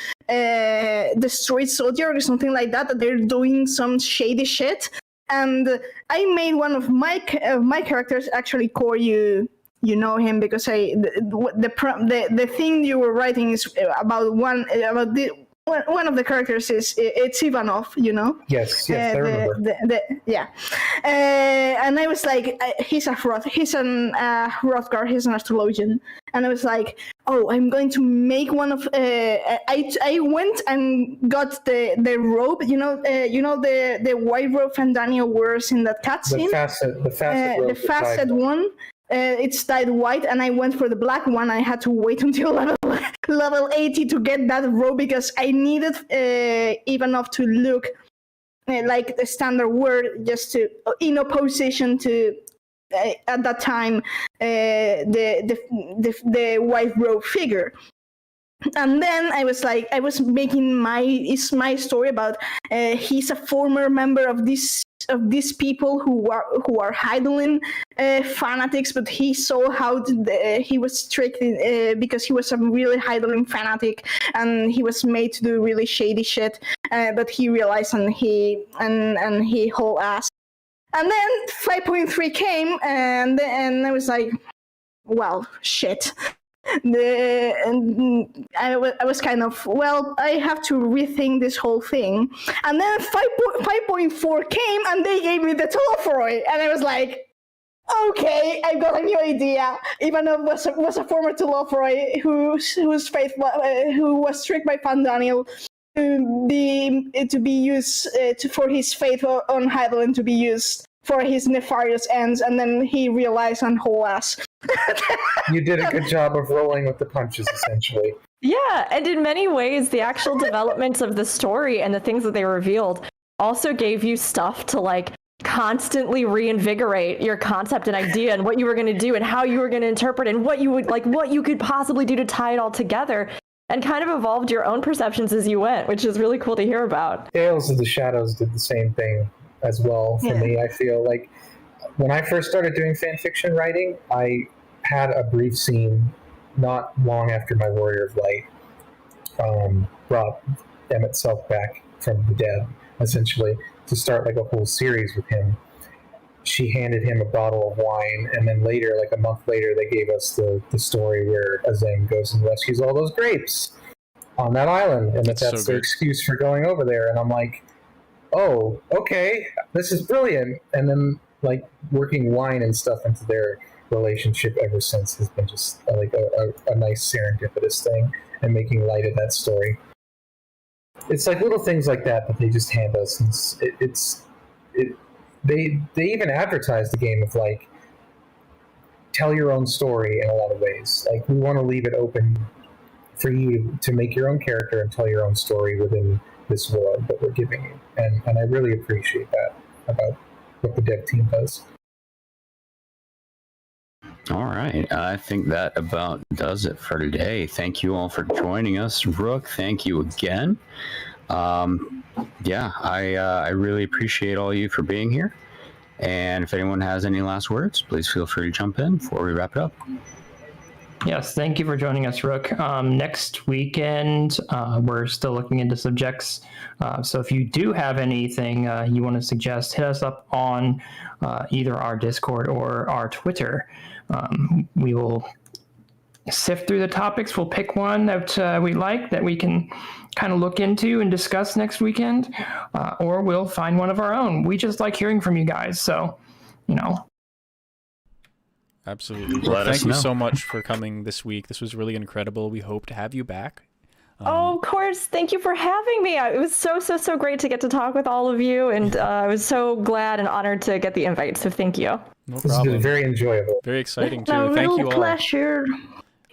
destroy Zodiac or something like that? That they're doing some shady shit. And I made one of my characters, actually, Core, you know him because the thing you were writing is about one of the characters it's Ivanov, you know. Yes, I remember. And I was like, he's an Hrothgar, he's an astrologian, and I was like, oh, I'm going to make one of. I went and got the robe, the white robe Fandaniel wears in that cutscene. The facet one. It's dyed white, and I went for the black one. I had to wait until level 80 to get that robe because I needed Ivanov to look like the standard word, just to in opposition to at that time the white robe figure. And then I was making my story about he's a former member of these people who are Hydaelyn fanatics, but he saw how he was tricked because he was a really Hydaelyn fanatic, and he was made to do really shady shit. But he realized, and he whole ass. And then 5.3 came, and I was like, well, shit. I was kind of, well, I have to rethink this whole thing. And then 5.4 came, and they gave me the Telophoroi, and I was like, okay, I got a new idea. Ivanov was a former Telophoroi whose faith who was tricked by Fandaniel to be used for his faith on Hydaelyn to be used for his nefarious ends, and then he realized on whole ass. You did a good job of rolling with the punches, essentially. Yeah, and in many ways, the actual developments of the story and the things that they revealed also gave you stuff to like constantly reinvigorate your concept and idea and what you were going to do and how you were going to interpret and what you could possibly do to tie it all together, and kind of evolved your own perceptions as you went, which is really cool to hear about. Tales of the Shadows did the same thing as well for me. I feel like when I first started doing fan fiction writing, I had a brief scene not long after my Warrior of Light brought Emmett Self back from the dead, essentially, to start like a whole series with him. She handed him a bottle of wine, and then later, like a month later, they gave us the story where Azem goes and rescues all those grapes on that island, and that's so their excuse for going over there. And I'm like, oh, okay, this is brilliant. And then like working wine and stuff into their relationship ever since has been just like a nice serendipitous thing, and making light of that story. It's like little things like that they just hand us, and they even advertise the game of like, tell your own story in a lot of ways. Like, we want to leave it open for you to make your own character and tell your own story within this world that we're giving you, and I really appreciate that about what the dev team does. All right, I think that about does it for today. Thank you all for joining us. Rook, thank you again. I really appreciate all you for being here. And if anyone has any last words, please feel free to jump in before we wrap it up. Yes, thank you for joining us, Rook. Next weekend, we're still looking into subjects. So if you do have anything you want to suggest, hit us up on either our Discord or our Twitter. We will sift through the topics. We'll pick one that we like, that we can kind of look into and discuss next weekend, or we'll find one of our own. We just like hearing from you guys. So, Absolutely. Well, thank you so much for coming this week. This was really incredible. We hope to have you back. Oh, of course. Thank you for having me. It was so great to get to talk with all of you, and I was so glad and honored to get the invite. So thank you. No problem. This has been very enjoyable. Very exciting too. Thank you all. Pleasure.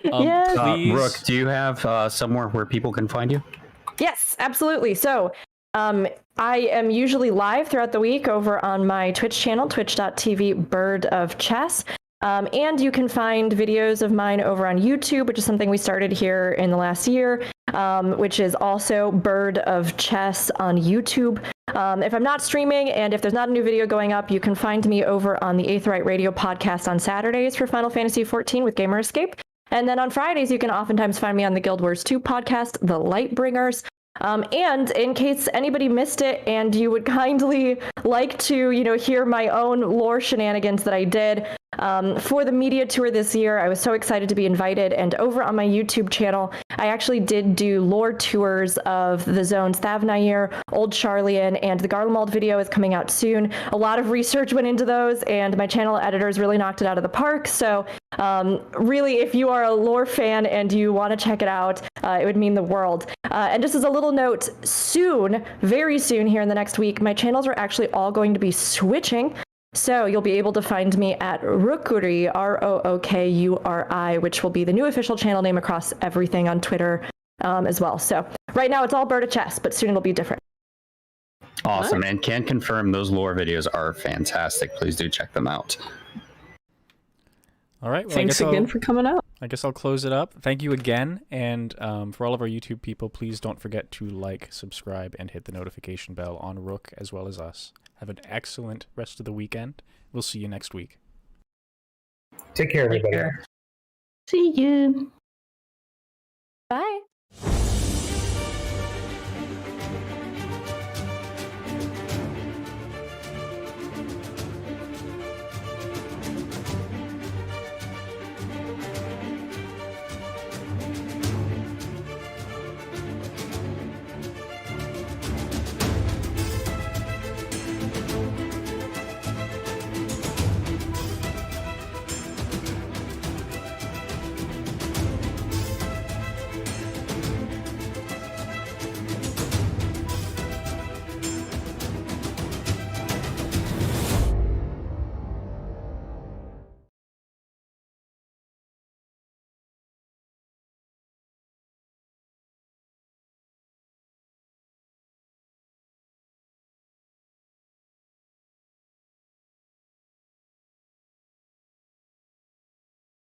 Yes. Rook, do you have somewhere where people can find you? Yes, absolutely. So I am usually live throughout the week over on my Twitch channel, twitch.tv Bird of Chess. And you can find videos of mine over on YouTube, which is something we started here in the last year, which is also Bird of Chess on YouTube. If I'm not streaming and if there's not a new video going up, you can find me over on the Aetheryte Radio podcast on Saturdays for Final Fantasy XIV with Gamer Escape. And then on Fridays, you can oftentimes find me on the Guild Wars 2 podcast, The Lightbringers. And in case anybody missed it and you would kindly like to, hear my own lore shenanigans that I did for the media tour this year, I was so excited to be invited. And over on my YouTube channel, I actually did do lore tours of the zones Thavnair, Old Charlian, and the Garlemald video is coming out soon. A lot of research went into those, and my channel editors really knocked it out of the park. So really, if you are a lore fan and you want to check it out, it would mean the world. And just as a little note, soon, very soon here in the next week, my channels are actually all going to be switching. So you'll be able to find me at Rookuri, Rookuri, which will be the new official channel name across everything on Twitter as well. So right now it's all Bird of Chess, but soon it'll be different. Awesome, and can confirm those lore videos are fantastic. Please do check them out. All right. Well, Thanks again for coming out. I guess I'll close it up. Thank you again. And for all of our YouTube people, please don't forget to like, subscribe, and hit the notification bell on Rook as well as us. Have an excellent rest of the weekend. We'll see you next week. Take care, everybody. See you. Bye.